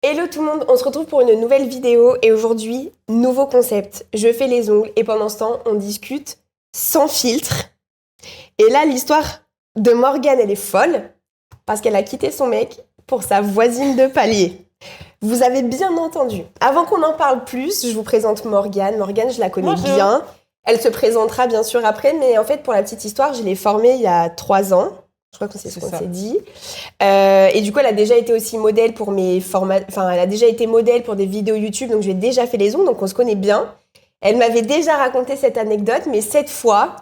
Hello tout le monde, on se retrouve pour une nouvelle vidéo et aujourd'hui, nouveau concept. Je fais les ongles et pendant ce temps, on discute sans filtre. Et là, l'histoire de Morgane, elle est folle parce qu'elle a quitté son mec pour sa voisine de palier. Vous avez bien entendu. Avant qu'on en parle plus, je vous présente Morgane. Morgane, je la connais bien. Elle se présentera bien sûr après, mais en fait, pour la petite histoire, je l'ai formée il y a 3 ans. Je crois que c'est ce qu'on s'est dit. Et du coup, elle a déjà été aussi modèle pour mes formats. Enfin, elle a déjà été modèle pour des vidéos YouTube, donc j'ai déjà fait les ongles, donc on se connaît bien. Elle m'avait déjà raconté cette anecdote, mais cette fois,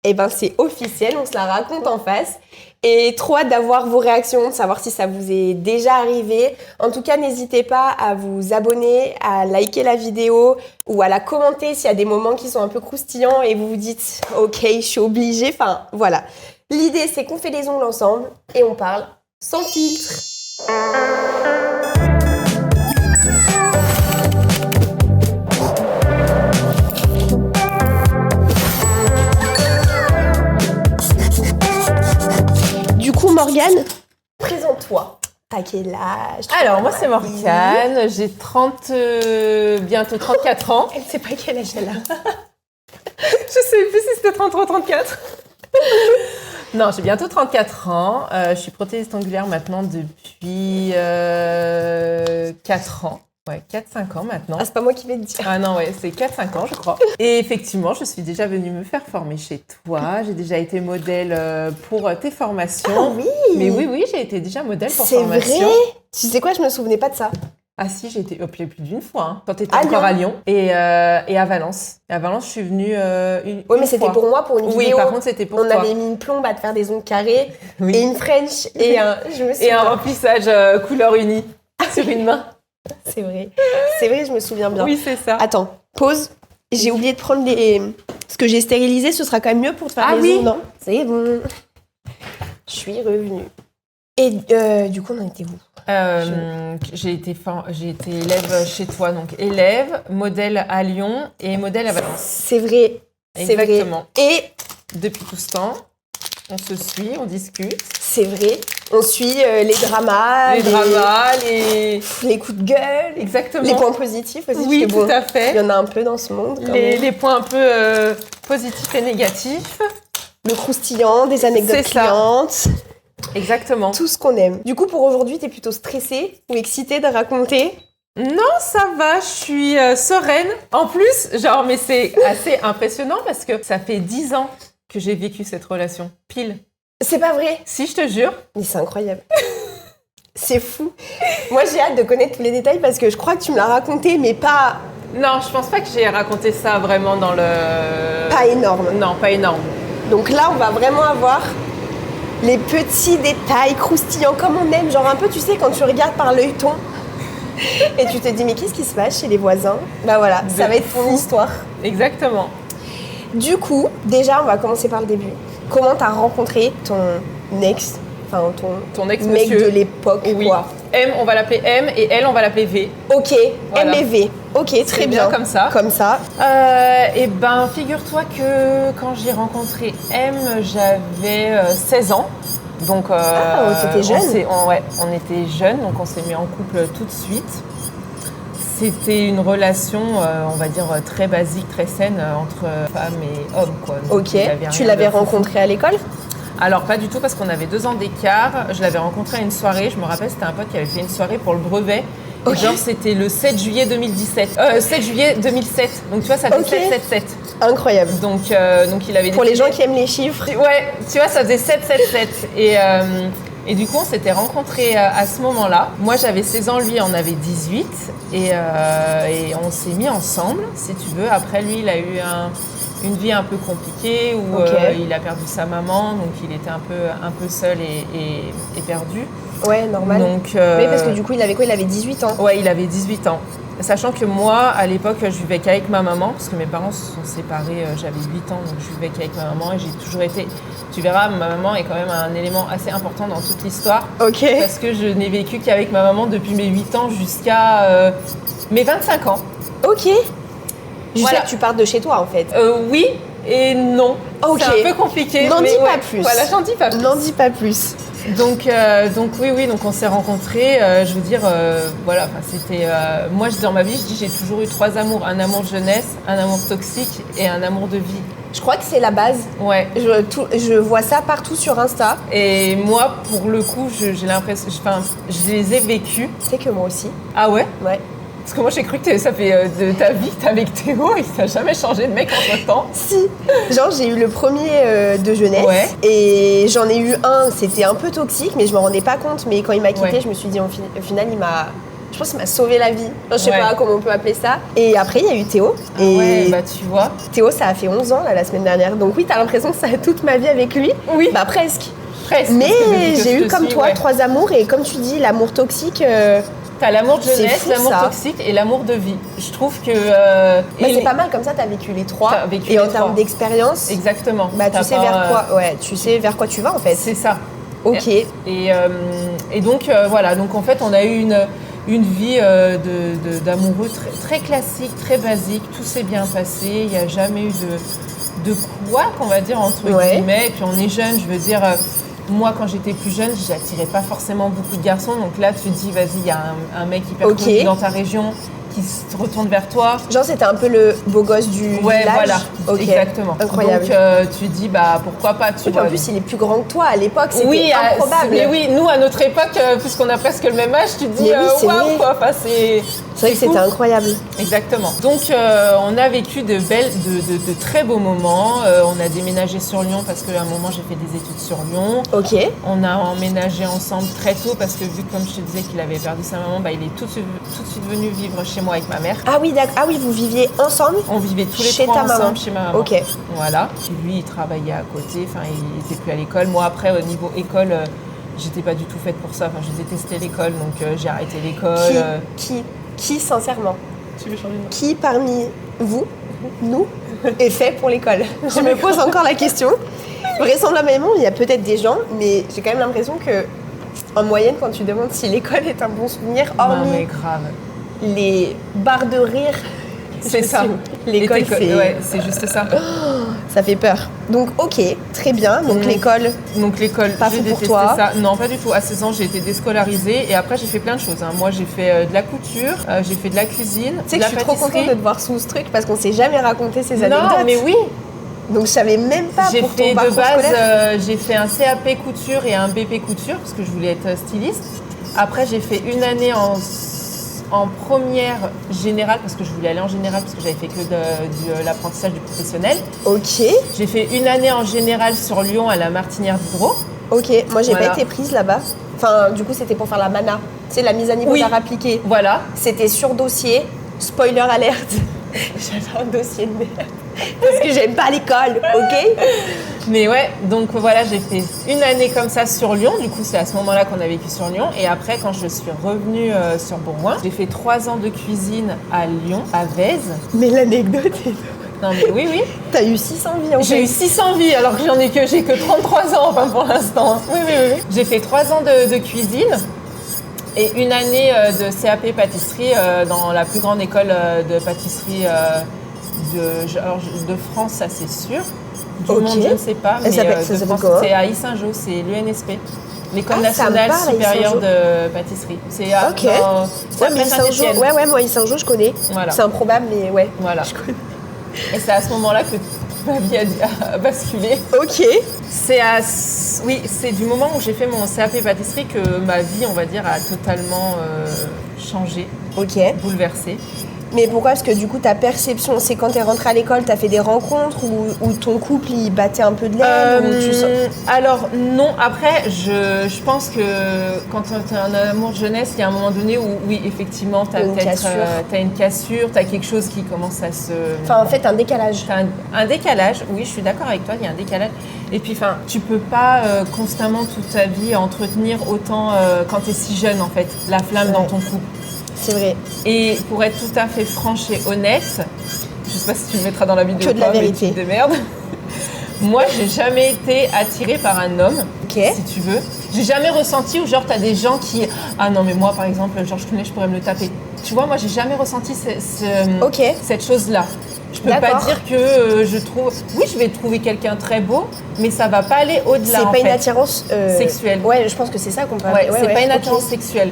eh ben, c'est officiel, on se la raconte en face. Et trop hâte d'avoir vos réactions, de savoir si ça vous est déjà arrivé. En tout cas, n'hésitez pas à vous abonner, à liker la vidéo ou à la commenter s'il y a des moments qui sont un peu croustillants et vous vous dites « Ok, je suis obligée ». Enfin, voilà. L'idée, c'est qu'on fait les ongles ensemble et on parle sans filtre. Du coup, Morgane, présente-toi. T'as quel âge? Alors, moi, c'est Morgane. J'ai bientôt 34 ans. Elle sait pas quel âge elle a. Je sais plus si c'était 33 ou 34. Non, j'ai bientôt 34 ans. Je suis prothésiste ongulaire maintenant depuis 4 ans. Ouais, 4-5 ans maintenant. Ah, c'est pas moi qui vais te dire. Ah non, ouais, c'est 4-5 ans, je crois. Et effectivement, je suis déjà venue me faire former chez toi. J'ai déjà été modèle pour tes formations. Ah oui! Mais oui, j'ai été déjà modèle pour formation. C'est vrai? Tu sais quoi, je me souvenais pas de ça. Ah si, j'ai été appelée plus d'une fois, hein, quand tu étais encore à Lyon et à Valence. Et à Valence, je suis venue une Oui, mais c'était fois. pour moi, pour une vidéo. Oui, par contre, c'était pour toi. On avait mis une plombe à te faire des ongles carrés et une French et un remplissage couleur unie sur une main. C'est vrai, je me souviens bien. Oui, c'est ça. Attends, pause. J'ai oublié de prendre ce que j'ai stérilisé, ce sera quand même mieux pour te faire les ongles, non? C'est bon. Je suis revenue. Et du coup, on en était où? J'ai été élève chez toi, donc élève, modèle à Lyon et modèle à Valence. C'est vrai, exactement. Et depuis tout ce temps, on se suit, on discute. C'est vrai, on suit les dramas, les coups de gueule, exactement. Les points positifs aussi. Oui, tout à fait. Il y en a un peu dans ce monde. Les points un peu positifs et négatifs. Le croustillant, des anecdotes clientes. Exactement. Tout ce qu'on aime. Du coup, pour aujourd'hui, t'es plutôt stressée ou excitée de raconter? Non, ça va, je suis sereine. En plus, mais c'est assez impressionnant parce que ça fait 10 ans que j'ai vécu cette relation. Pile. C'est pas vrai? Si, je te jure. Mais c'est incroyable. C'est fou. Moi, j'ai hâte de connaître tous les détails parce que je crois que tu me l'as raconté, mais pas... Non, je pense pas que j'ai raconté ça vraiment dans le... Pas énorme. Non, pas énorme. Donc là, on va vraiment avoir les petits détails croustillants comme on aime. Genre un peu, tu sais, quand tu regardes par l'œilleton et tu te dis, mais qu'est-ce qui se passe chez les voisins? Bah voilà, ça va être ton histoire. Exactement. Du coup, déjà, on va commencer par le début. Comment t'as rencontré ton ex, enfin ton ex mec de l'époque? Oui. Quoi. M, on va l'appeler M et elle, on va l'appeler V. Ok, voilà. M et V. Ok, très bien. Comme ça. Comme ça. Et ben, figure-toi que quand j'ai rencontré M, j'avais 16 ans. Donc, t'étais jeune. On était jeunes, donc on s'est mis en couple tout de suite. C'était une relation, on va dire, très basique, très saine entre femme et homme, quoi. Donc, ok, tu l'avais rencontré à l'école? Alors, pas du tout, parce qu'on avait 2 ans d'écart. Je l'avais rencontré à une soirée. Je me rappelle, c'était un pote qui avait fait une soirée pour le brevet. Okay. Genre, c'était le 7 juillet 2017. 7 juillet 2007. Donc, tu vois, ça faisait 7-7-7. Incroyable. Donc il avait... Pour les gens qui aiment les chiffres. Ouais, tu vois, ça faisait 7-7-7. Et du coup, on s'était rencontrés à ce moment-là. Moi, j'avais 16 ans, lui en avait 18. Et on s'est mis ensemble, si tu veux. Après, lui, il a eu une vie un peu compliquée où il a perdu sa maman. Donc, il était un peu seul et perdu. Ouais, normal. Donc, oui, parce que du coup, il avait quoi? Il avait 18 ans. Ouais, il avait 18 ans. Sachant que moi, à l'époque, je vivais qu'avec ma maman, parce que mes parents se sont séparés, j'avais 8 ans, donc je vivais qu'avec ma maman et j'ai toujours été... Tu verras, ma maman est quand même un élément assez important dans toute l'histoire. Ok. Parce que je n'ai vécu qu'avec ma maman depuis mes 8 ans jusqu'à mes 25 ans. Ok. Jusqu'à que tu partes de chez toi, en fait. Oui et non. Ok. C'est un peu compliqué. N'en dis pas plus. Voilà, j'en dis pas plus. N'en dis pas plus. Donc oui, donc on s'est rencontrés. Je veux dire, voilà, c'était. Moi, dans ma vie, je dis, j'ai toujours eu 3 amours, un amour de jeunesse, un amour toxique et un amour de vie. Je crois que c'est la base. Ouais. Je vois ça partout sur Insta. Et moi, pour le coup, j'ai l'impression, je les ai vécus. C'est que moi aussi. Ah ouais? Ouais. Parce que moi, j'ai cru que ça fait de ta vie que t'es avec Théo et que t'as jamais changé de mec entre-temps. Si. Genre, j'ai eu le premier de jeunesse. Ouais. Et j'en ai eu un, c'était un peu toxique, mais je m'en rendais pas compte. Mais quand il m'a quitté, Ouais. je me suis dit, au final, je pense qu'il m'a sauvé la vie. Je sais Ouais. pas comment on peut appeler ça. Et après, il y a eu Théo. Ah et ouais, bah tu vois. Théo, ça a fait 11 ans, là, la semaine dernière. Donc oui, t'as l'impression que ça a toute ma vie avec lui. Oui. Bah presque. Presque. Mais parce que depuis que j'ai je eu te comme suis, toi ouais. 3 amours. Et comme tu dis, l'amour toxique... T'as l'amour de C'est jeunesse, fou, l'amour ça. toxique et l'amour de vie. Je trouve que... c'est pas mal, comme ça, t'as vécu les 3. T'as vécu Et les en termes 3. d'expérience, Exactement. bah, tu T'as sais pas, vers quoi. Ouais, tu sais vers quoi tu vas, en fait. C'est ça. Ok. Et donc, voilà. Donc, en fait, on a eu une vie d'amoureux très classique, très basique. Tout s'est bien passé. Il n'y a jamais eu de couac, on va dire, entre guillemets. Et puis, on est jeune, je veux dire... moi, quand j'étais plus jeune, j'attirais pas forcément beaucoup de garçons. Donc là, tu te dis, vas-y, il y a un mec hyper connu dans ta région qui se retourne vers toi. Genre, c'était un peu le beau gosse du Ouais, village. voilà, Ok. exactement. Incroyable. Donc, tu te dis, bah, pourquoi pas, tu Oui, vois. en plus, il est plus grand que toi. À l'époque, c'était Oui, improbable. mais oui, nous, à notre époque, puisqu'on a presque le même âge, tu te dis, Mais oui, c'est vrai. waouh, quoi. Enfin, c'est C'est vrai que fou. c'était incroyable. Exactement. Donc, on a vécu de très beaux moments. On a déménagé sur Lyon parce qu'à un moment, j'ai fait des études sur Lyon. Ok. On a emménagé ensemble très tôt parce que vu, comme je te disais, qu'il avait perdu sa maman, bah, il est tout de suite venu vivre chez moi avec ma mère. Ah oui, d'accord. Ah oui, vous viviez ensemble? On vivait tous les Chez 3 ta maman. ensemble chez ma maman. Ok. Voilà. Puis lui, il travaillait à côté. Enfin, il était plus à l'école. Moi, après, au niveau école, j'étais pas du tout faite pour ça. Enfin, je détestais l'école, donc j'ai arrêté l'école. Qui, sincèrement, Tu veux changer de nom? qui parmi vous, nous, est fait pour l'école? Je me pose encore la question. Vraisemblablement, il y a peut-être des gens, mais j'ai quand même l'impression que, en moyenne, quand tu demandes si l'école est un bon souvenir, Non, mais hormis grave. les barres de rire, C'est ça. l'école, c'est... Ouais, c'est juste ça. Ça fait peur. Donc, ok, très bien. Donc, l'école, Donc l'école, Pas j'ai fait pour détesté toi. ça. Non, pas du tout. À 16 ans, j'ai été déscolarisée et après, j'ai fait plein de choses. Hein. Moi, j'ai fait de la couture, j'ai fait de la cuisine, tu sais de que la je suis trop pâtisserie. contente de te voir sous ce truc parce qu'on s'est jamais raconté ces anecdotes. Non, mais oui. Donc, je savais même pas J'ai pour ton fait de parcours base, scolaire. j'ai fait un CAP couture et un BP couture parce que je voulais être styliste. Après, j'ai fait une année en première générale parce que je voulais aller en générale parce que j'avais fait que de l'apprentissage du professionnel. Ok, J'ai fait une année en générale sur Lyon à la Martinière d'Hydro. ok. Moi, j'ai Voilà. pas été prise là-bas. Enfin, du coup, c'était pour faire la mana. C'est la mise à niveau Oui. d'art appliqué. Voilà. C'était sur dossier. Spoiler alerte. J'avais un dossier de merde. Parce que j'aime pas l'école, ok? Mais ouais, donc voilà, j'ai fait une année comme ça sur Lyon. Du coup, c'est à ce moment-là qu'on a vécu sur Lyon. Et après, quand je suis revenue sur Bourgoin, j'ai fait 3 ans de cuisine à Lyon, à Vèze. Mais l'anecdote est... Non mais oui, oui. T'as eu 600 vies en J'ai fait. eu 600 vies alors que j'ai que 33 ans enfin pour l'instant. Oui, oui, oui. J'ai fait 3 ans de cuisine et une année de CAP pâtisserie dans la plus grande école de pâtisserie de France, ça c'est sûr. Du Ok. monde, je ne sais pas. Elle Mais s'appelle- de ça s'appelle France, comment? c'est à Issingeau, c'est l'UNSP. L'École Ah, ça me nationale parle, supérieure Issingeau. de pâtisserie. C'est à Ok. c'est Ouais, après mais Saint-Jean, Saint-Étienne. ouais, moi, Saint-Jean, je connais. Voilà. C'est improbable, mais ouais. Voilà. Je connais. Et c'est à ce moment-là que ma vie a basculé. Ok. C'est du moment où j'ai fait mon CAP pâtisserie que ma vie, on va dire, a totalement changé, Ok. bouleversé. Mais pourquoi? Parce que du coup, ta perception, c'est quand t'es rentrée à l'école, t'as fait des rencontres ou ton couple, il battait un peu de l'aile ou tu sens- Alors non, après, je pense que quand tu as un amour de jeunesse, il y a un moment donné où, oui, effectivement, tu as Une cassure. une cassure, tu as quelque chose qui commence à se... Enfin, en fait, un décalage. T'as un décalage, oui, je suis d'accord avec toi, il y a un décalage. Et puis, enfin, tu peux pas constamment toute ta vie entretenir autant quand tu es si jeune, en fait, la flamme dans ton couple. C'est vrai. Et pour être tout à fait franche et honnête, je sais pas si tu le mettras dans la vidéo Que de la ou pas, mais vérité. tu te démerdes. Moi, j'ai jamais été attirée par un homme, Ok. si tu veux. J'ai jamais ressenti où genre t'as des gens qui... Ah non, mais moi, par exemple, Georges Clooney, je pourrais me le taper. Tu vois, moi, j'ai jamais ressenti Ok. cette chose-là. Je peux pas D'accord. dire que je trouve... Oui, je vais trouver quelqu'un très beau, mais ça va pas aller au-delà. C'est en pas une fait. attirance Sexuelle. Ouais, je pense que c'est ça qu'on parle. Ouais, c'est pas une ok. attirance sexuelle.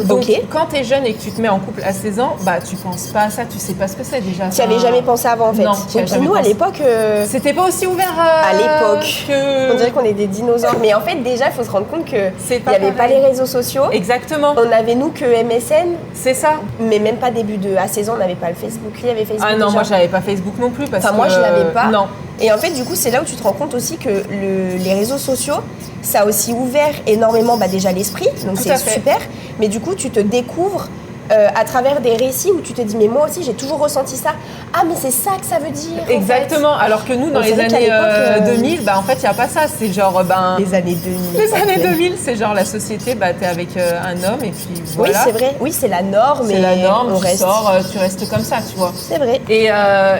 Donc, Ok. quand t'es jeune et que tu te mets en couple à 16 ans, bah tu penses pas à ça, tu sais pas ce que c'est déjà. Tu avais jamais pensé avant en fait. Non, tu Et as puis jamais nous à pensé. l'époque. C'était pas aussi ouvert À l'époque. que. On dirait qu'on est des dinosaures. Mais en fait, déjà, il faut se rendre compte qu'il C'est n'y pas avait pas pareil. les réseaux sociaux. Exactement. On avait, nous, que MSN, C'est ça. mais même pas début de. À 16 ans, on n'avait pas le Facebook. Lui, il y avait Facebook. Ah non, déjà. moi j'avais pas Facebook non plus parce Enfin, que. moi, je l'avais pas. Non. Et en fait, du coup, c'est là où tu te rends compte aussi que les réseaux sociaux, ça a aussi ouvert énormément déjà l'esprit. Donc, Tout c'est à fait. super. Mais du coup, tu te découvres. À travers des récits où tu te dis mais moi aussi j'ai toujours ressenti ça. Ah mais c'est ça que ça veut dire. Exactement. Alors que nous dans Donc, les c'est vrai qu'à années l'époque, 2000, bah en fait il y a pas ça. C'est genre Les années 2000. les années 2000, c'est genre la société, bah t'es avec un homme et puis voilà. Oui c'est vrai. Oui c'est la norme. C'est et la norme. on Tu reste. sors, tu restes comme ça, tu vois. C'est vrai.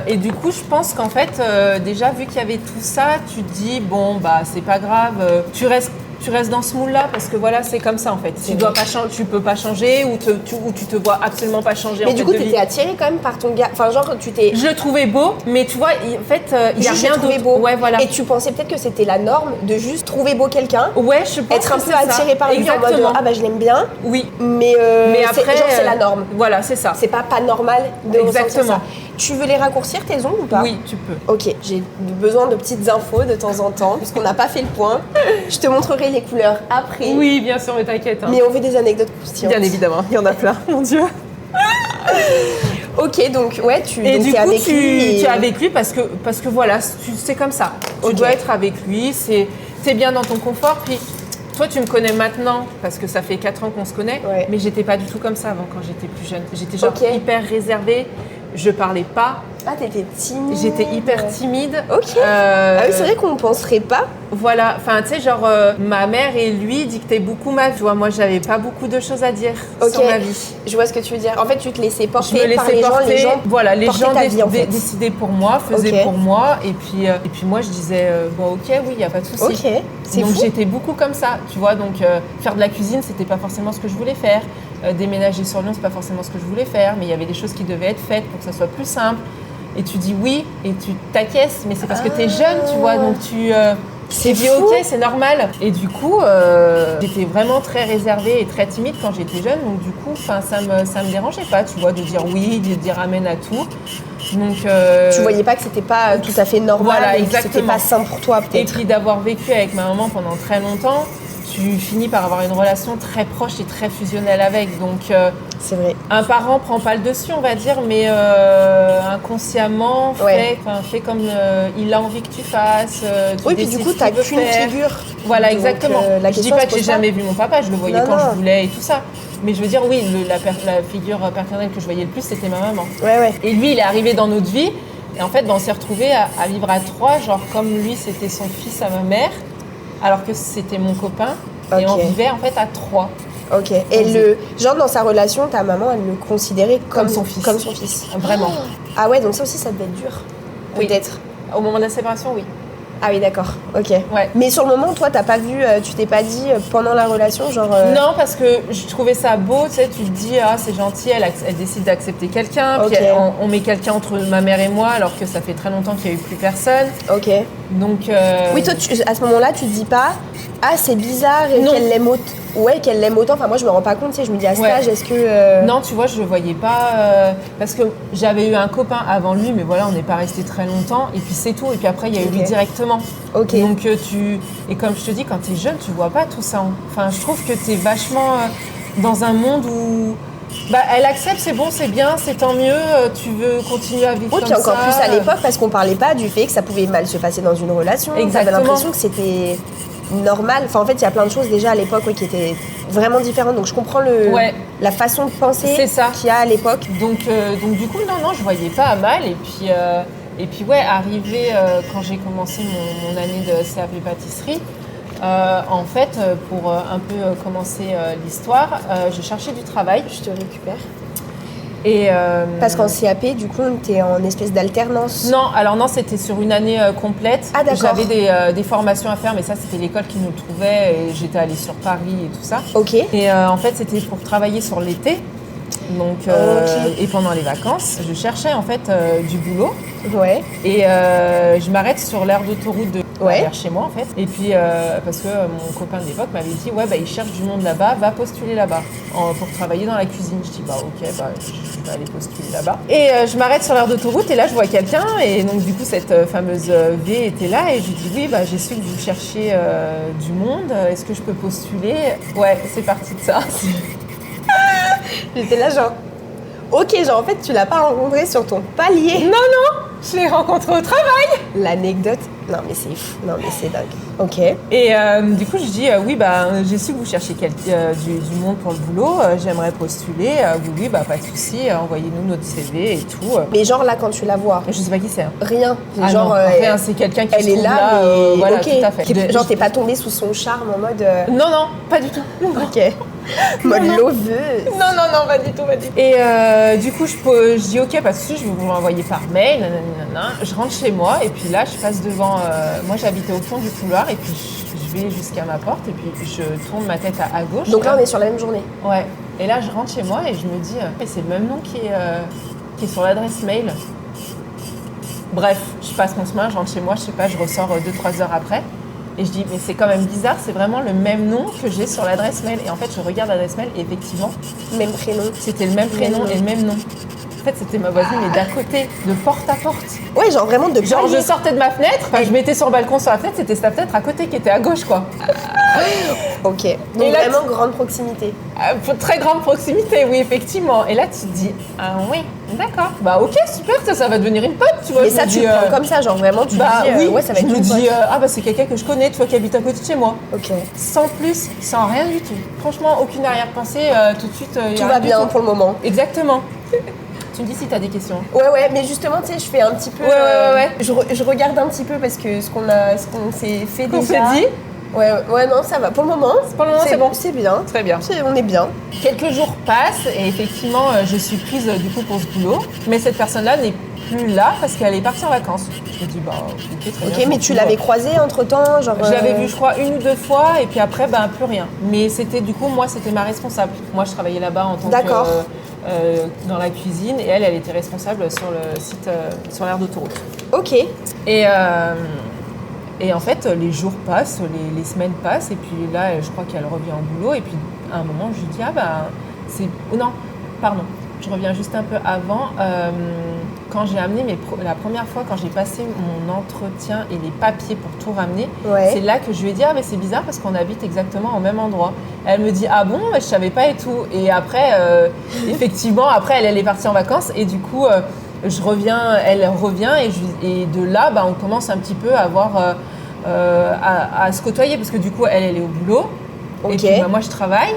Et du coup, je pense qu'en fait, déjà, vu qu'il y avait tout ça, tu te dis, bon, bah, c'est pas grave, tu restes dans ce moule-là parce que voilà, c'est comme ça en fait. Tu peux pas changer ou tu te vois absolument pas changer. Mais en du fait, coup de t'étais vie. attirée quand même par ton gars. Enfin genre tu t'es. Je le trouvais beau, mais tu vois, en fait, il y a Juste, rien je trouvais d'autre. beau. Ouais, voilà. Et tu pensais peut-être que c'était la norme de juste trouver beau quelqu'un, Ouais, je pense être un que peu c'est ça. attiré par lui en Exactement. mode ah bah je l'aime bien, Oui. mais après, c'est la norme. Voilà, c'est ça. C'est pas normal de ressentir Exactement. ça. Tu veux les raccourcir tes ongles ou pas? Oui, tu peux. Ok, j'ai besoin de petites infos de temps en temps, puisqu'on n'a pas fait le point. Je te montrerai les couleurs après. Oui, bien sûr, mais t'inquiète. Hein. Mais on veut des anecdotes croustillantes. Bien évidemment, il y en a plein, mon Dieu. Ok, donc ouais, Et donc du t'es coup, avec lui. tu es avec lui parce que voilà, c'est comme ça. Tu Ok. dois être avec lui, t'es bien dans ton confort. Puis toi, tu me connais maintenant parce que ça fait 4 ans qu'on se connaît, Ouais. mais j'étais pas du tout comme ça avant quand j'étais plus jeune. J'étais genre Ok. hyper réservée, je parlais pas, Ah, t'étais timide. j'étais hyper timide. Ok. Euh, Ah oui, c'est vrai qu'on penserait pas. Voilà, enfin tu sais, genre ma mère et lui dictaient beaucoup ma vie. Tu vois, moi, j'avais pas beaucoup de choses à dire Ok. sur ma vie. Je vois ce que tu veux dire. En fait, tu te laissais Je me porter par laissais les gens. porter, Les gens voilà, les portaient gens ta vie, en fait. décidaient pour moi, faisaient Ok. pour moi, et puis moi je disais bon ok, oui, il y a pas de souci. Ok, c'est Donc fou. j'étais beaucoup comme ça, tu vois. Donc faire de la cuisine, c'était pas forcément ce que je voulais faire. Déménager sur Lyon, c'est pas forcément ce que je voulais faire, mais il y avait des choses qui devaient être faites pour que ça soit plus simple. Et tu dis oui, et tu t'acquiesces, mais c'est parce que t'es jeune, tu vois, donc tu C'est dis fou. ok, c'est normal. Et du coup, j'étais vraiment très réservée et très timide quand j'étais jeune, donc du coup, ça me dérangeait pas, tu vois, de dire oui, de dire amen à tout. Donc Tu voyais pas que c'était pas tout à fait normal, Voilà, et que c'était exactement. pas sain pour toi et peut-être. puis d'avoir vécu avec ma maman pendant très longtemps, tu finis par avoir une relation très proche et très fusionnelle avec. Donc C'est vrai. un parent prend pas le dessus, on va dire, mais inconsciemment Ouais. fait comme il a envie que tu fasses. Tu Oui, puis décides du coup, ce t'as qu'il veut qu'une faire. figure. Voilà, Donc, exactement. la Je dis question pas se que j'ai pose pas. jamais vu mon papa, je le voyais Non, quand non. je voulais et tout ça. Mais je veux dire, oui, la figure paternelle que je voyais le plus, c'était ma maman. Ouais, ouais. Et lui, il est arrivé dans notre vie. Et en fait, on s'est retrouvés à vivre à 3, genre comme lui, c'était son fils à ma mère, alors que c'était mon copain. Et on Ok. vivait en fait à 3. Ok. Et genre dans sa relation, ta maman, elle le considérait comme Comme son fils. Comme son fils. Vraiment. Ah ouais, donc ça aussi, ça devait être dur. Oui. Peut-être. Au moment de la séparation, oui. Ah oui, d'accord. Ok. Ouais. Mais sur le moment, toi, t'as pas vu, tu t'es pas dit pendant la relation, genre. Non, parce que je trouvais ça beau, tu sais, tu te dis, ah, c'est gentil, elle décide d'accepter quelqu'un, puis Ok. on met quelqu'un entre ma mère et moi, alors que ça fait très longtemps qu'il n'y a eu plus personne. Ok. Donc. Oui, toi, à ce moment-là, tu te dis pas, ah, c'est bizarre et Non. qu'elle l'aime autant. Ouais, qu'elle l'aime autant. Enfin, moi, je me rends pas compte, tu sais, je me dis à cet Ouais. âge, est-ce que. Non, tu vois, je le voyais pas, parce que j'avais eu un copain avant lui, mais voilà, on n'est pas resté très longtemps, et puis c'est tout, et puis après, il y a eu lui Ok. directement. Ok. Donc, et comme je te dis, quand tu es jeune, tu vois pas tout ça. Hein. Enfin, je trouve que tu es vachement dans un monde où. Bah, elle accepte, c'est bon, c'est bien, c'est tant mieux, tu veux continuer à vivre Oui, comme puis encore ça. plus à l'époque, parce qu'on parlait pas du fait que ça pouvait mal se passer dans une relation. T'avais Exactement. l'impression que c'était normal. Enfin, en fait, il y a plein de choses déjà à l'époque qui étaient vraiment différentes. Donc, je comprends Ouais. la façon de penser C'est ça. qu'il y a à l'époque. Donc du coup, non, je voyais pas à mal. Et puis ouais, arrivé quand j'ai commencé mon année de CAP pâtisserie, en fait, pour un peu commencer l'histoire, je cherchais du travail. Je te récupère. Et, Parce qu'en CAP, du coup, t'es en espèce d'alternance. Non, alors non, c'était sur une année complète. Ah, d'accord. J'avais des formations à faire, mais ça, c'était l'école qui nous le trouvait. Et j'étais allée sur Paris et tout ça. Ok. Et en fait, c'était pour travailler sur l'été. Donc, et pendant les vacances, je cherchais en fait du boulot. Ouais. Et je m'arrête sur l'aire d'autoroute vers chez moi en fait. Et puis parce que mon copain de l'époque m'avait dit ouais bah il cherche du monde là-bas, va postuler là-bas pour travailler dans la cuisine. Je dis bah ok bah je vais aller postuler là-bas. Et je m'arrête sur l'aire d'autoroute et là je vois quelqu'un et donc du coup cette fameuse V était là et je lui dis oui bah j'ai su que vous cherchiez du monde, est-ce que je peux postuler? Ouais c'est parti de ça. J'étais là genre ok, genre en fait tu l'as pas rencontré sur ton palier. Non, je l'ai rencontré au travail. L'anecdote, non mais c'est fou, non mais c'est dingue. Ok. Et du coup je dis oui bah j'ai su que vous cherchiez du monde pour le boulot, j'aimerais postuler. Oui bah pas de souci, envoyez-nous notre CV et tout. Mais genre là quand tu la vois, Je sais pas qui c'est. Hein. rien. Ah Genre non, rien, c'est quelqu'un qui elle se est trouve là, là, mais voilà ok. tout à fait. Genre t'es pas tombée sous son charme en mode. Non, pas du tout. Ok. Mode loveuse. Non, pas du tout. Et du coup, je dis ok, pas de souci, je vais vous l'envoyer par mail. Nanana. Je rentre chez moi et puis là, je passe devant. Moi, j'habitais au fond du couloir et puis je vais jusqu'à ma porte et puis je tourne ma tête à gauche. Donc là, on est sur la même journée. Ouais. Et là, je rentre chez moi et je me dis, c'est le même nom qui est sur l'adresse mail. Bref, je passe mon chemin, je rentre chez moi, je sais pas, je ressors 2-3 heures après. Et je dis, mais c'est quand même bizarre, c'est vraiment le même nom que j'ai sur l'adresse mail. Et en fait, je regarde l'adresse mail et effectivement, Même prénom. c'était le même prénom et le même nom. En fait, c'était ma voisine, mais d'à côté, de porte à porte. Ouais, genre vraiment de Genre, palier. je sortais de ma fenêtre, je mettais sur le balcon sur la fenêtre, c'était sa fenêtre à côté qui était à gauche, quoi. Ok. Donc Et là, vraiment grande proximité. Très grande proximité, oui, effectivement. Et là, tu te dis, ah oui, d'accord. Bah ok, super, ça va devenir une pote, tu vois. Mais Je ça, me tu dis, le prends comme ça, genre vraiment, tu bah te dis, oui, ouais, ça va être je me une dis, pote. ah bah c'est quelqu'un que je connais, tu vois, qui habite à côté de chez moi. Ok. Sans plus, sans rien du tout. Franchement, aucune arrière-pensée, tout de suite. Y a Tout rien va du bien tout. pour le moment. Exactement. Tu me dis si t'as des questions. Ouais, mais justement, tu sais, je fais un petit peu. Ouais. Je regarde un petit peu parce que ce qu'on s'est fait Qu'on déjà. s'est dit. Ouais, non, ça va. Pour le moment, c'est bon. C'est bien. Très bien. On est bien. Quelques jours passent et effectivement, je suis prise du coup pour ce boulot. Mais cette personne-là n'est plus là parce qu'elle est partie en vacances. Je me dis, bah ok, très bien. Ok, mais tu l'avais croisée entre-temps, genre. Je l'avais vue, je crois, 1 ou 2 fois et puis après, ben plus rien. Mais c'était du coup, moi, c'était ma responsable. Moi, je travaillais là-bas en tant D'accord. que dans la cuisine et elle était responsable sur le site, sur l'aire d'autoroute. Ok. Et en fait, les jours passent, les semaines passent, et puis là, je crois qu'elle revient au boulot, et puis à un moment, je lui dis, ah bah, c'est... Oh non, pardon, je reviens juste un peu avant. Quand j'ai amené la première fois, quand j'ai passé mon entretien et les papiers pour tout ramener, c'est là que je lui ai dit, ah mais c'est bizarre parce qu'on habite exactement au même endroit. Elle me dit, ah bon, je savais pas et tout. Et après, effectivement, après, elle est partie en vacances, et du coup... elle revient et de là, on commence un petit peu à avoir à se côtoyer parce que du coup, elle est au boulot et puis moi, je travaille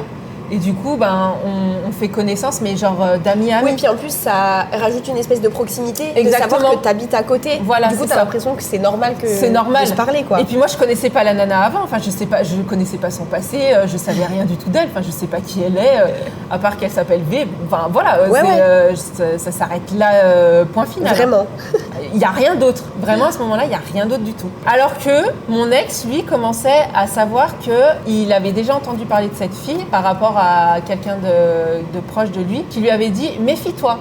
et du coup, on fait connaissance, mais genre d'amis à amis. Oui, puis en plus, ça rajoute une espèce de proximité, Exactement. de savoir que tu habites à côté. Voilà, du coup, tu as l'impression que c'est normal de se parler, quoi. Et puis moi, je connaissais pas la nana avant. Enfin, je connaissais pas son passé. Je savais rien du tout d'elle. Enfin, je sais pas qui elle est, à part qu'elle s'appelle V. Enfin, voilà. Ça s'arrête là, point final. Vraiment. Il y a rien d'autre. Vraiment, à ce moment-là, il y a rien d'autre du tout. Alors que mon ex, lui, commençait à savoir qu'il avait déjà entendu parler de cette fille par rapport à quelqu'un de proche de lui qui lui avait dit « Méfie-toi ».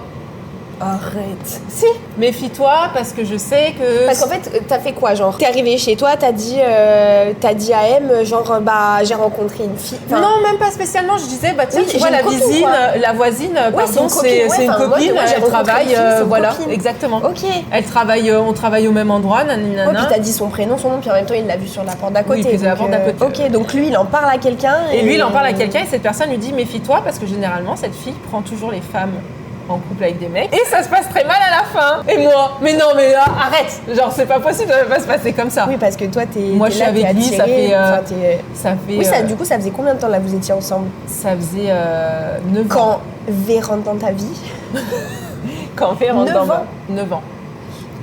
Arrête. Si, méfie-toi parce que je sais que... Parce qu'en fait, t'as fait quoi, genre? T'es arrivé chez toi, t'as dit à M, genre, j'ai rencontré une fille. Enfin, non, même pas spécialement. Je disais, tiens, oui, tu vois, la voisine, pardon, c'est une copine, elle travaille, voilà, exactement. Ok. Elle travaille, on travaille au même endroit, nanana. Puis t'as dit son prénom, son nom, puis en même temps, il l'a vu sur la porte d'à côté. Oui, puis c'est la porte d'à côté. Ok, donc lui, il en parle à quelqu'un. Et lui, il en parle à quelqu'un et cette personne lui dit, méfie-toi parce que généralement, cette fille prend toujours les femmes en couple avec des mecs et ça se passe très mal à la fin. Et moi, mais non, mais arrête, genre c'est pas possible, ça va pas se passer comme ça. Oui, parce que toi moi je suis avec lui, ça fait oui, du coup ça faisait combien de temps là vous étiez ensemble? Ça faisait 9 ans. Quand V rentre dans ta vie? Quand V rentre dans 9 ans.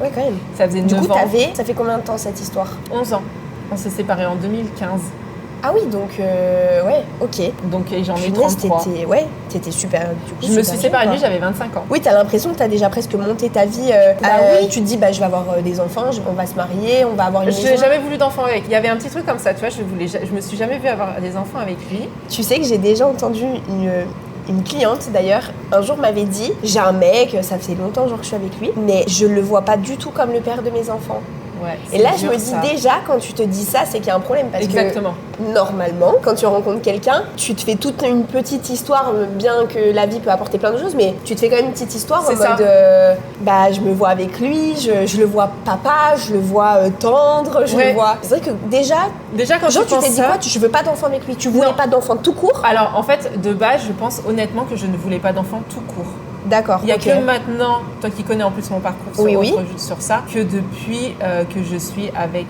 Ouais, quand même. Ça faisait 9 ans. Du coup, ça fait combien de temps cette histoire? 11 ans. On s'est séparés en 2015. Ah oui, donc ouais, ok. Donc j'en ai 33. T'étais super. Du coup, je me suis séparée de lui, j'avais 25 ans. Oui, t'as l'impression que t'as déjà presque monté ta vie. Oui. Tu te dis, je vais avoir des enfants, on va se marier, on va avoir une maison. Je n'ai jamais voulu d'enfants avec. Il y avait un petit truc comme ça, tu vois. Je me suis jamais vue avoir des enfants avec lui. Tu sais que j'ai déjà entendu une cliente d'ailleurs, un jour m'avait dit, j'ai un mec, ça fait longtemps genre que je suis avec lui, mais je le vois pas du tout comme le père de mes enfants. Ouais, et là, je dur, me dis ça. déjà, quand tu te dis ça, c'est qu'il y a un problème. Parce Exactement. que normalement, quand tu rencontres quelqu'un, tu te fais toute une petite histoire, bien que la vie peut apporter plein de choses, mais tu te fais quand même une petite histoire en mode bah, je me vois avec lui, je le vois papa, je le vois tendre, je le vois. C'est vrai que déjà quand genre, tu t'es dit quoi, je veux pas d'enfant avec lui, tu voulais pas d'enfant tout court? Alors en fait, de base, je pense honnêtement que je ne voulais pas d'enfant tout court. D'accord. Il n'y a que maintenant, toi qui connais en plus mon parcours sur ça, que depuis que je suis avec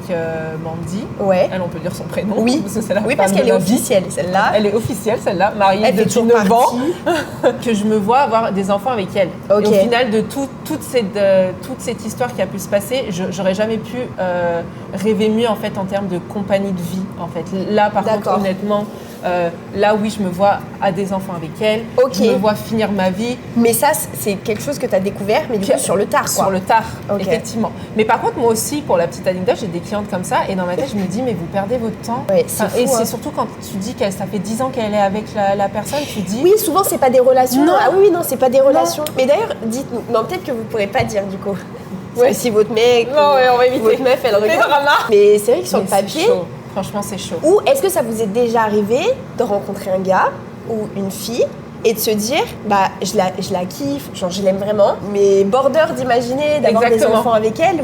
Mandy, elle, on peut dire son prénom, parce que c'est la parce qu'elle est officielle, celle-là. Elle est officielle, celle-là, mariée depuis 9 ans, que je me vois avoir des enfants avec elle. Et au final, de toute cette histoire qui a pu se passer, j'aurais jamais pu rêver mieux en fait en termes de compagnie de vie. En fait, là, par contre, honnêtement. Là oui, je me vois à des enfants avec elle, je me vois finir ma vie. Mais ça, c'est quelque chose que tu as découvert, mais du coup sur le tard, quoi. Sur le tard, effectivement. Mais par contre, moi aussi, pour la petite anecdote, j'ai des clientes comme ça, et dans ma tête, je me dis, mais vous perdez votre temps. Ouais, c'est fou, et c'est surtout quand tu dis que ça fait 10 ans qu'elle est avec la personne, tu dis... Oui, souvent, c'est pas des relations. Non. Ah oui, non, c'est pas des relations. Mais d'ailleurs, dites-nous, non, peut-être que vous pourrez pas dire, du coup. Ouais. Si votre mec, on va éviter. votre meuf, elle regarde. Mais c'est vrai que sur le papier... Franchement, c'est chaud. Ou est-ce que ça vous est déjà arrivé de rencontrer un gars ou une fille et de se dire, bah, je la kiffe, genre je l'aime vraiment, mais border d'imaginer d'avoir des enfants avec elle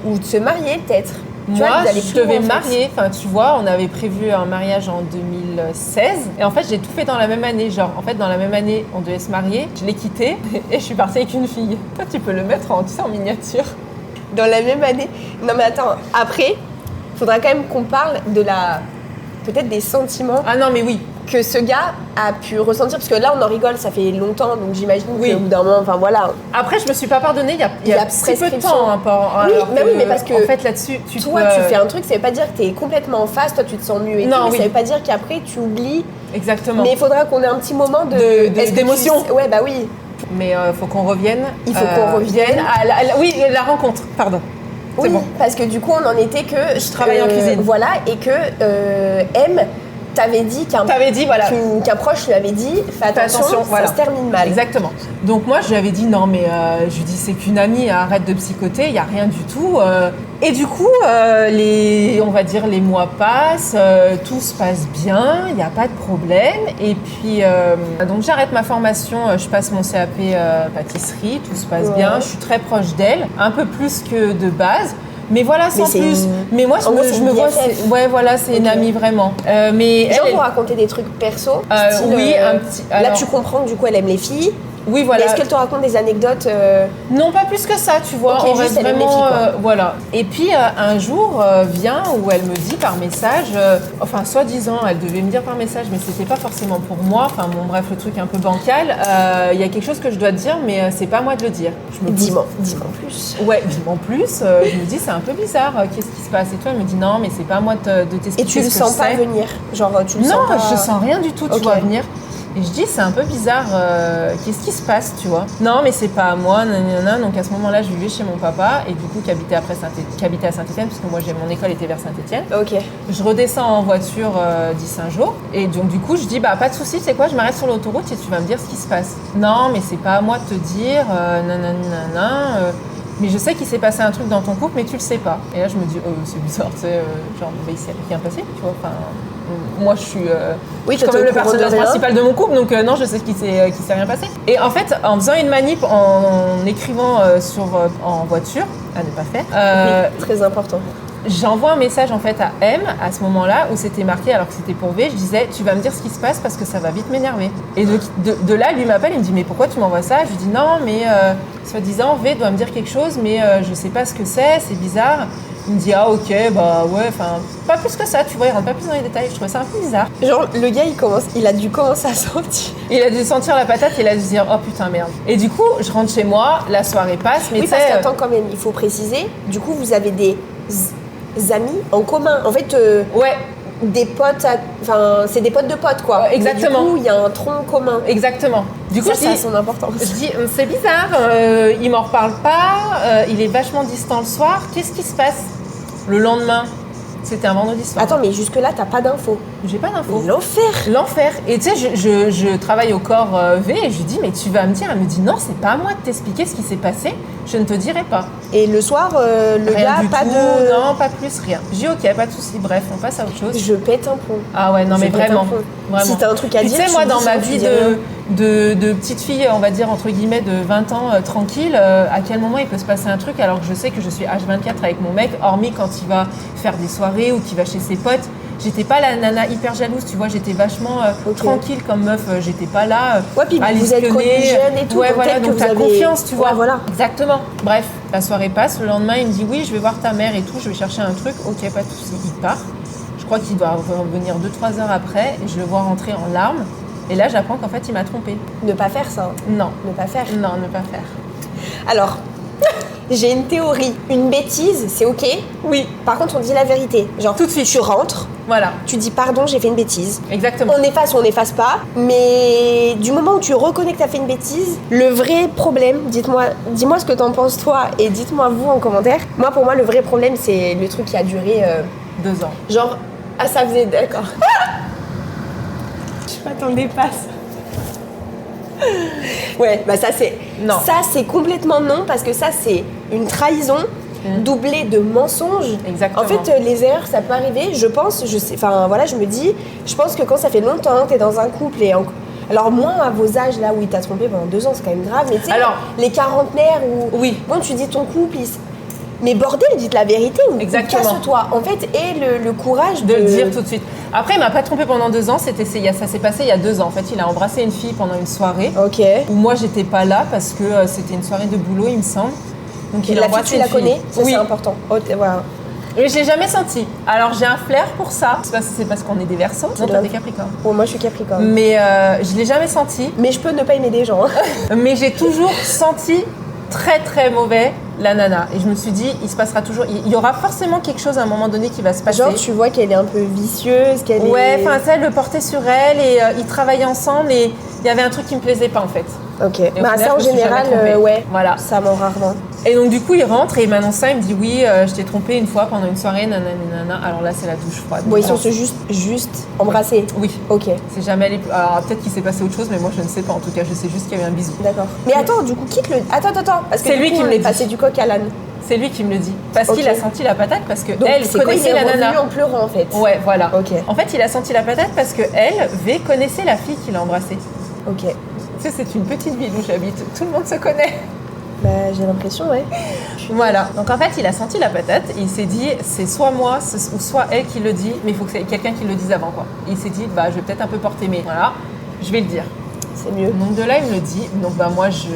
ou de se marier peut-être? Moi, je devais me marier. Enfin, tu vois, on avait prévu un mariage en 2016. Et en fait, j'ai tout fait dans la même année. Genre, en fait, dans la même année, on devait se marier. Je l'ai quitté et je suis partie avec une fille. Toi, tu peux le mettre en miniature. Dans la même année? Non, mais attends, après... faudra quand même qu'on parle de peut-être des sentiments. Ah non, mais oui. Que ce gars a pu ressentir, parce que là on en rigole, ça fait longtemps, donc j'imagine qu'au bout d'un moment, enfin voilà. Après, je me suis pas pardonnée, il y a si peu de temps. Mais parce que en fait là-dessus, tu fais un truc, ça veut pas dire que t'es complètement en face, toi tu te sens mieux et tout, mais ça veut pas dire qu'après tu oublies. Exactement. Mais il faudra qu'on ait un petit moment d'émotion. Ouais, bah oui. Mais faut qu'on revienne. Il faut qu'on revienne à la rencontre, pardon. Oui, parce que du coup, on en était que... Je travaille en cuisine. Voilà, et que M t'avait dit qu'un proche lui avait dit « Fais attention, ça se termine mal ». Exactement. Donc moi, je lui avais dit « Non, mais je lui dis c'est qu'une amie, arrête de psychoter, il n'y a rien du tout. » Et du coup, on va dire les mois passent, tout se passe bien, il n'y a pas de problème. Et puis, donc j'arrête ma formation, je passe mon CAP pâtisserie, tout se passe bien, je suis très proche d'elle, un peu plus que de base. Mais voilà, sans plus. Mais moi, je me vois. C'est une amie vraiment. Mais genre, pour raconter des trucs perso. Oui, un petit. Là, tu comprends que du coup, elle aime les filles. Oui, voilà. Mais est-ce qu'elle te raconte des anecdotes Non, pas plus que ça, tu vois. On reste vraiment. Les filles, voilà. Et puis, un jour vient où elle me dit par message, enfin, soi-disant, elle devait me dire par message, mais c'était pas forcément pour moi. Enfin, bon, bref, le truc un peu bancal. Il y a quelque chose que je dois te dire, mais c'est pas à moi de le dire. Dis-moi plus. Ouais, dis-moi plus. Je me dis, c'est un peu bizarre. Qu'est-ce qui se passe? Et toi, elle me dit, non, mais c'est pas à moi de t'expliquer. Et tu le sens pas venir? Genre, tu le sens pas? Non, je sens rien du tout, tu vois, venir. Et je dis, c'est un peu bizarre, qu'est-ce qui se passe, tu vois? Non, mais c'est pas à moi, nanana. Donc à ce moment-là, je vivais chez mon papa, et du coup, qui habitait à Saint-Étienne, parce que moi, mon école était vers Saint-Étienne. Ok. Je redescends en voiture d'ici un jour, et donc du coup, je dis, bah, pas de souci, c'est quoi, je m'arrête sur l'autoroute et tu vas me dire ce qui se passe. Non, mais c'est pas à moi de te dire, nanana. Mais je sais qu'il s'est passé un truc dans ton couple, mais tu le sais pas. Et là, je me dis, c'est bizarre, tu sais, genre, il s'est rien passé, tu vois. Enfin, moi, je suis quand même le personnage principal de mon couple, donc non, je sais qu'il s'est rien passé. Et en fait, en faisant une manip, en écrivant en voiture, à ne pas faire. Oui, très important. J'envoie un message en fait à M à ce moment-là où c'était marqué, alors que c'était pour V, je disais tu vas me dire ce qui se passe parce que ça va vite m'énerver. Et de là, lui m'appelle, il me dit mais pourquoi tu m'envoies ça? Je lui dis non mais soi-disant V doit me dire quelque chose mais je sais pas ce que c'est bizarre. Il me dit ah ok bah ouais, enfin pas plus que ça, tu vois, il rentre pas plus dans les détails, je trouvais ça un peu bizarre. Genre le gars il a dû commencer à sentir. Il a dû sentir la patate et il a dû se dire oh putain merde. Et du coup je rentre chez moi, la soirée passe, mais oui parce qu'attends quand même, il faut préciser, du coup vous avez des amis en commun. En fait, ouais. Des potes, enfin, c'est des potes de potes, quoi. Exactement. Mais du coup, il y a un tronc commun. Exactement. Du coup, ça a son importance. Je dis, c'est bizarre, il m'en reparle pas, il est vachement distant le soir. Qu'est-ce qui se passe? Le lendemain, c'était un vendredi soir. Attends, mais jusque-là, t'as pas d'infos. J'ai pas d'infos. L'enfer. L'enfer. Et tu sais, je travaille au corps V et je lui dis, mais tu vas me dire. Elle me dit, non, c'est pas à moi de t'expliquer ce qui s'est passé. Je ne te dirai pas. Et le soir, le Rien gars, du pas tout. de... Non, pas plus, rien. Je dis, ok, pas de souci. Bref, on passe à autre chose. Je pète un plomb. Ah ouais, non, mais Je pète vraiment. un plomb. Vraiment. Si t'as un truc à Puis dire, tu sais, moi, dans ma tu vie dis rien. de petite fille, on va dire, entre guillemets, de 20 ans, tranquille, à quel moment il peut se passer un truc alors que je sais que je suis H24 avec mon mec, hormis quand il va faire des soirées ou qu'il va chez ses potes. J'étais pas la nana hyper jalouse, tu vois, j'étais vachement tranquille comme meuf, j'étais pas là Ouais, puis à vous êtes connus l'espionner. jeunes et tout, Ouais, donc voilà, peut-être donc que t'as vous avez... confiance, tu vois. Ouais, voilà. Exactement. Bref, la soirée passe, le lendemain, il me dit oui, je vais voir ta mère et tout, je vais chercher un truc, ok, pas de souci, il part. Je crois qu'il doit revenir 2-3 heures après, et je le vois rentrer en larmes, et là, j'apprends qu'en fait, il m'a trompée. Ne pas faire ça. Non. Ne pas faire. Non, ne pas faire. Alors, j'ai une théorie. Une bêtise, c'est ok. Oui. Par contre, on dit la vérité. Genre, Tout de suite. tu rentres, Voilà, tu dis pardon, j'ai fait une bêtise. exactement. On efface ou on n'efface pas. Mais du moment où tu reconnais que tu as fait une bêtise, le vrai problème, dis-moi ce que t'en penses toi et dites-moi vous en commentaire. Moi, pour moi, le vrai problème, c'est le truc qui a duré 2 ans. genre... Ah, ça faisait... D'accord. Je m'attendais pas à ça. Ouais, bah ça c'est... Non. Ça c'est complètement non parce que ça c'est une trahison doublée de mensonges. Exactement. En fait, les erreurs ça peut arriver, je pense, je sais, enfin voilà, je me dis, je pense que quand ça fait longtemps que t'es dans un couple et alors moins à vos âges là où il t'a trompé pendant 2 ans, c'est quand même grave, mais tu sais, Alors, les quarantenaires où oui. bon tu dis ton couple, mais bordel, dites la vérité ou Exactement. casse-toi. En fait, et le courage De le dire tout de suite. Après, il m'a pas trompé pendant 2 ans, ça s'est passé il y a 2 ans. En fait, il a embrassé une fille pendant une soirée Ok. où moi, j'étais pas là parce que c'était une soirée de boulot, il me semble. Donc, il a La fille, embrassé tu la une fille. connais, ça Oui, c'est important. Oh, voilà. mais je l'ai jamais senti. Alors, j'ai un flair pour ça. C'est parce qu'on est des Verseaux. Non, toi, grave. t'es Capricorne. Bon, moi je suis Capricorne. Mais je l'ai jamais senti. Mais je peux ne pas aimer des gens. Mais j'ai toujours senti très très mauvais la nana. Et je me suis dit, il se passera toujours. Il y aura forcément quelque chose à un moment donné qui va se passer. Genre, tu vois qu'elle est un peu vicieuse, qu'elle Ouais, est... enfin, ça, elle le portait sur elle et ils travaillaient ensemble et il y avait un truc qui me plaisait pas en fait. Ok. Et au Bah, final, ça je en me suis général, jamais trompée. ouais. Voilà. Ça ment rarement. Et donc, du coup, il rentre et il m'annonce ça. Il me dit, oui, je t'ai trompé une fois pendant une soirée, nanana. Alors là, c'est la douche froide. Bon, ils sont Alors, juste embrassés. Oui. Ok. C'est jamais allé plus. Alors, peut-être qu'il s'est passé autre chose, mais moi, je ne sais pas. En tout cas, je sais juste qu'il y avait un bisou. D'accord. Mais attends, du coup, quitte le... Attends. Parce que C'est du lui coup, qui me l'a dit. passer du coq à l'âne. C'est lui qui me le dit. Parce Ok. qu'il a senti la patate, parce que Donc, elle c'est quoi, il connaissait est la revenu nana. en pleurant, en fait. Ouais, voilà. Ok. En fait, il a senti la patate parce que elle, V, connaissait la fille qu'il a embrassée. Ok. Tu sais, c'est une petite ville où j'habite. Tout le monde se connaît. Bah, j'ai l'impression, ouais. Voilà. Donc en fait, il a senti la patate et il s'est dit, c'est soit moi ou soit elle qui le dit, mais il faut que c'est quelqu'un qui le dise avant quoi. Et il s'est dit, bah je vais peut-être un peu porter mes... Voilà, je vais le dire. C'est mieux. Donc de là, il me le dit. Donc bah moi, je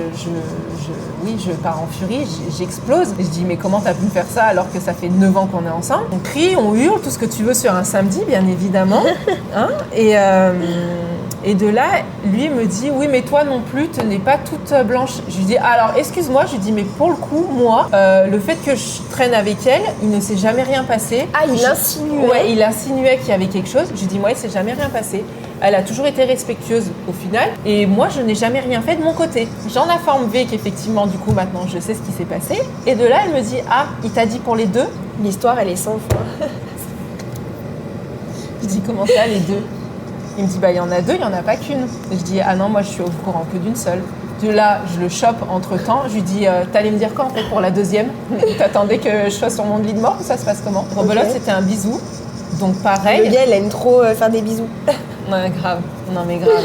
pars en furie, j'explose. Et je dis, mais comment t'as pu me faire ça alors que ça fait 9 ans qu'on est ensemble? On crie, on hurle, tout ce que tu veux sur un samedi, bien évidemment. Hein et de là, lui me dit, oui, mais toi non plus, tu n'es pas toute blanche. Je lui dis, alors, excuse-moi, je lui dis, mais pour le coup, moi, le fait que je traîne avec elle, il ne s'est jamais rien passé. Ah, il insinuait. Ouais, il insinuait qu'il y avait quelque chose. Je lui dis, moi, il ne s'est jamais rien passé. Elle a toujours été respectueuse au final. Et moi, je n'ai jamais rien fait de mon côté. J'en informe V qu'effectivement, du coup, maintenant, je sais ce qui s'est passé. Et de là, elle me dit, ah, il t'a dit pour les deux? L'histoire, elle est 100 fois. Je dis, comment ça, les deux? Il me dit, bah, il y en a 2, il n'y en a pas qu'une. Je dis, ah non, moi, je suis au courant que d'une seule. De là, je le chope entre-temps. Je lui dis, t'allais me dire quoi, en fait, pour la deuxième? T'attendais que je sois sur mon lit de mort ou ça se passe comment? Rebelote, c'était un bisou. Donc, pareil. Le gars, il aime trop faire des bisous. Ouais, grave. Non, mais grave.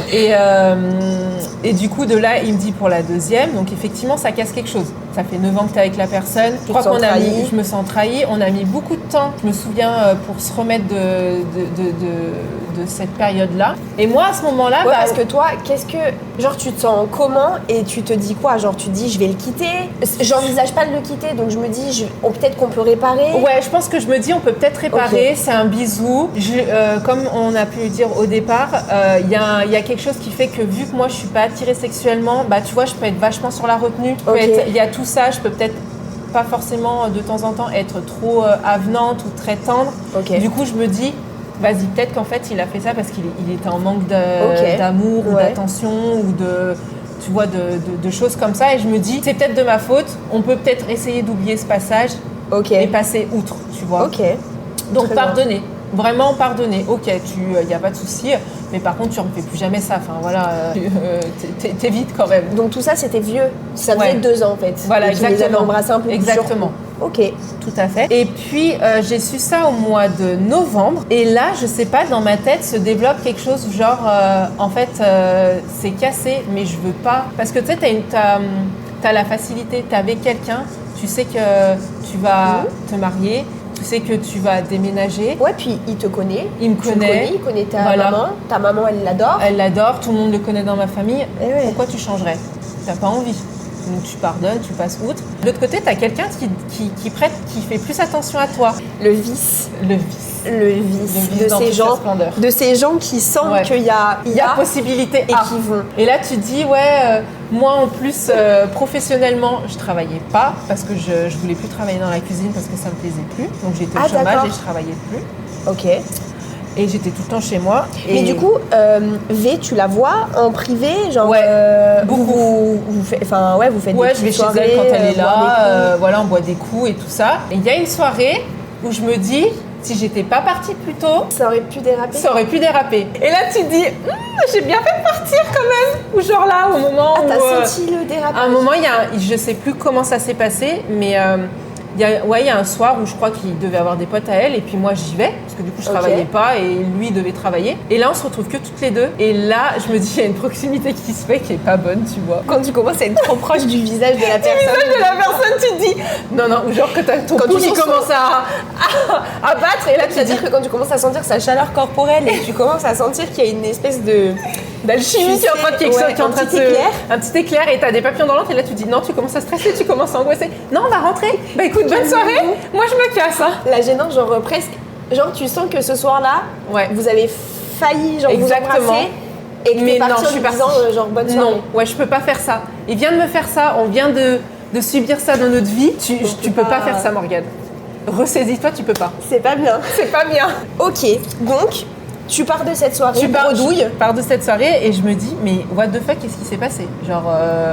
Et du coup, de là, il me dit pour la deuxième. Donc, effectivement, ça casse quelque chose. Ça fait 9 ans que t'es avec la personne. Je crois qu'on a mis, je me sens trahie. On a mis beaucoup de temps, je me souviens, pour se remettre de cette période-là. Et moi, à ce moment-là... Ouais, parce que toi, qu'est-ce que... Genre, tu te sens comment et tu te dis quoi? Genre, tu te dis, je vais le quitter. J'envisage pas de le quitter, donc je me dis, peut-être qu'on peut réparer. Ouais, je pense que je me dis, on peut peut-être réparer. Okay. C'est un bisou. Comme on a pu le dire au départ, il y a quelque chose qui fait que vu que moi, je suis pas attirée sexuellement, bah, tu vois, je peux être vachement sur la retenue. Il y a tout ça, je peux peut-être pas forcément de temps en temps être trop avenante ou très tendre. Okay. Du coup, je me dis, vas-y, peut-être qu'en fait, il a fait ça parce qu'il était en manque d'amour ou d'attention ou tu vois, de choses comme ça. Et je me dis, c'est peut-être de ma faute. On peut peut-être essayer d'oublier ce passage et passer outre, tu vois. Ok. Donc, pardonner. Vraiment pardonner. Ok, y a pas de souci, mais par contre tu refais plus jamais ça. Enfin voilà, t'évites quand même. Donc tout ça c'était vieux. Ça faisait 2 ans en fait. Voilà, et exactement. Tu les avais embrassés un peu. Exactement. Ok. Tout à fait. Et puis j'ai su ça au mois de novembre. Et là, je sais pas, dans ma tête se développe quelque chose genre, en fait, c'est cassé, mais je veux pas. Parce que tu sais, t'as la facilité, t'es avec quelqu'un, tu sais que tu vas te marier. Tu sais que tu vas déménager. Ouais, puis il te connaît. Il me connaît. Il connaît ta maman. Ta maman, elle l'adore. Elle l'adore, tout le monde le connaît dans ma famille. Ouais. Pourquoi tu changerais? T'as pas envie. Donc tu pardonnes, tu passes outre. De l'autre côté, t'as quelqu'un qui fait plus attention à toi. Le vice de ces gens qui sentent qu'il y a possibilité et qui vont. Et là tu dis moi en plus professionnellement je travaillais pas parce que je voulais plus travailler dans la cuisine parce que ça me plaisait plus, donc j'étais au chômage et je travaillais plus. Ok. Et j'étais tout le temps chez moi. Mais du coup, V, tu la vois en privé, genre beaucoup. Vous faites des je vais chez soirées, elle quand elle est là, on boit des coups et tout ça. Et il y a une soirée où je me dis, si j'étais pas partie plus tôt, ça aurait pu déraper. Et là tu te dis, j'ai bien fait de partir quand même. Ou genre là, au moment où... t'as senti le dérapage? À un moment, je sais plus comment ça s'est passé, mais il y a un soir où je crois qu'il devait avoir des potes à elle, et puis moi j'y vais, parce que du coup je travaillais pas, et lui devait travailler. Et là on se retrouve que toutes les deux, et là je me dis, il y a une proximité qui se fait qui est pas bonne, tu vois. Quand tu commences à être trop proche du visage de la personne. Tu te dis, non, ou genre que ton pouls qui commence à battre, et là tu te dis... C'est-à-dire que quand tu commences à sentir sa chaleur corporelle, et tu commences à sentir qu'il y a une espèce d'alchimie qui est en train de quelque chose, qui est en train de se... Un petit éclair, et t'as des papillons dans l'ventre, et là tu te dis, non, tu commences à stresser, tu commences à angoisser. Non, on va rentrer. Bah écoute, bonne soirée. Moi je me casse. La gênance, genre presque... Genre tu sens que ce soir-là, vous avez failli genre vous embrasser, et que t'es partie en disant genre bonne soirée. Non, je peux pas faire ça. Il vient de me faire ça, on vient de subir ça dans notre vie. Tu peux pas faire ça, Morgane. Ressaisis-toi, tu peux pas. C'est pas bien. Ok, donc... Tu pars de cette soirée, Je pars de cette soirée et je me dis, mais what the fuck, qu'est-ce qui s'est passé? Genre,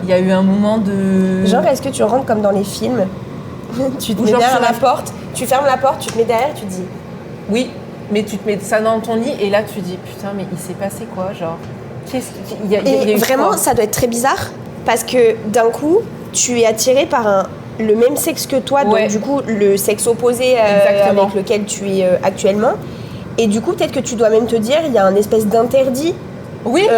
il y a eu un moment de... Genre, est-ce que tu rentres comme dans les films? Tu te mets derrière la porte, tu fermes la porte, tu te mets derrière, tu te dis... Oui, mais tu te mets ça dans ton lit et là tu dis, putain, mais il s'est passé quoi? Genre, qu'est-ce qu'il y a Et vraiment, ça doit être très bizarre parce que d'un coup, tu es attiré par le même sexe que toi, donc du coup, le sexe opposé avec lequel tu es actuellement. Et du coup, peut-être que tu dois même te dire, il y a un espèce d'interdit. Oui,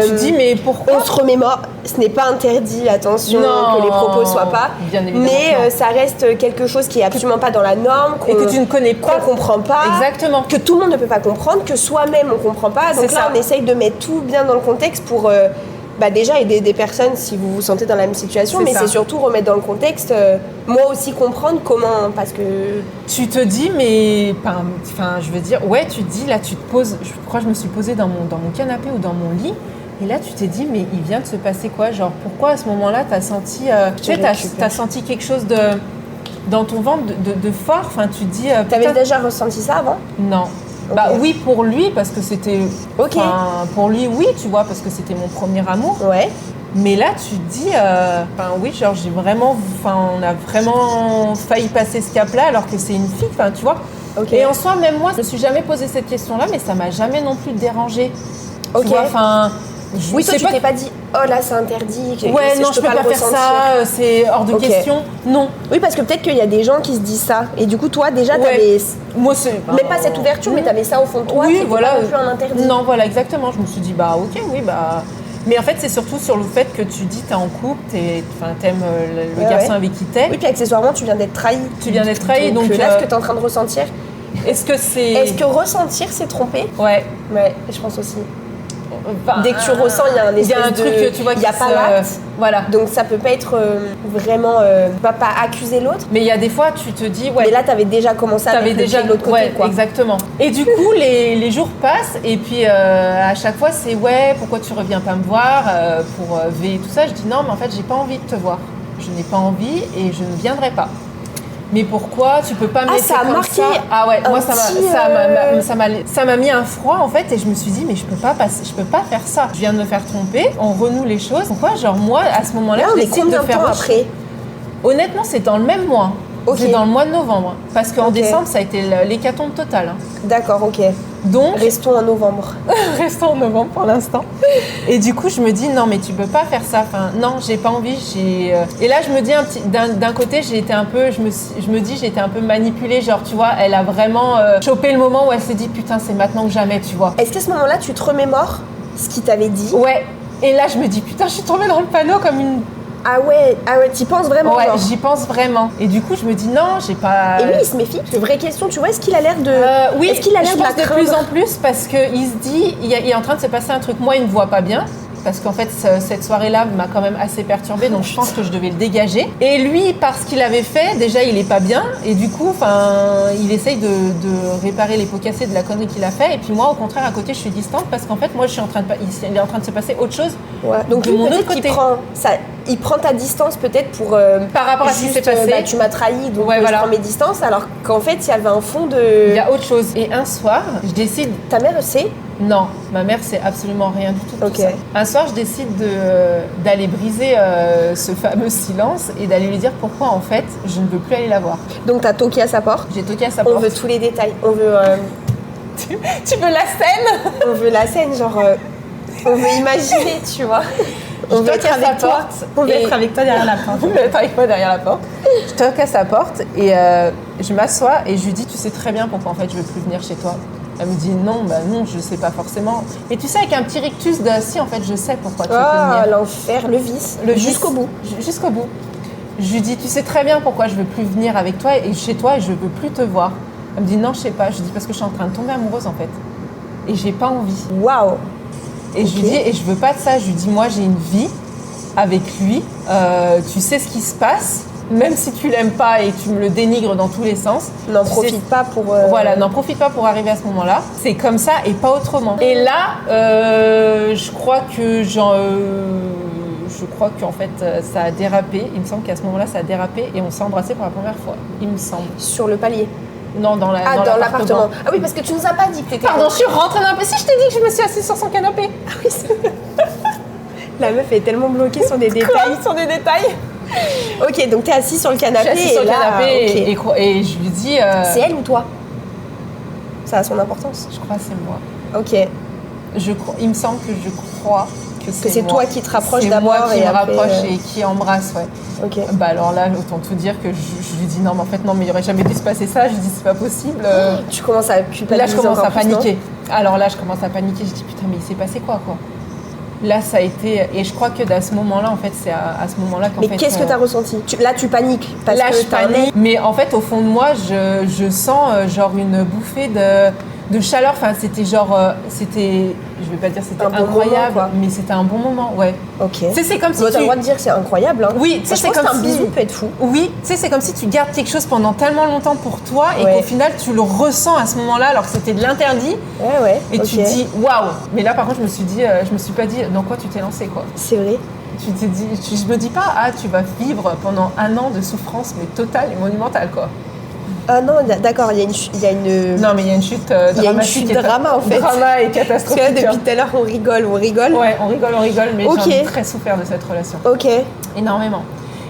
tu dis, mais pourquoi? On se remémore, ce n'est pas interdit, attention, que les propos soient pas. Bien évidemment. Mais ça reste quelque chose qui est absolument pas dans la norme. Et que tu ne connais pas. Qu'on comprend pas. Exactement. Que tout le monde ne peut pas comprendre, que soi-même on comprend pas. Donc là, on essaye de mettre tout bien dans le contexte pour... déjà aider des personnes si vous vous sentez dans la même situation, mais c'est surtout remettre dans le contexte, moi aussi comprendre comment, parce que... Tu te dis, mais, enfin, je veux dire, tu te dis, là tu te poses, je crois que je me suis posée dans mon canapé ou dans mon lit, et là tu t'es dit, mais il vient de se passer quoi? Genre, pourquoi à ce moment-là t'as senti, t'as senti quelque chose dans ton ventre de fort, enfin tu te dis... T'avais déjà ressenti ça avant? Non. Okay. Bah oui, pour lui, parce que c'était... Ok. Pour lui, oui, tu vois, parce que c'était mon premier amour. Ouais. Mais là, tu te dis... oui, genre, on a vraiment failli passer ce cap-là, alors que c'est une fille, enfin, tu vois. Okay. Et en soi, même moi, je me suis jamais posé cette question-là, mais ça m'a jamais non plus dérangée. Ok. Tu vois, enfin... Oui, toi, tu t'es pas dit, oh là, c'est interdit. Non, je peux pas faire ça, c'est hors de question. Non. Oui, parce que peut-être qu'il y a des gens qui se disent ça. Et du coup, toi, déjà, t'avais. Moi, c'est. Même pas cette ouverture, mais t'avais ça au fond de toi. Oui, voilà. Pas non plus un interdit. Non, voilà, exactement. Je me suis dit, ok, oui, Mais en fait, c'est surtout sur le fait que tu dis, t'es en couple, t'aimes le garçon avec qui t'es. Oui, puis accessoirement, tu viens d'être trahi. Donc là, ce que t'es en train de ressentir. Est-ce que ressentir, c'est tromper? Ouais. Ouais, je pense aussi. Dès que tu ressens, il y a un espèce de... truc, tu vois, il n'y a pas l'acte. Voilà. Donc ça peut pas être vraiment... pas accuser l'autre. Mais il y a des fois, tu te dis... Mais là, t'avais déjà commencé à mettre de l'autre côté, quoi. Exactement. Et du coup, les jours passent. Et puis, à chaque fois, c'est... pourquoi tu reviens pas me voir pour V et tout ça. Je dis non, mais en fait, j'ai pas envie de te voir. Je n'ai pas envie et je ne viendrai pas. Mais pourquoi tu peux pas me laisser comme ça? Ah ouais, moi ça m'a mis un froid en fait et je me suis dit mais je peux pas faire ça. Je viens de me faire tromper, on renoue les choses. Pourquoi? Genre moi à ce moment-là, je décide de faire autre chose. Après? Honnêtement, c'est dans le même mois. Ok. C'est dans le mois de novembre. Parce qu'en Ok. décembre, ça a été l'hécatombe totale. Hein. D'accord, ok. Donc, Restons en novembre. restons en novembre pour l'instant. Et du coup, je me dis, non, mais tu peux pas faire ça. Enfin, non, j'ai pas envie. Et là, je me dis, d'un côté, j'ai été un peu, je me dis, j'ai été un peu manipulée. Genre, tu vois, elle a vraiment chopé le moment où elle s'est dit, putain, c'est maintenant que jamais, tu vois. Est-ce qu'à ce moment-là, tu te remémores ce qu'il t'avait dit? Ouais. Et là, je me dis, putain, je suis tombée dans le panneau comme une... Ah ouais, t'y penses vraiment? Ouais, genre j'y pense vraiment. Et du coup, je me dis, non, j'ai pas... Et lui, il se méfie? C'est une vraie question, tu vois, est-ce qu'il a l'air de... Oui, est-ce qu'il a l'air je de la pense de craindre? plus en plus parce qu'il se dit, il est en train de se passer un truc. Moi, il ne me voit pas bien. Parce qu'en fait, cette soirée-là m'a quand même assez perturbée, donc je pense que je devais le dégager. Et lui, parce qu'il avait fait, déjà, il est pas bien. Et du coup, il essaye de réparer les pots cassés de la connerie qu'il a fait. Et puis moi, au contraire, à côté, je suis distante parce qu'en fait, moi, il est en train de se passer autre chose. Ouais. Donc de lui, mon peut-être autre qu'il côté. il prend ta distance peut-être pour... Par rapport à ce qui juste, s'est passé. tu m'as trahi, donc Ouais, je voilà. prends mes distances, alors qu'en fait, il y avait un fond Il y de... a autre chose. Et un soir, je décide... Ta mère sait? Non, ma mère, c'est absolument rien du tout de Ok. tout ça. Un soir, je décide d'aller briser ce fameux silence et d'aller lui dire pourquoi, en fait, je ne veux plus aller la voir. Donc t'as toqué à sa porte? J'ai toqué à sa On porte. veut tous les détails, on veut Tu veux la scène? la scène, genre... on veut imaginer, tu vois. On veut toque être à sa avec toi. porte On veut et- être avec toi derrière la porte. On veut être avec moi derrière la porte. Je toque à sa porte et je m'assois et je lui dis, tu sais très bien pourquoi, en fait, je veux plus venir chez toi. Elle me dit non, bah non, je sais pas forcément. Et tu sais, avec un petit rictus de si, en fait, je sais pourquoi tu veux plus Ah, venir. l'enfer, le vice. Jusqu'au bout. Jusqu'au bout. Je lui dis, tu sais très bien pourquoi je veux plus venir avec toi et chez toi et je veux plus te voir. Elle me dit non, je sais pas. Je dis parce que je suis en train de tomber amoureuse en fait. Et j'ai pas envie. Waouh. Et je lui dis, et je veux pas de ça. Je lui dis, moi j'ai une vie avec lui. Tu sais ce qui se passe. Même si tu l'aimes pas et tu me le dénigres dans tous les sens. N'en tu sais- profite pas pour... Voilà, n'en profite pas pour arriver à ce moment-là. C'est comme ça et pas autrement. Et là, je crois qu'en fait, ça a dérapé. Il me semble qu'à ce moment-là, ça a dérapé et on s'est embrassé pour la première fois. Il me semble. Sur le palier. Non, dans l'appartement. Ah oui, parce que tu nous as pas dit que t'étais... Pardon, je suis rentrée dans le... Si, je t'ai dit que je me suis assise sur son canapé. Ah oui, la meuf est tellement bloquée sur des détails. Sur des détails. Ok, donc t'es assis sur le Je suis canapé assise sur le là, canapé ok. et je lui dis... C'est elle ou toi? Ça a son importance. Je crois que c'est moi. Ok. Il me semble que je crois que c'est moi. toi qui te rapproches C'est d'abord moi qui et me après, rapproche et qui embrasse, ouais. Ok. Bah alors là, autant tout dire que je lui dis non, mais en fait non, mais il aurait jamais dû se passer ça. Je lui dis c'est pas possible. Tu commences à culpabiliser. Là, je commence encore à plus, non? paniquer. Alors là, je commence à paniquer. Je dis putain, mais il s'est passé quoi? Là, ça a été... Et je crois que à ce moment-là, en fait, c'est à ce moment-là qu'en Mais fait... qu'est-ce que t'as ressenti? Là, tu paniques. Parce Là, que je t'as un panique. Mais en fait, au fond de moi, je sens genre une bouffée de chaleur. Enfin, c'était genre... je vais pas dire c'était Un bon incroyable, moment, quoi. mais c'était un bon moment, ouais. Ok. Tu sais, c'est comme si Bon, t'as tu... le droit de dire que c'est incroyable. Hein. Oui, tu sais, Moi, je c'est pense comme qu'un si... bisou peut être fou. Oui, tu sais, c'est comme si tu gardes quelque chose pendant tellement longtemps pour toi et Ouais. qu'au final, tu le ressens à ce moment-là alors que c'était de l'interdit Ouais. et ok. tu te dis waouh. Mais là, par contre, je me suis pas dit dans quoi tu t'es lancé, quoi. C'est vrai. Tu t'es dit, je me dis pas, tu vas vivre pendant 1 an de souffrance, mais totale et monumentale, quoi. Ah non, d'accord, il y a une... Non, mais il y a une chute Il y a une dramatique. chute drama, en fait. Drama et Parce que catastrophique. là, depuis tout à l'heure, on rigole. Ouais, on rigole, mais Ok. j'en ai très souffert de cette relation. Ok. Énormément.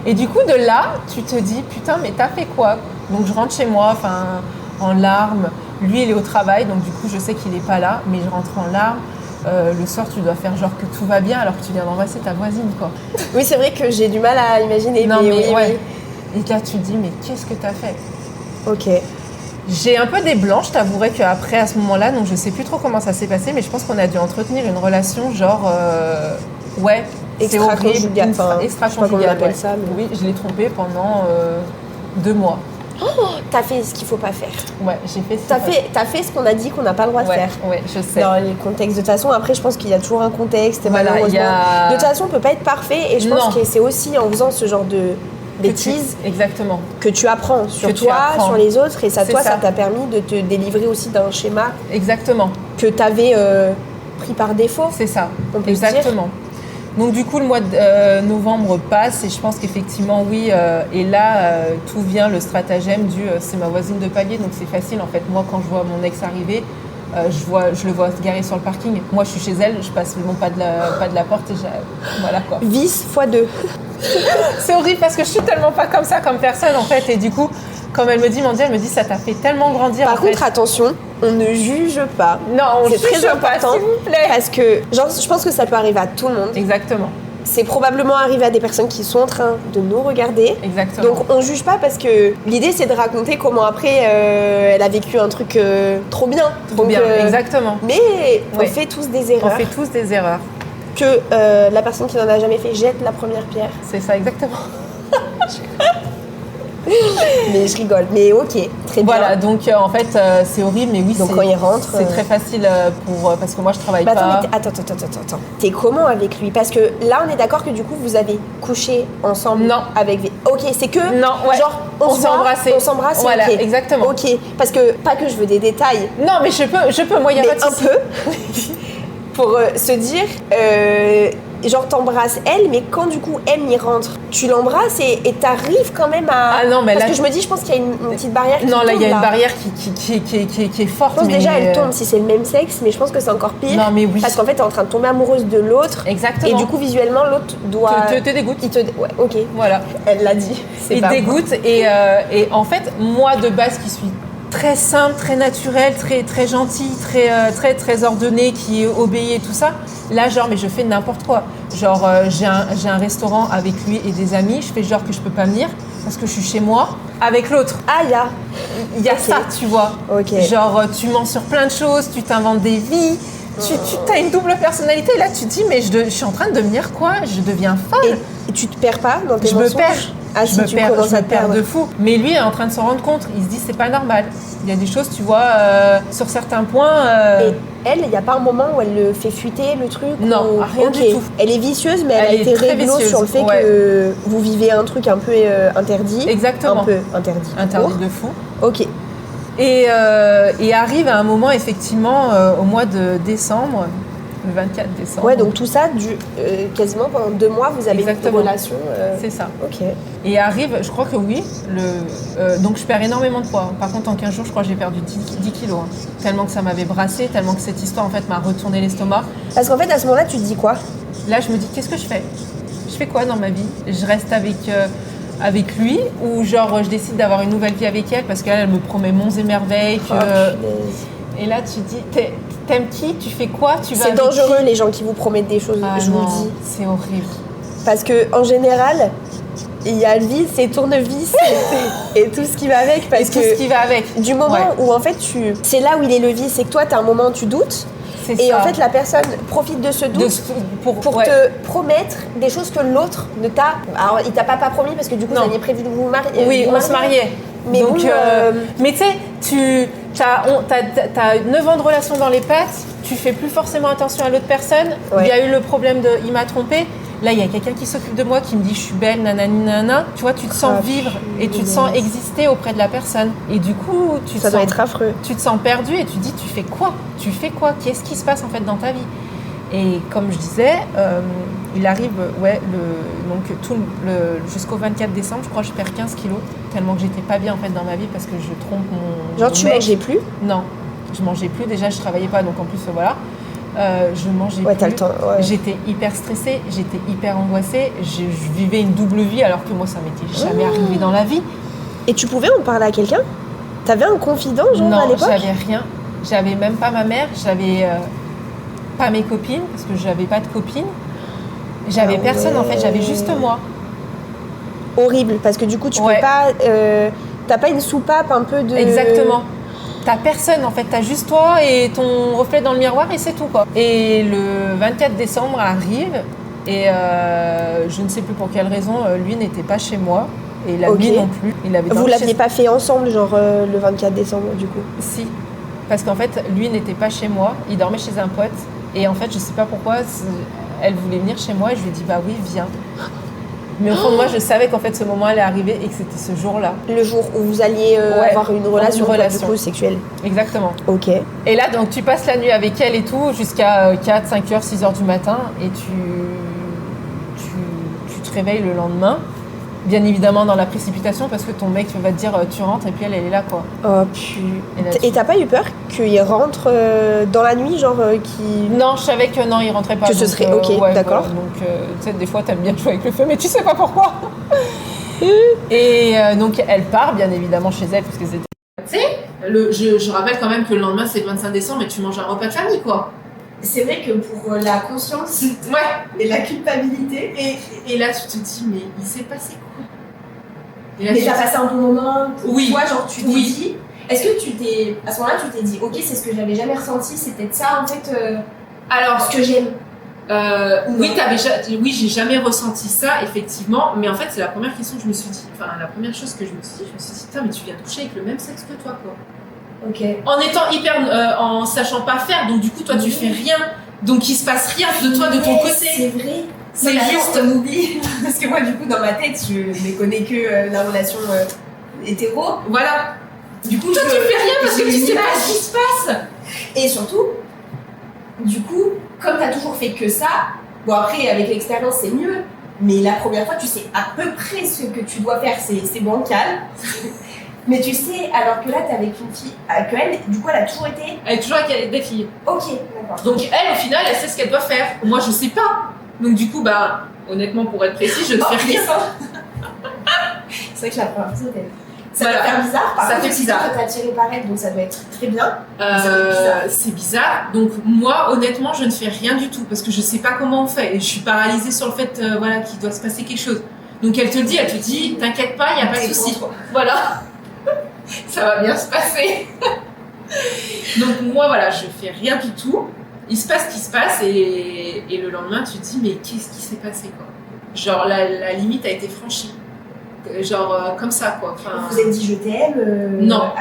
Et du coup, de là, tu te dis, putain, mais t'as fait quoi? Donc, je rentre chez moi, en larmes. Lui, il est au travail, donc du coup, je sais qu'il n'est pas là, mais je rentre en larmes. Le soir, tu dois faire genre que tout va bien alors que tu viens d'embrasser ta voisine, quoi. Oui, c'est vrai que j'ai du mal à imaginer. Non, mais oui, ouais. Et là, tu te dis, mais qu'est-ce que t'as fait? oui. Ok. J'ai un peu des blancs, je t'avouerai qu'après, à ce moment-là, donc je sais plus trop comment ça s'est passé, mais je pense qu'on a dû entretenir une relation genre... ouais, c'est horrible. Extra-conjugale, enfin, je sais pas comment on Extra-conjugale, appelle ouais. ça, mais- Oui, je l'ai trompé pendant 2 mois. T'as fait ce qu'il faut pas faire. Ouais, j'ai fait ça. T'as fait ce qu'on a dit qu'on n'a pas le droit de faire. Ouais, je sais. Dans les contextes. De toute façon, après, je pense qu'il y a toujours un contexte. Voilà, malheureusement. il y a- De toute façon, on peut pas être parfait. Et je pense Non. que c'est aussi en faisant ce genre de bêtises Exactement. que tu apprends sur Que tu toi, apprends. sur les autres. Et ça, C'est toi, ça. ça t'a permis de te délivrer aussi d'un schéma Exactement. que t'avais pris par défaut. C'est ça. On peut se dire. Exactement. Donc du coup, le mois de novembre passe et je pense qu'effectivement, oui. Et là, tout vient, le stratagème du c'est ma voisine de palier, donc c'est facile. En fait, moi, quand je vois mon ex arriver, je le vois se garer sur le parking. Moi, je suis chez elle, je passe mon pas de la porte et voilà, quoi. Vice x2. C'est horrible parce que je suis tellement pas comme ça comme personne, en fait. Et du coup, Comme elle me dit, Mandy, elle me dit, ça t'a fait tellement grandir. Par contre, attention, on ne juge pas. Non, on c'est juge très pas, important, s'il vous plaît. parce que, genre, je pense que ça peut arriver à tout le monde. Exactement. C'est probablement arrivé à des personnes qui sont en train de nous regarder. Exactement. Donc on juge pas parce que l'idée c'est de raconter comment après elle a vécu un truc trop bien. Trop bien, exactement. Mais on fait tous des erreurs. On fait tous des erreurs. Que la personne qui n'en a jamais fait jette la première pierre. C'est ça, exactement. Mais je rigole. Mais ok, très bien. Voilà, donc en fait c'est horrible, mais oui, donc quand il rentre, c'est très facile parce que moi je travaille bah, pas. Attends. T'es comment avec lui? Parce que là on est d'accord que du coup vous avez couché ensemble. Non. Avec. Ok, c'est que. Non, ouais. Genre on s'est embrassé. On s'embrasse. Voilà, okay. exactement. Ok, parce que pas que je veux des détails. Non, mais je peux. Moi, il y a mais pas de un souci. peu. Pour se dire. Genre t'embrasses elle, mais quand du coup elle y rentre, tu l'embrasses et t'arrives quand même à... Ah non, mais parce là... que je me dis, je pense qu'il y a une petite barrière qui non, là, tombe, il y a une barrière qui est forte. Je pense mais... déjà elle tombe si c'est le même sexe, mais je pense que c'est encore pire. Non, mais oui. Parce qu'en fait t'es en train de tomber amoureuse de l'autre. Exactement. Et du coup visuellement l'autre doit... Te dégoûte. Ouais, ok. Voilà. Elle l'a dit. Il te dégoûte et en fait, moi de base qui suis très simple, très naturel, très gentil, très ordonné, qui obéit et tout ça. Là, genre, mais je fais n'importe quoi. Genre, j'ai un restaurant avec lui et des amis. Je fais genre que je peux pas venir parce que je suis chez moi avec l'autre. Ah, il y a ça, tu vois. Okay. Genre, tu mens sur plein de choses, tu t'inventes des vies. Tu as une double personnalité. Là, tu te dis, mais je suis en train de devenir quoi? Je deviens folle. Et tu te perds pas dans tes mensonges? Je me perds. Ah, je me perds de fou. Mais lui est en train de s'en rendre compte. Il se dit, c'est pas normal. Il y a des choses, tu vois, sur certains points. Et elle, il n'y a pas un moment où elle le fait fuiter, le truc? Non, rien du tout. Elle est vicieuse, mais elle a été réglo sur le fait que vous vivez un truc un peu interdit. Exactement. Un peu interdit. Interdit de fou. Ok. Et arrive à un moment, effectivement, au mois de décembre, le 24 décembre. Ouais, donc tout ça, quasiment pendant 2 mois, vous avez une relation. C'est ça. Ok. Et arrive, je crois que oui, donc je perds énormément de poids. Par contre, en 15 jours, je crois que j'ai perdu 10 kilos. Hein. Tellement que ça m'avait brassé, tellement que cette histoire, en fait, m'a retourné l'estomac. Parce qu'en fait, à ce moment-là, tu te dis quoi? Là, je me dis, qu'est-ce que je fais? Je fais quoi dans ma vie? Je reste avec lui ou genre je décide d'avoir une nouvelle vie avec elle parce qu'elle elle me promet monts et merveilles et là tu te dis t'aimes qui, tu fais quoi, tu vas c'est dangereux les gens qui vous promettent des choses, je vous le dis, c'est horrible parce que en général il y a le vice et tournevis et tout ce qui va avec parce tout ce qui va avec du moment où en fait c'est là où il est le vice, c'est que toi t'as un moment où tu doutes. Et en fait, la personne profite de ce doute pour te promettre des choses que l'autre ne t'a... Alors, il t'a pas promis parce que du coup, vous aviez prévu de vous marier. Oui, on se mariait. Mais donc, mais tu sais, t'as 9 ans de relation dans les pattes, tu fais plus forcément attention à l'autre personne. Ouais. Il y a eu le problème de « il m'a trompé ». Là, il y a quelqu'un qui s'occupe de moi, qui me dit « je suis belle, nanani, nanana ». Tu vois, tu te sens vivre et tu te sens exister auprès de la personne. Et du coup, ça doit être affreux. Tu te sens perdu et tu te dis « tu fais quoi ? Tu fais quoi ? Qu'est-ce qui se passe en fait dans ta vie ?» Et comme je disais, il arrive, jusqu'au 24 décembre, je crois que je perds 15 kilos, tellement que j'étais pas bien en fait dans ma vie parce que je trompe mon Genre, tu mangeais plus ? Non, je mangeais plus. Déjà, je travaillais pas, donc en plus, voilà. Je mangeais plus. T'as le temps, J'étais hyper stressée, j'étais hyper angoissée, je vivais une double vie alors que moi ça m'était jamais arrivé dans la vie. Et tu pouvais en parler à quelqu'un? T'avais un confident genre non, à l'époque? Non, j'avais rien. J'avais même pas ma mère, j'avais pas mes copines parce que j'avais pas de copines. J'avais personne en fait, j'avais juste moi. Horrible parce que du coup tu peux pas, t'as pas une soupape un peu de... Exactement. T'as personne en fait, t'as juste toi et ton reflet dans le miroir et c'est tout quoi. Et le 24 décembre arrive et je ne sais plus pour quelle raison, lui n'était pas chez moi et la nuit non plus. Vous l'aviez pas fait ensemble genre le 24 décembre du coup? Si, parce qu'en fait lui n'était pas chez moi, il dormait chez un pote et en fait je sais pas pourquoi elle voulait venir chez moi et je lui ai dit bah oui viens. Mais au fond de moi, je savais qu'en fait, ce moment allait arriver et que c'était ce jour-là. Le jour où vous alliez avoir une relation du coup, sexuelle. Exactement. Ok. Et là, donc, tu passes la nuit avec elle et tout, jusqu'à 4, 5 heures, 6 heures du matin. Et tu te réveilles le lendemain. Bien évidemment dans la précipitation, parce que ton mec va te dire tu rentres et puis elle est là, quoi. Oh, putain. Et t'as pas eu peur qu'il rentre dans la nuit, genre qui... Non, je savais que non, il rentrait pas. Que ce serait ok, d'accord. Voilà, donc, tu sais, des fois, t'aimes bien jouer avec le feu, mais tu sais pas pourquoi. Et donc elle part bien évidemment chez elle parce que c'était... Tu sais, je rappelle quand même que le lendemain c'est le 25 décembre et tu manges un repas de famille quoi. C'est vrai que pour la conscience et la culpabilité. Et là tu te dis mais il s'est passé quoi? Et là, mais t'as passé un bon moment. Oui. Toi genre tu t'es dit... Est-ce que à ce moment-là tu t'es dit ok c'est ce que j'avais jamais ressenti, c'est peut-être ça en fait alors ce que j'aime. Oui, j'ai jamais ressenti ça, effectivement, mais en fait, c'est la première question que je me suis dit. Enfin, la première chose que je me suis dit, putain, mais tu viens toucher avec le même sexe que toi, quoi. Ok. En étant en sachant pas faire, donc du coup, toi, tu fais rien, donc il se passe rien de toi, de ton côté. C'est vrai. C'est juste. On oublie. Parce que moi, du coup, dans ma tête, je ne connais que la relation hétéro. Voilà. Du coup, toi, tu fais rien parce que tu sais pas ce qui se passe. Et surtout, du coup, comme t'as toujours fait que ça, bon après avec l'expérience c'est mieux, mais la première fois tu sais à peu près ce que tu dois faire, c'est bancal. Mais tu sais, alors que là t'es avec une fille, que elle, du coup elle a toujours été... Elle est toujours avec des filles. Ok, d'accord. Donc elle, au final, elle sait ce qu'elle doit faire. Moi, je sais pas. Donc du coup, bah, honnêtement, pour être précis, je ne fais rien. C'est vrai que la première fois, ça voilà. va faire bizarre. Ça fait bizarre. T'as attiré par elle, donc ça doit être très bien. C'est bizarre. Donc moi, honnêtement, je ne fais rien du tout parce que je sais pas comment on fait et je suis paralysée sur le fait, voilà, qu'il doit se passer quelque chose. Donc elle te dit, t'inquiète pas, il y a pas de souci. Voilà, ça va bien se passer. Donc moi, voilà, je fais rien du tout. Il se passe ce qui se passe et le lendemain, tu te dis mais qu'est-ce qui s'est passé quoi. Genre la limite a été franchie. Genre comme ça quoi. Enfin, vous avez dit je t'aime Non.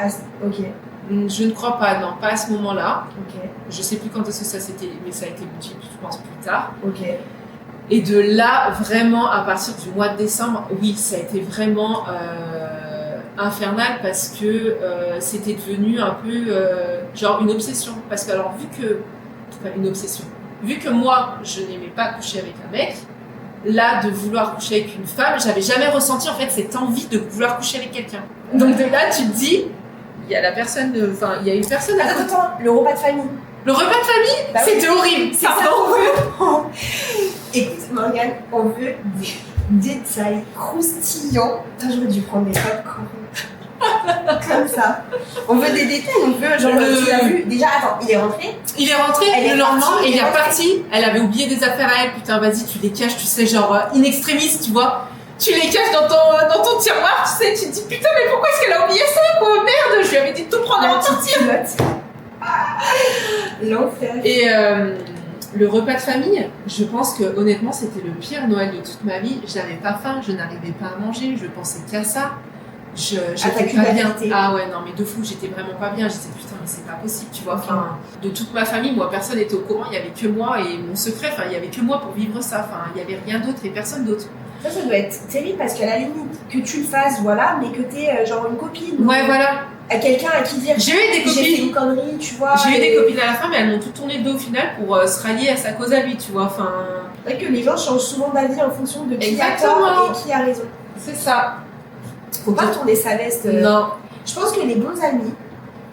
Ok. Je ne crois pas, non, pas à ce moment-là. Ok. Je sais plus quand est-ce que ça s'était, mais ça a été je pense plus tard. Ok. Et de là, vraiment, à partir du mois de décembre, oui, ça a été vraiment infernal parce que c'était devenu un peu genre une obsession. Parce que alors une obsession. Vu que moi, je n'aimais pas coucher avec un mec. Là, de vouloir coucher avec une femme, j'avais jamais ressenti en fait cette envie de vouloir coucher avec quelqu'un. Donc de là, tu te dis, il y a une personne à côté. Attends, le repas de famille. Le repas de famille, bah c'était horrible. C'est ça, Écoute, Morgane, on veut des détails croustillants. Putain, j'aurais dû prendre des popcorn. Comme ça. On veut des détails, on veut, genre, tu l'as vu. Déjà, attends, il est rentré. Il est rentré le lendemain et il est reparti. Elle avait oublié des affaires à elle. Putain, vas-y, tu les caches, tu sais, genre, in extremis, tu vois. Tu les caches dans ton tiroir, tu sais, tu te dis, putain, mais pourquoi est-ce qu'elle a oublié ça, quoi, merde, je lui avais dit de tout prendre et repartir. L'enfer. Et le repas de famille, je pense que honnêtement, c'était le pire Noël de toute ma vie. J'avais pas faim, je n'arrivais pas à manger, je pensais qu'à ça. J'étais pas bien. Ah ouais, non, mais de fou, j'étais vraiment pas bien. Je disais, putain, mais c'est pas possible, tu vois. Enfin, de toute ma famille, moi, personne n'était au courant, il y avait que moi et mon secret, enfin, il y avait que moi pour vivre ça. Enfin, il y avait rien d'autre et personne d'autre. Ça doit être terrible parce qu'à la limite, que tu le fasses, voilà, mais que t'es genre une copine. Ouais, voilà. À quelqu'un à qui dire. J'ai eu des copines. J'ai fait une connerie, tu vois. J'ai eu des copines à la fin, mais elles m'ont tout tourné le dos au final pour se rallier à sa cause à lui, tu vois. Enfin. C'est vrai que les gens changent souvent d'avis en fonction de qui a tort et qui a raison. C'est ça. Faut pas tourner sa veste. Non. Je pense que les bons amis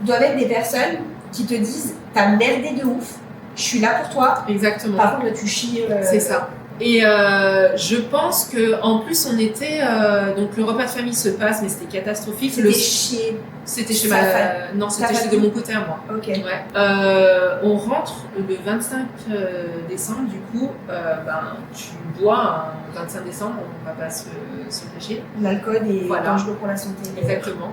doivent être des personnes qui te disent t'as merdé de ouf, je suis là pour toi. Exactement. Par contre, là, tu chies. C'est ça. Et je pense que en plus on était donc le repas de famille se passe mais c'était catastrophique. C'était chez non, c'était chez de mon côté à moi. Ok. Ouais. On rentre le 25 décembre du coup tu bois un 25 décembre, on va pas se cacher. L'alcool est dangereux pour la santé. Exactement.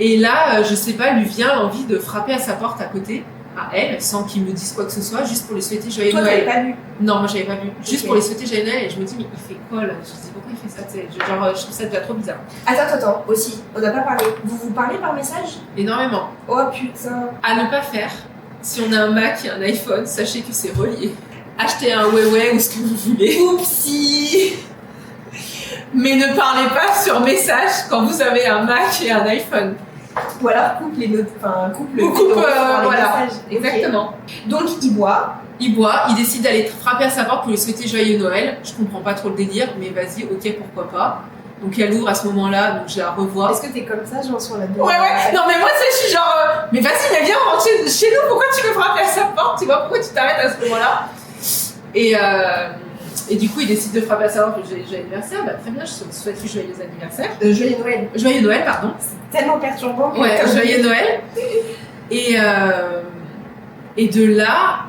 Et là je sais pas, lui vient l'envie de frapper à sa porte à côté. À elle, sans qu'il me dise quoi que ce soit, juste pour les souhaiter joyeux Noël. Toi, t'avais pas vu? Non, moi j'avais pas vu. Juste pour les souhaiter joyeux Noël, et je me dis, mais il fait quoi là? Je me dis, pourquoi il fait ça? Genre, je trouve ça déjà trop bizarre. Attends, aussi, on n'a pas parlé. Vous parlez par message? Énormément. Oh putain. À ne pas faire. Si on a un Mac et un iPhone, sachez que c'est relié. Achetez un Huawei ou ce que vous voulez. Oupsie. Mais ne parlez pas sur message quand vous avez un Mac et un iPhone. Ou alors coupe les notes, enfin coupe le voilà, messages. Exactement. Okay. Donc il boit, il décide d'aller frapper à sa porte pour lui souhaiter joyeux Noël. Je comprends pas trop le délire, mais vas-y, ok, pourquoi pas. Donc elle ouvre à ce moment-là, donc je la revois. Est-ce que t'es comme ça, genre sur la deux? Ouais. Non mais moi je suis genre, mais vas-y, mais viens, on rentre chez nous. Pourquoi tu veux frapper à sa porte? Tu vois pourquoi tu t'arrêtes à ce moment-là? Et Et du coup, il décide de frapper à savoir que j'ai anniversaire. Bah, très bien, je souhaite lui joyeux anniversaire. Joyeux Noël. Joyeux Noël, pardon. C'est tellement perturbant. Ouais, joyeux Noël. Et de là,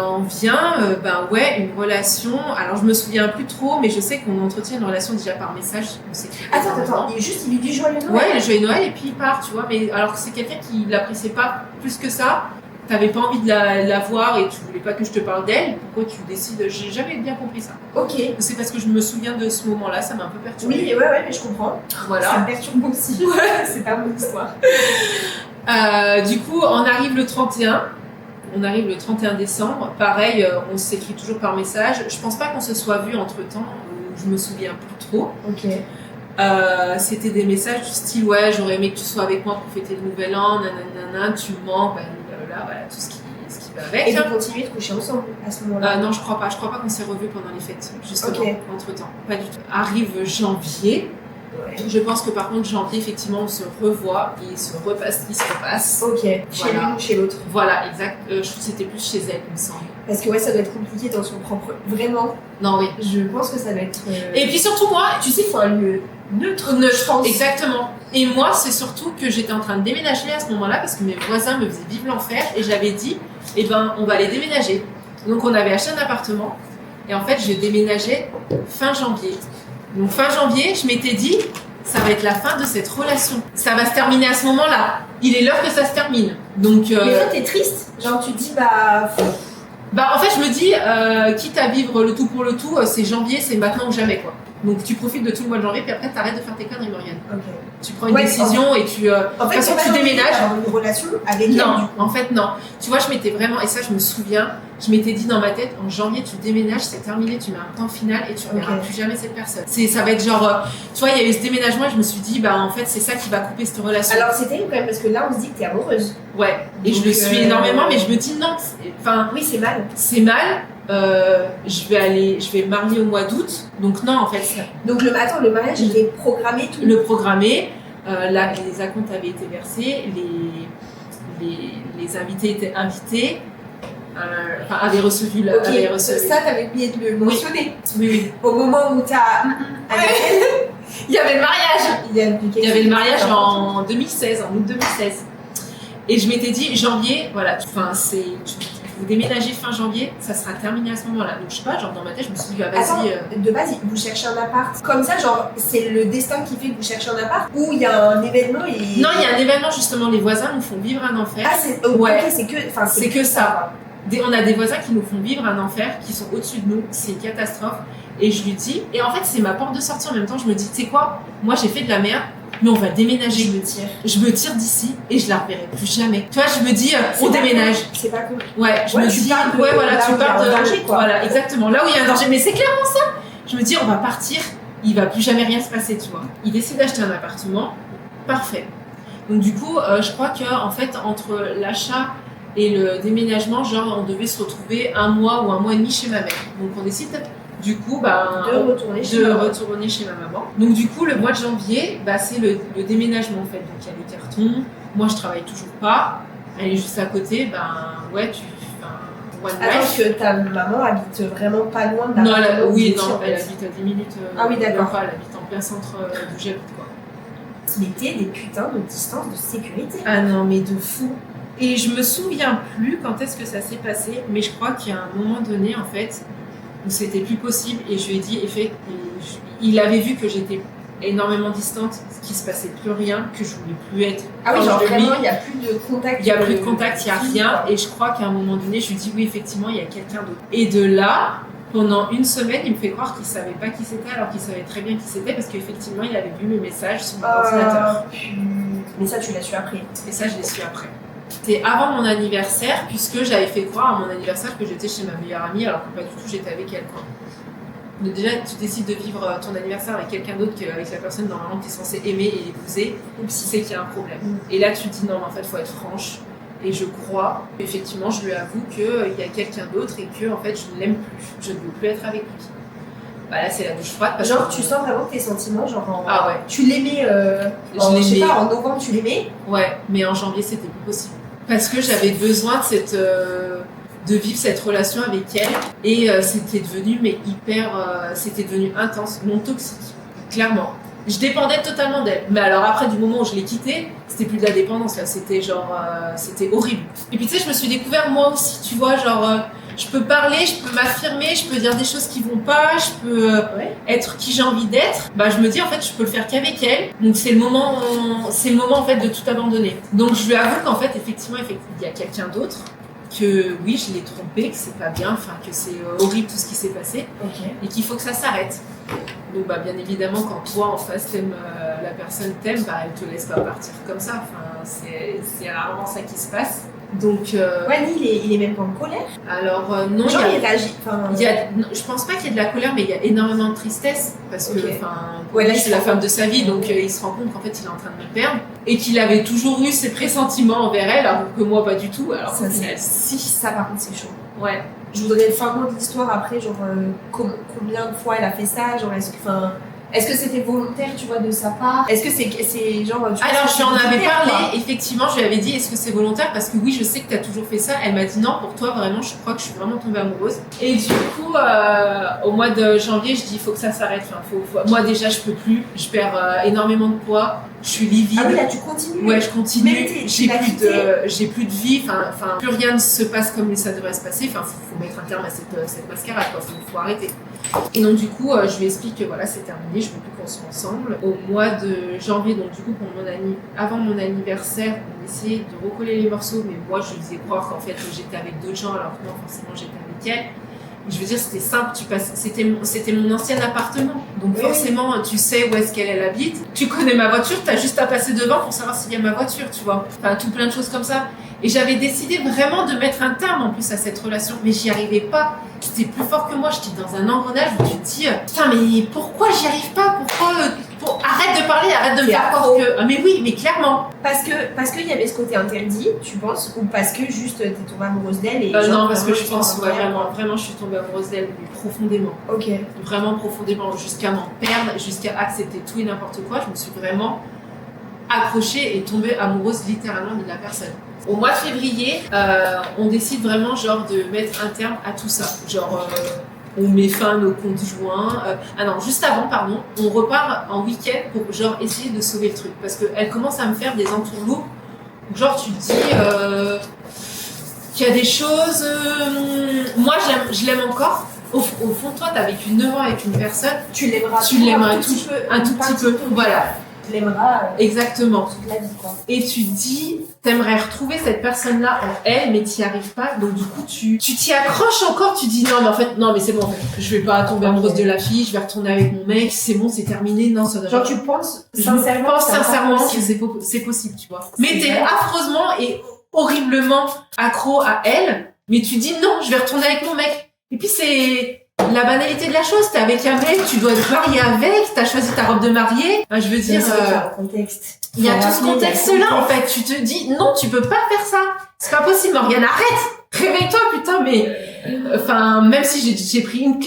on vient, une relation. Alors, je me souviens plus trop, mais je sais qu'on entretient une relation déjà par message. Attends, il lui dit joyeux Noël. Ouais, joyeux Noël, et puis il part, tu vois. Mais alors, c'est quelqu'un qui l'appréciait pas plus que ça. T'avais pas envie de la voir et tu voulais pas que je te parle d'elle. Pourquoi tu décides? J'ai jamais bien compris ça. Ok. C'est parce que je me souviens de ce moment-là, ça m'a un peu perturbée. Oui, ouais, mais je comprends. Voilà. Ça me perturbe aussi. Ouais. C'est pas mon histoire. Du coup, on arrive le 31. On arrive le 31 décembre. Pareil, on s'écrit toujours par message. Je pense pas qu'on se soit vu entre-temps. Je me souviens plus trop. Ok. C'était des messages du style ouais, j'aurais aimé que tu sois avec moi pour fêter le nouvel an, nanana, tu me manques, voilà, tout ce qui va avec. Et vous continuez de coucher ensemble à ce moment-là? Non, je crois pas qu'on s'est revus pendant les fêtes, justement, entre-temps. Pas du tout. Arrive janvier. Ouais. Je pense que par contre, janvier, effectivement, on se revoit, il se repasse. Ok, voilà. Chez l'une ou chez l'autre. Voilà, exact. Je trouve que c'était plus chez elle, il me semble. Parce que ouais, ça doit être compliqué dans son propre... Vraiment. Non, oui. Je pense que ça doit être... Et puis surtout, moi... Tu sais, il faut un lieu neutre, je pense. Exactement. Et moi, c'est surtout que j'étais en train de déménager à ce moment-là parce que mes voisins me faisaient vivre l'enfer et j'avais dit, on va aller déménager. Donc, on avait acheté un appartement et en fait, j'ai déménagé fin janvier. Donc, fin janvier, je m'étais dit, ça va être la fin de cette relation. Ça va se terminer à ce moment-là. Il est l'heure que ça se termine. Donc, mais toi, t'es triste. Genre, tu te dis, en fait, je me dis, quitte à vivre le tout pour le tout, c'est janvier, c'est maintenant ou jamais, quoi. Donc, tu profites de tout le mois de janvier, puis après, t'arrêtes de faire tes conneries, Morgane. Okay. Tu prends une décision et tu... en fait, tu déménages. Une relation avec elle. Non, en fait, non. Tu vois, je m'étais vraiment... Et ça, je me souviens, je m'étais dit dans ma tête, en janvier, tu déménages, c'est terminé, tu mets un temps final et tu ne reverras plus jamais cette personne. Ça va être genre... tu vois, il y a eu ce déménagement et je me suis dit, en fait, c'est ça qui va couper cette relation. Alors, c'est terrible quand même, parce que là, on se dit que t'es amoureuse. Ouais, et donc, je le suis énormément, mais je me dis non. Enfin, oui, c'est mal. C'est mal. Je vais me marier au mois d'août, donc non en fait. Donc le mariage était programmé tout. Le programmé, les acomptes avaient été versés, les invités étaient invités, avaient reçu Ça, t'avais oublié de le mentionner. Oui. Au moment où t'as. Il y avait le mariage. Il y avait le mariage en 2016, en août 2016. Et je m'étais dit janvier, voilà, vous déménagez fin janvier, ça sera terminé à ce moment-là. Donc je sais pas, genre dans ma tête, je me suis dit, vas-y. Attends, de base, vous cherchez un appart. Comme ça, genre, c'est le destin qui fait que vous cherchez un appart ou il y a un événement et... Non, il y a un événement, justement, les voisins nous font vivre un enfer. Ah, c'est que ça. On a des voisins qui nous font vivre un enfer, qui sont au-dessus de nous, c'est une catastrophe. Et je lui dis, et en fait, c'est ma porte de sortie en même temps, je me dis, tu sais quoi, moi j'ai fait de la merde. Mais on va déménager. Je me tire d'ici et je la reverrai plus jamais. Tu vois, je me dis, on déménage. C'est pas cool. Ouais, je me dis, tu pars de danger, quoi. Voilà, exactement. Là où il y a un danger. Mais c'est clairement ça. Je me dis, on va partir. Il va plus jamais rien se passer, tu vois. Il décide d'acheter un appartement. Parfait. Donc du coup, je crois que en fait, entre l'achat et le déménagement, genre, on devait se retrouver 1 mois ou 1 mois et demi chez ma mère. Donc on décide. Du coup, de retourner chez ma maman. Donc du coup, le mois de janvier, c'est le déménagement en fait. Donc il y a les cartons. Moi, je travaille toujours pas. Elle est juste à côté. Parce que ta maman habite vraiment pas loin de la Non, elle habite à 10 minutes. Ah oui, d'accord. Elle habite en plein centre d'où j'habite, quoi. Mettez des putains de distances de sécurité. Ah non, mais de fou. Et je me souviens plus quand est-ce que ça s'est passé, mais je crois qu'il y a un moment donné, en fait, où c'était plus possible et je lui ai dit, il avait vu que j'étais énormément distante, qu'il se passait plus rien, que je voulais plus être. Ah oui, genre vraiment, il n'y a plus de contact. Il n'y a plus de contact, il n'y a rien. Et je crois qu'à un moment donné, je lui dis, oui, effectivement, il y a quelqu'un d'autre. Et de là, pendant 1 semaine, il me fait croire qu'il ne savait pas qui c'était, alors qu'il savait très bien qui c'était, parce qu'effectivement, il avait vu mes messages sur mon ordinateur. Mais ça, tu l'as su après. Et ça, je l'ai su après. C'était avant mon anniversaire, puisque j'avais fait croire à mon anniversaire que j'étais chez ma meilleure amie, alors que pas du tout, j'étais avec elle, quoi. Donc déjà, tu décides de vivre ton anniversaire avec quelqu'un d'autre qu'avec la personne normalement que tu es censé aimer et épouser, ou si c'est qu'il y a un problème. Et là, tu te dis non, mais en fait, il faut être franche. Et je crois, effectivement, je lui avoue qu'il y a quelqu'un d'autre et que en fait, je ne l'aime plus. Je ne veux plus être avec lui. Là, c'est la douche froide. Genre, tu sens vraiment tes sentiments, genre Ah ouais. Tu l'aimais, je sais pas, en novembre, tu l'aimais. Ouais, mais en janvier, c'était plus possible. Parce que j'avais besoin de de vivre cette relation avec elle. Et c'était devenu c'était devenu intense, non toxique, clairement. Je dépendais totalement d'elle. Mais alors après, du moment où je l'ai quittée, c'était plus de la dépendance, là. C'était c'était horrible. Et puis tu sais, je me suis découvert moi aussi, tu vois, je peux parler, je peux m'affirmer, je peux dire des choses qui vont pas, je peux être qui j'ai envie d'être. Bah, je me dis, en fait, je peux le faire qu'avec elle. Donc c'est le moment en fait de tout abandonner. Donc je lui avoue qu'en fait, effectivement, il y a quelqu'un d'autre. Que oui, je l'ai trompé, que c'est pas bien, enfin que c'est horrible tout ce qui s'est passé, et qu'il faut que ça s'arrête. Donc bah, bien évidemment, quand toi en face la personne t'aime, bah, elle te laisse pas partir comme ça. Enfin, c'est rarement ça qui se passe. Donc il est même pas en colère. Alors non, genre il réagit. Je pense pas qu'il y ait de la colère, mais il y a énormément de tristesse parce que là, c'est la femme de sa vie, donc il se rend compte qu'en fait il est en train de me perdre et qu'il avait toujours eu ses pressentiments envers elle, alors que moi pas du tout. Alors ça, ça par contre c'est chaud. Ouais. Je voudrais le fin mot de l'histoire après, genre combien de fois elle a fait ça, genre est-ce que c'était volontaire, tu vois, de sa part? Est-ce que c'est genre... Alors, je lui en avais parlé, effectivement, je lui avais dit, est-ce que c'est volontaire? Parce que oui, je sais que tu as toujours fait ça. Elle m'a dit non, pour toi, vraiment, je crois que je suis vraiment tombée amoureuse. Et du coup, au mois de janvier, je dis, il faut que ça s'arrête. Enfin, moi, déjà, je peux plus. Je perds énormément de poids. Je suis livide. Ah oui, là, tu continues? Ouais, je continue. J'ai plus de vie. Enfin, plus rien ne se passe comme ça devrait se passer. Enfin, faut mettre un terme à cette mascarade, quoi. Faut arrêter. Et donc du coup, je lui explique que voilà, c'est terminé, je veux plus qu'on soit ensemble. Au mois de janvier, donc du coup, avant mon anniversaire, on essayait de recoller les morceaux, mais moi je lui faisais croire qu'en fait j'étais avec d'autres gens, alors que non, forcément j'étais avec elle. Et je veux dire, c'était simple, c'était mon ancien appartement, donc forcément tu sais où est-ce qu'elle habite, tu connais ma voiture, t'as juste à passer devant pour savoir s'il y a ma voiture, tu vois. Enfin, tout plein de choses comme ça. Et j'avais décidé vraiment de mettre un terme en plus à cette relation, mais j'y arrivais pas. C'était plus fort que moi, j'étais dans un engrenage où tu te dis putain, mais pourquoi j'y arrive pas? Arrête de parler, arrête de me faire croire que... Ah, mais oui, mais clairement. Parce qu'il y avait ce côté interdit, tu penses? Ou parce que juste t'es tombée amoureuse d'elle et non, parce que je pense, vraiment, je suis tombée amoureuse d'elle, mais profondément. Ok. Vraiment profondément, jusqu'à m'en perdre, jusqu'à accepter tout et n'importe quoi. Je me suis vraiment accrochée et tombée amoureuse littéralement de la personne. Au mois de février, on décide vraiment genre de mettre un terme à tout ça. Genre, on met fin à nos comptes joints. Juste avant, pardon, on repart en week-end pour genre essayer de sauver le truc. Parce qu'elle commence à me faire des entourloupes. Genre, tu te dis qu'il y a des choses... moi, je l'aime encore. Au fond de toi, t'as vécu 9 ans avec une personne. Tu l'aimeras un tout petit peu. Voilà. Tu l'aimeras exactement toute la vie, quoi. Et tu te dis, t'aimerais retrouver cette personne-là en elle, mais t'y arrives pas. Donc du coup, tu t'y accroches encore. Tu dis non, mais c'est bon. En fait, je vais pas tomber amoureuse de la fille. Je vais retourner avec mon mec. C'est bon, c'est terminé. Non, ça. Genre tu penses sincèrement que c'est possible, tu vois. Mais t'es affreusement et horriblement accro à elle. Mais tu dis non, je vais retourner avec mon mec. Et puis c'est la banalité de la chose, t'es avec un mec, tu dois te marier avec, t'as choisi ta robe de mariée. Enfin, je veux dire, il y a tout ce contexte-là, en fait. Tu te dis, non, tu peux pas faire ça. C'est pas possible, Morgane, arrête! Réveille-toi, putain, mais, enfin, même si j'ai pris une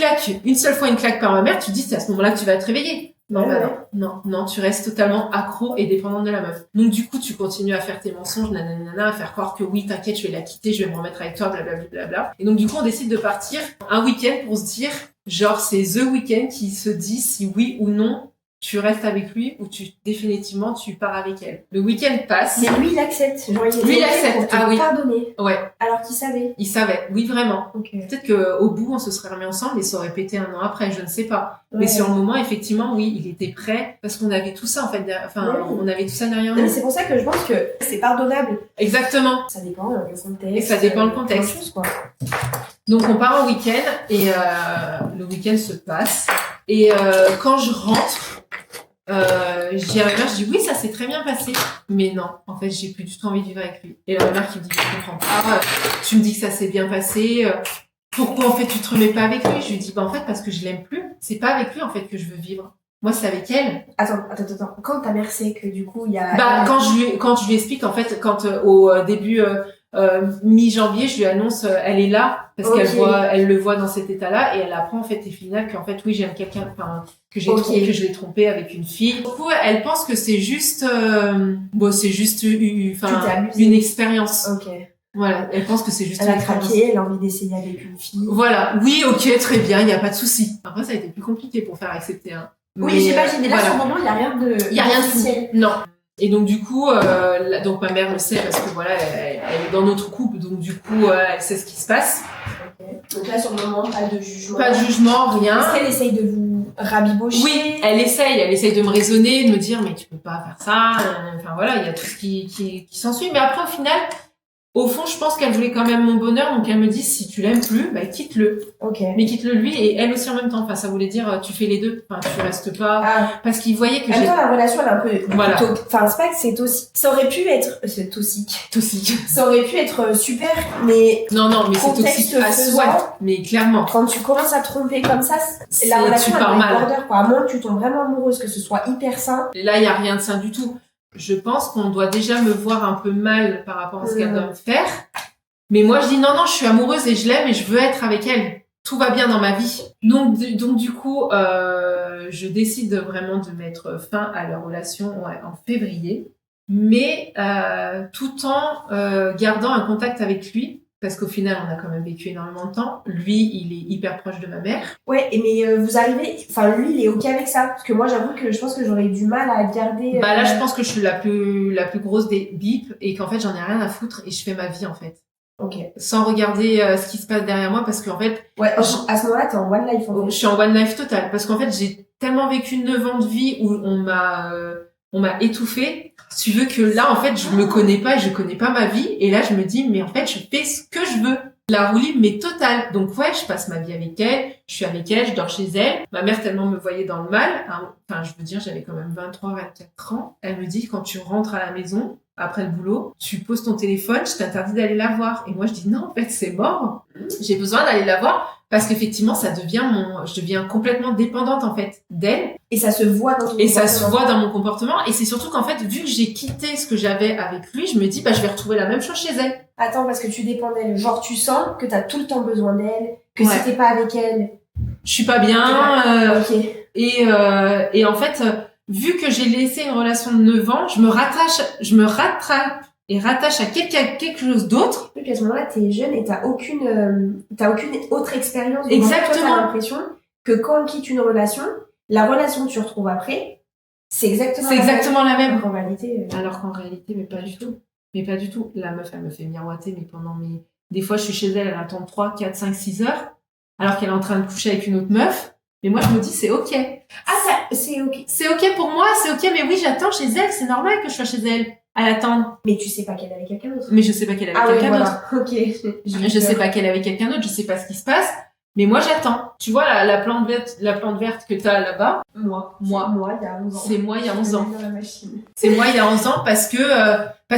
seule fois une claque par ma mère, tu te dis, c'est à ce moment-là que tu vas te réveiller. Non, tu restes totalement accro et dépendante de la meuf. Donc du coup, tu continues à faire tes mensonges, nanana, à faire croire que oui, t'inquiète, je vais la quitter, je vais me remettre avec toi, blablabla. Et donc du coup, on décide de partir un week-end pour se dire, genre, c'est the week-end qui se dit si oui ou non tu restes avec lui ou définitivement tu pars avec elle. Le week-end passe. Mais lui, il accepte. Genre, lui, il accepte. Ah oui. Pardonner. Ouais. Alors qu'il savait. Il savait. Oui, vraiment. Okay. Peut-être qu'au bout, on se serait remis ensemble et ça aurait pété 1 an après. Je ne sais pas. Ouais. Mais sur le moment, effectivement, oui, il était prêt parce qu'on avait tout ça, en fait. Enfin, on avait tout ça derrière nous. C'est pour ça que je pense que c'est pardonnable. Exactement. Ça dépend le contexte. Et ça dépend le contexte. Chose, quoi. Donc, on part en week-end et le week-end se passe. Et quand je rentre, je dis à ma mère, je dis oui, ça s'est très bien passé. Mais non, en fait, j'ai plus du tout envie de vivre avec lui. Et ma mère qui me dit, je comprends pas, tu me dis que ça s'est bien passé, pourquoi en fait tu te remets pas avec lui? Je lui dis, en fait, parce que je l'aime plus. C'est pas avec lui en fait que je veux vivre. Moi, c'est avec elle. Attends. Quand ta mère sait que du coup, il y a... quand je lui explique, en fait, quand au début... mi-janvier, je lui annonce elle est là parce qu'elle le voit dans cet état-là et elle apprend en fait et final qu'en fait oui j'aime quelqu'un, que j'ai trompé, que je l'ai trompé avec une fille. Du coup elle pense que c'est juste une expérience. Voilà, elle pense que c'est juste Elle a une expérience. craqué, elle a envie d'essayer avec une fille. Voilà, oui, ok, très bien, il n'y a pas de souci. Après, ça a été plus compliqué pour faire accepter. Hein. Oui, j'imagine, mais là, voilà. sur le moment, il n'y a rien de... Il n'y a rien de fou. officiel. Non. Et donc, du coup, donc ma mère le sait parce que voilà, elle est dans notre couple, donc du coup, elle sait ce qui se passe. Okay. Donc là, sur le moment, pas de jugement. Pas de jugement, rien. Est-ce qu'elle essaye de vous rabibocher? Oui, elle essaye de me raisonner, de me dire, mais tu peux pas faire ça. Enfin voilà, il y a tout ce qui s'ensuit. Mais après, au final, au fond, je pense qu'elle voulait quand même mon bonheur, donc elle me dit, si tu l'aimes plus, bah quitte-le. Ok. Mais quitte-le lui et elle aussi en même temps. Enfin, ça voulait dire, tu fais les deux. Enfin, tu restes pas. Ah. Parce qu'il voyait que En même temps, la relation, elle est un peu... Voilà. Enfin, c'est pas que c'est toxique. Ça aurait pu être... C'est toxique. Toxique. Ça aurait pu être super, mais... Non, mais c'est contexte toxique à faisant, soi. Mais clairement. Quand tu commences à te tromper comme ça, la relation, tu elle pars va être mal. border, quoi. À moins que tu tombes vraiment amoureuse, que ce soit hyper sain. Et là, il y a rien de sain du tout. Je pense qu'on doit déjà me voir un peu mal par rapport à ce qu'elle doit me faire. Mais moi, je dis non, je suis amoureuse et je l'aime et je veux être avec elle. Tout va bien dans ma vie. Donc du coup, je décide vraiment de mettre fin à leur relation en février, mais tout en gardant un contact avec lui, parce qu'au final, on a quand même vécu énormément de temps. Lui, il est hyper proche de ma mère. Ouais, mais vous arrivez... Enfin, lui, il est ok avec ça. Parce que moi, j'avoue que je pense que j'aurais eu du mal à garder... Bah là, je pense que je suis la plus grosse des bips et qu'en fait, j'en ai rien à foutre et je fais ma vie, en fait. Ok. Sans regarder ce qui se passe derrière moi parce qu'en fait Ouais, à ce moment-là, t'es en one life. je suis en one life total parce qu'en fait j'ai tellement vécu 9 ans de vie où on m'a étouffée, si tu veux, que là en fait je me connais pas et je connais pas ma vie et là je me dis mais en fait je fais ce que je veux, la roue libre mais totale. Donc ouais, je passe ma vie avec elle, je suis avec elle, je dors chez elle. Ma mère tellement me voyait dans le mal, enfin je veux dire j'avais quand même 23-24 ans, elle me dit quand tu rentres à la maison après le boulot, tu poses ton téléphone, je t'interdis d'aller la voir. Et moi, je dis non, en fait, c'est mort. J'ai besoin d'aller la voir parce qu'effectivement, je deviens complètement dépendante, en fait, d'elle. Et ça se voit dans ton comportement. Et ça se voit dans mon comportement. Et c'est surtout qu'en fait, vu que j'ai quitté ce que j'avais avec lui, je me dis, je vais retrouver la même chose chez elle. Attends, parce que tu dépends d'elle. Genre, tu sens que t'as tout le temps besoin d'elle, que Ouais. si t'es pas avec elle... Je suis pas bien. Ok. Et en fait, vu que j'ai laissé une relation de 9 ans, je me rattrape et rattache à quelque chose d'autre. Oui, puis à ce moment-là, t'es jeune et t'as aucune autre expérience. Donc, Exactement. toi, t'as l'impression que quand on quitte une relation, la relation que tu retrouves après, c'est exactement la même. Donc, en réalité... Alors qu'en réalité, mais pas du tout. Mais pas du tout. La meuf, elle me fait miroiter, mais des fois, je suis chez elle, elle attend 3, 4, 5, 6 heures, alors qu'elle est en train de coucher avec une autre meuf. Mais moi, je me dis, c'est ok. C'est ok. C'est ok pour moi, c'est ok, mais oui, j'attends chez elle, c'est normal que je sois chez elle, à l'attendre. Mais tu sais pas qu'elle est avec quelqu'un d'autre. Mais je sais pas qu'elle est avec quelqu'un d'autre. Ok. Je sais pas qu'elle est avec quelqu'un d'autre, je sais pas ce qui se passe, mais moi, j'attends. Tu vois, la plante verte que t'as là-bas? Moi, il y a 11 ans. C'est moi, il y a 11 ans. Dans la machine. C'est moi, il y a 11 ans, parce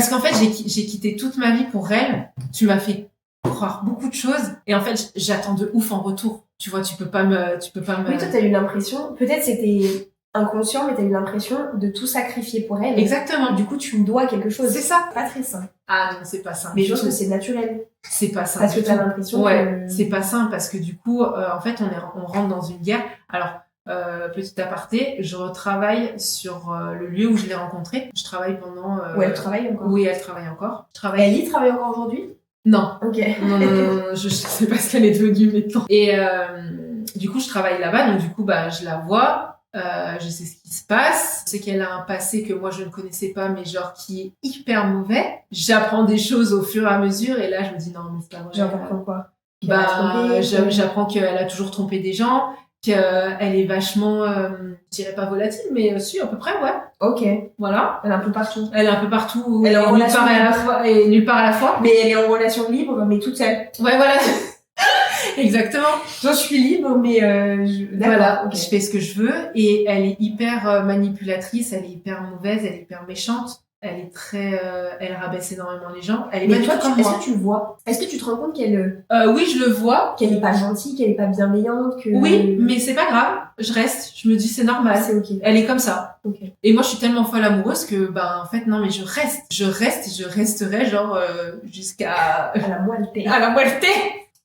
qu'en fait, j'ai quitté toute ma vie pour elle. Tu m'as fait croire beaucoup de choses, et en fait, j'attends de ouf en retour. Tu vois, tu peux pas me... Oui, toi, t'as eu l'impression, peut-être c'était inconscient, mais t'as eu l'impression de tout sacrifier pour elle. Exactement. Du coup, tu me dois quelque chose. C'est ça. Pas très sain. Ah non, c'est pas ça. Mais je pense que c'est naturel. C'est pas ça. Parce que t'as l'impression ouais, que... c'est pas ça, parce que du coup, en fait, on rentre dans une guerre. Alors, petit aparté, je retravaille sur le lieu où je l'ai rencontré. Je travaille pendant... Ouais, elle travaille encore. Oui, elle travaille encore. Elle y travaille encore aujourd'hui? Non. Ok. Non, je sais pas ce qu'elle est devenue maintenant. Et du coup, je travaille là-bas, donc du coup, je la vois, je sais ce qui se passe. Je sais qu'elle a un passé que moi, je ne connaissais pas, mais genre qui est hyper mauvais. J'apprends des choses au fur et à mesure, et là, je me dis non, mais c'est pas vrai. J'apprends quoi? J'apprends qu'elle a toujours trompé des gens, qu'elle est vachement, je dirais pas volatile, mais si, à peu près, ouais. Ok. Voilà. Elle est un peu partout. Elle est un peu partout, Elle est en nulle relation part à la fois, et nulle part à la fois. Mais elle est en relation libre, mais toute seule. Ouais, voilà. Exactement. Je suis libre, mais Voilà, ok. je fais ce que je veux, et elle est hyper manipulatrice, elle est hyper mauvaise, elle est hyper méchante, elle est très, elle rabaisse énormément les gens. Elle est Mais même toi, pas comme est-ce moi. que tu le vois? Est-ce que tu te rends compte qu'elle Oui, je le vois. est pas gentille, qu'elle est pas bienveillante, que... Oui, mais c'est pas grave. Je reste. Je me dis c'est normal. c'est ok. Elle est comme ça. Ok. Et moi, je suis tellement folle amoureuse que, en fait, non, mais je reste. Je reste et je resterai, genre, jusqu'à... À la moelle-té. à la moitié.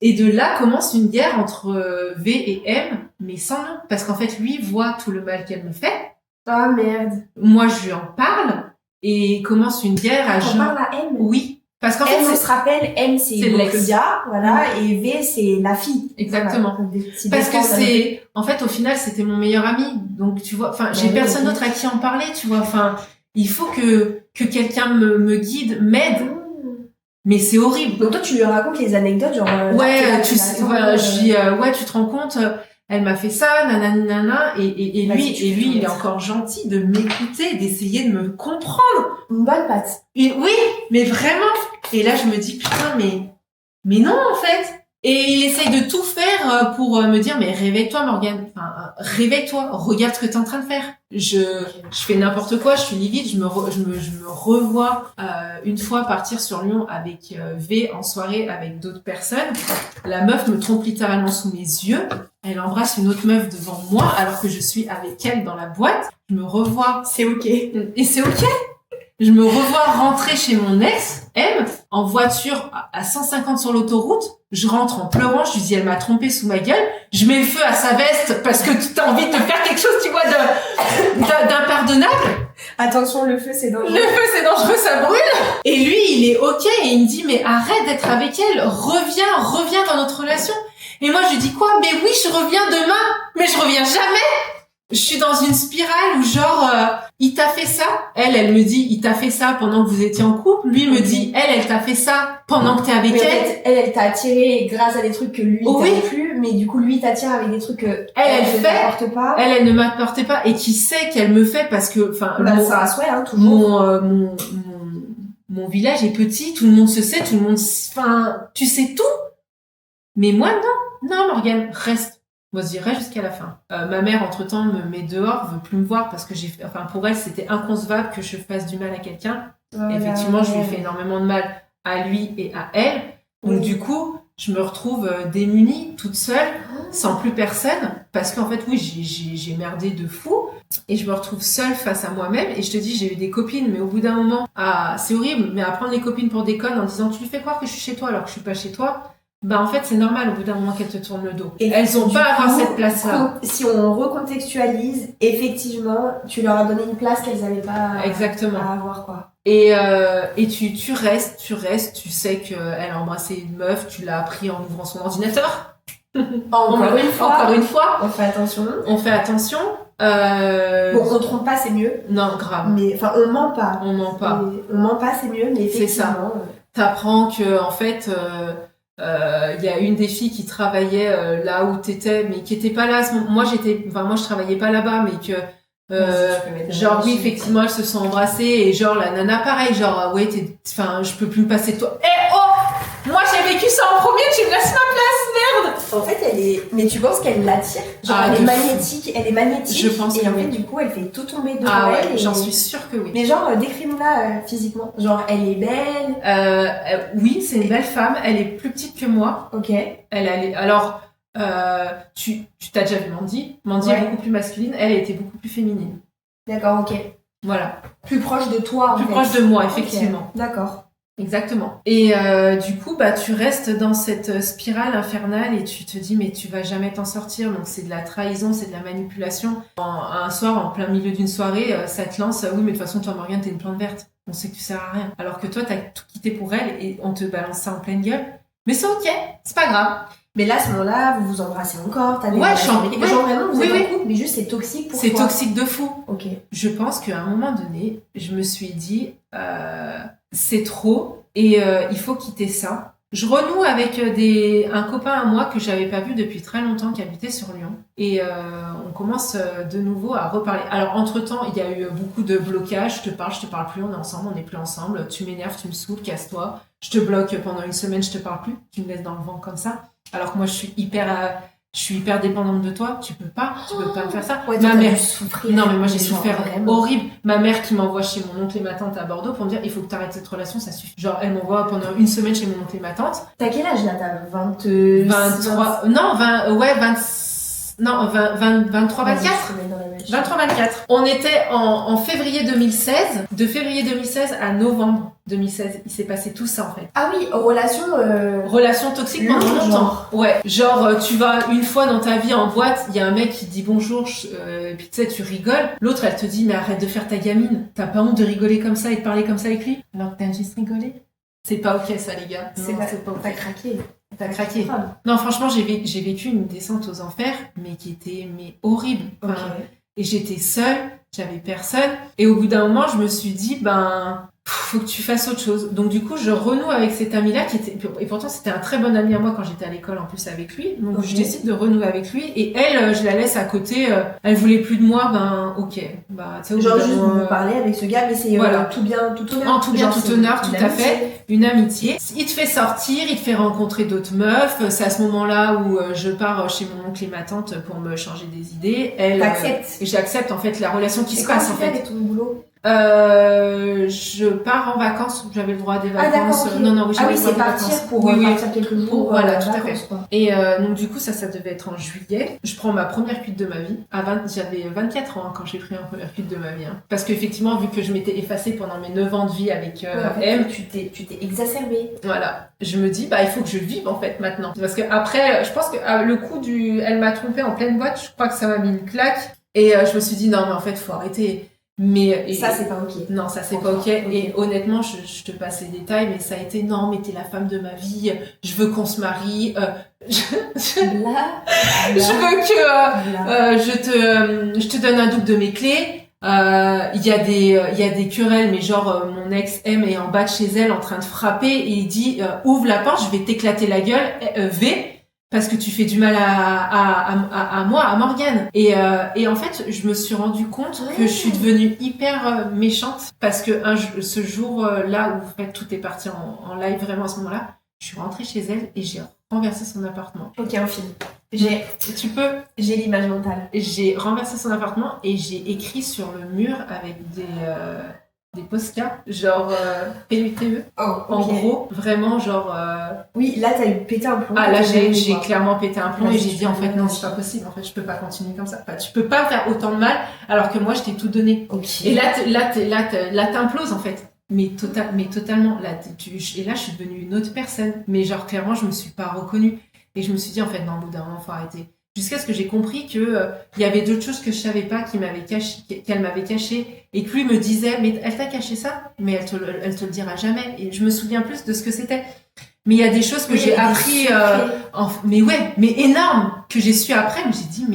Et de là commence une guerre entre V et M, mais sans nom. Parce qu'en fait, lui voit tout le mal qu'elle me fait. Ah merde. Moi, je lui en parle. Et commence une guerre à On parle à M. Oui. Parce qu'en fait, M, on se rappelle, M, c'est donc l'ex. le gars, voilà, et V, c'est la fille. Exactement. Voilà. Parce que c'est, en fait, au final, c'était mon meilleur ami. Donc, tu vois, enfin, j'ai oui, personne oui. d'autre à qui en parler, tu vois. Enfin, il faut que quelqu'un me guide, m'aide. Mais c'est horrible. Donc toi, tu lui racontes les anecdotes, genre... Ouais, tu sais, voilà, je dis, ouais, tu te rends compte, elle m'a fait ça, nanani, nana, et Vas-y, lui, tu et lui, peux il est mettre. encore gentil de m'écouter, d'essayer de me comprendre. Une bonne patte. Et oui, mais vraiment. Et là, je me dis, putain, mais non, en fait. Et il essaye de tout faire pour me dire, mais réveille-toi, Morgane. Enfin, réveille-toi, regarde ce que t'es en train de faire. Je fais n'importe quoi, je suis livide, je me revois une fois partir sur Lyon avec V en soirée avec d'autres personnes. La meuf me trompe littéralement sous mes yeux. Elle embrasse une autre meuf devant moi alors que je suis avec elle dans la boîte. Je me revois. C'est ok. Et c'est ok. Je me revois rentrer chez mon ex, M, en voiture à 150 sur l'autoroute. Je rentre en pleurant, je lui dis, elle m'a trompé sous ma gueule. Je mets le feu à sa veste parce que tu as envie de faire quelque chose, tu vois, d'impardonnable. Attention, le feu, c'est Le dangereux. feu, c'est dangereux, ça brûle. Et lui, il est ok et il me dit, mais arrête d'être avec elle, reviens dans notre relation. Et moi, je lui dis quoi? Mais oui, je reviens demain, mais je reviens jamais. Je suis dans une spirale où genre, il t'a fait ça. Elle me dit, il t'a fait ça pendant que vous étiez en couple. Lui me dit, elle t'a fait ça pendant que t'es avec Mais en elle. fait, elle t'a attiré grâce à des trucs que lui, il Oui. t'aime plus, mais du coup, lui, il t'attire avec des trucs que Elle ne fait. t'apporte pas. Elle ne m'apportait pas et qui sait qu'elle me fait parce que, enfin, Bah, c'est un souhait, hein, toujours. mon village est petit, tout le monde se sait, tout le monde, enfin, tu sais tout. Mais moi, non, Morgane, reste. Moi, je dirais jusqu'à la fin. Ma mère, entre-temps, me met dehors, veut plus me voir parce que pour elle, c'était inconcevable que je fasse du mal à quelqu'un. Voilà. Effectivement, je lui ai fait énormément de mal à lui et à elle. Donc, Oui. du coup, je me retrouve démunie, toute seule, sans plus personne. Parce qu'en fait, oui, j'ai merdé de fou. Et je me retrouve seule face à moi-même. Et je te dis, j'ai eu des copines, mais au bout d'un moment, c'est horrible, mais à prendre les copines pour des connes en disant, tu lui fais croire que je suis chez toi alors que je suis pas chez toi. Bah en fait c'est normal au bout d'un moment qu'elles te tournent le dos. Et elles ont du pas à avoir coup, cette place-là. Si on recontextualise, effectivement, tu leur as donné une place qu'elles n'avaient pas Exactement. à avoir, quoi. Et tu restes, tu sais qu'elle a embrassé une meuf, tu l'as appris en ouvrant son ordinateur. Encore une fois. On fait attention. Bon, on trompe pas, c'est mieux. Non, grave. Mais, enfin, on ment pas. On ment pas. On ment pas, c'est mieux, mais C'est ça. effectivement. T'apprends que en fait y a une des filles qui travaillait là où t'étais mais qui était pas là à ce moment. Moi je travaillais pas là-bas mais que genre oui effectivement elles se sont embrassées et genre la nana pareil genre ouais je peux plus me passer de toi. Moi j'ai vécu ça en premier, tu me laisses ma place, merde. En fait, mais tu penses qu'elle l'attire? Genre, elle est magnétique. Je pense et que en fait, oui. du coup, elle fait tout tomber devant Ah elle. ouais, j'en suis sûre que oui. Mais genre, décris-nous-la physiquement. Genre, elle est belle. Oui, c'est une belle femme, elle est plus petite que moi. Ok. Alors, tu t'as déjà vu Mandy. Mandy Ouais. est beaucoup plus masculine, elle était beaucoup plus féminine. D'accord, ok. Voilà. Plus proche de toi, en Plus fait. proche de moi, Ok. effectivement. D'accord. Exactement. Et du coup, bah, tu restes dans cette spirale infernale et tu te dis, mais tu vas jamais t'en sortir. Donc, c'est de la trahison, c'est de la manipulation. Un soir, en plein milieu d'une soirée, ça te lance, oui, mais de toute façon, toi, Morgane, t'es une plante verte. On sait que tu sers à rien. Alors que toi, t'as tout quitté pour elle et on te balance ça en pleine gueule. Mais c'est ok, c'est pas grave. Mais là, à ce moment-là, vous vous embrassez encore, t'as des Ouais, relations avec- ouais. genre vraiment, vous Oui, êtes oui. en couple, mais juste c'est toxique pour C'est toi. toxique de fou. Ok. Je pense qu'à un moment donné, je me suis dit, c'est trop et il faut quitter ça. Je renoue avec un copain à moi que j'avais pas vu depuis très longtemps, qui habitait sur Lyon. Et on commence de nouveau à reparler. Alors, entre-temps, il y a eu beaucoup de blocages. Je te parle plus, on est ensemble, on n'est plus ensemble. Tu m'énerves, tu me saoules, casse-toi. Je te bloque pendant une semaine, je te parle plus. Tu me laisses dans le vent comme ça. Alors que moi, je suis hyper dépendante de toi. Tu peux pas me faire ça. Ouais, Ma t'as mère, dû souffrir. non, mais moi j'ai Genre, souffert vraiment. horrible. Ma mère qui m'envoie chez mon oncle et ma tante à Bordeaux pour me dire il faut que tu arrêtes cette relation, ça suffit. Genre, elle m'envoie pendant une semaine chez mon oncle et ma tante. T'as quel âge là? T'as 23, non, 20, ouais, 20, non, 23, 24. 23-24. On était en février 2016. De février 2016 à novembre 2016, il s'est passé tout ça en fait. Ah oui, relation. Relation toxique pendant Longue, longtemps. genre. Ouais, genre tu vas une fois dans ta vie en boîte, il y a un mec qui te dit bonjour, et puis tu sais, tu rigoles. L'autre, elle te dit mais arrête de faire ta gamine. T'as pas honte de rigoler comme ça et de parler comme ça avec lui alors que t'as juste rigolé. C'est pas ok ça les gars. C'est Non, pas, c'est pas ok. t'as craqué. T'as craqué. Non, franchement, j'ai vécu une descente aux enfers, mais qui était horrible. Enfin, et j'étais seule, j'avais personne. Et au bout d'un moment, je me suis dit, faut que tu fasses autre chose. Donc du coup, je renoue avec cet ami-là qui était, et pourtant c'était un très bon ami à moi quand j'étais à l'école en plus avec lui. Donc je décide de renouer avec lui et elle, je la laisse à côté. Elle voulait plus de moi, ok. Tu sais, Genre juste vous parler avec ce gars, mais c'est voilà. tout bien, tout honneur. En tout bien, Genre, tout honneur, tout à amitié. fait. Une amitié. Il te fait sortir, il te fait rencontrer d'autres meufs. C'est à ce moment-là où je pars chez mon oncle et ma tante pour me changer des idées. Elle, T'acceptes. et j'accepte en fait la relation qui Et se comment passe tu en fais fait. avec ton boulot? Je pars en vacances, j'avais le droit à des vacances. D'accord, ok. Non, oui, Ah j'avais oui, le droit c'est à des partir vacances. pour Oui, partir quelques jours. Voilà, tout à vacances, fait. quoi. Et donc du coup, ça devait être en juillet. Je prends ma première cuite de ma vie. J'avais 24 ans quand j'ai pris ma première cuite de ma vie. Parce qu'effectivement, vu que je m'étais effacée pendant mes 9 ans de vie avec En fait, M, tu t'es exacerbée. voilà, je me dis, il faut que je vive en fait maintenant. Parce que après, je pense que le coup elle m'a trompée en pleine boîte, je crois que ça m'a mis une claque. Et je me suis dit, non mais en fait, faut arrêter. Mais Ça, c'est pas ok. non, ça c'est pas ok. Et honnêtement, je te passe les détails, mais ça a été non, mais t'es la femme de ma vie, je veux qu'on se marie, je veux que je te donne un double de mes clés. Il y a des querelles, mais genre mon ex M est en bas de chez elle en train de frapper et il dit ouvre la porte, je vais t'éclater la gueule, V. Parce que tu fais du mal à moi, à Morgane. Et en fait, je me suis rendu compte que je suis devenue hyper méchante parce que ce jour-là où en fait, tout est parti en live vraiment à ce moment-là, je suis rentrée chez elle et j'ai renversé son appartement. Ok, un film. J'ai l'image mentale. J'ai renversé son appartement et j'ai écrit sur le mur avec des postcards, genre PUTE. En gros, vraiment genre... Oui, là t'as eu pété un plomb. Ah là j'ai clairement pété un plomb et j'ai dit en fait non, c'est pas possible, en fait je peux pas continuer comme ça. Enfin, tu peux pas faire autant de mal alors que moi je t'ai tout donné. Okay. Et là t'imploses en fait. Mais totalement. Et là je suis devenue une autre personne. Mais genre clairement je me suis pas reconnue. Et je me suis dit en fait non, au bout d'un moment faut arrêter. Jusqu'à ce que j'ai compris que il y avait d'autres choses que je savais pas qu'elle m'avait caché et que lui me disait mais elle t'a caché ça, mais elle te le dira jamais. Et je me souviens plus de ce que c'était. Mais il y a des choses que j'ai appris mais énormes que j'ai su après. Mais j'ai dit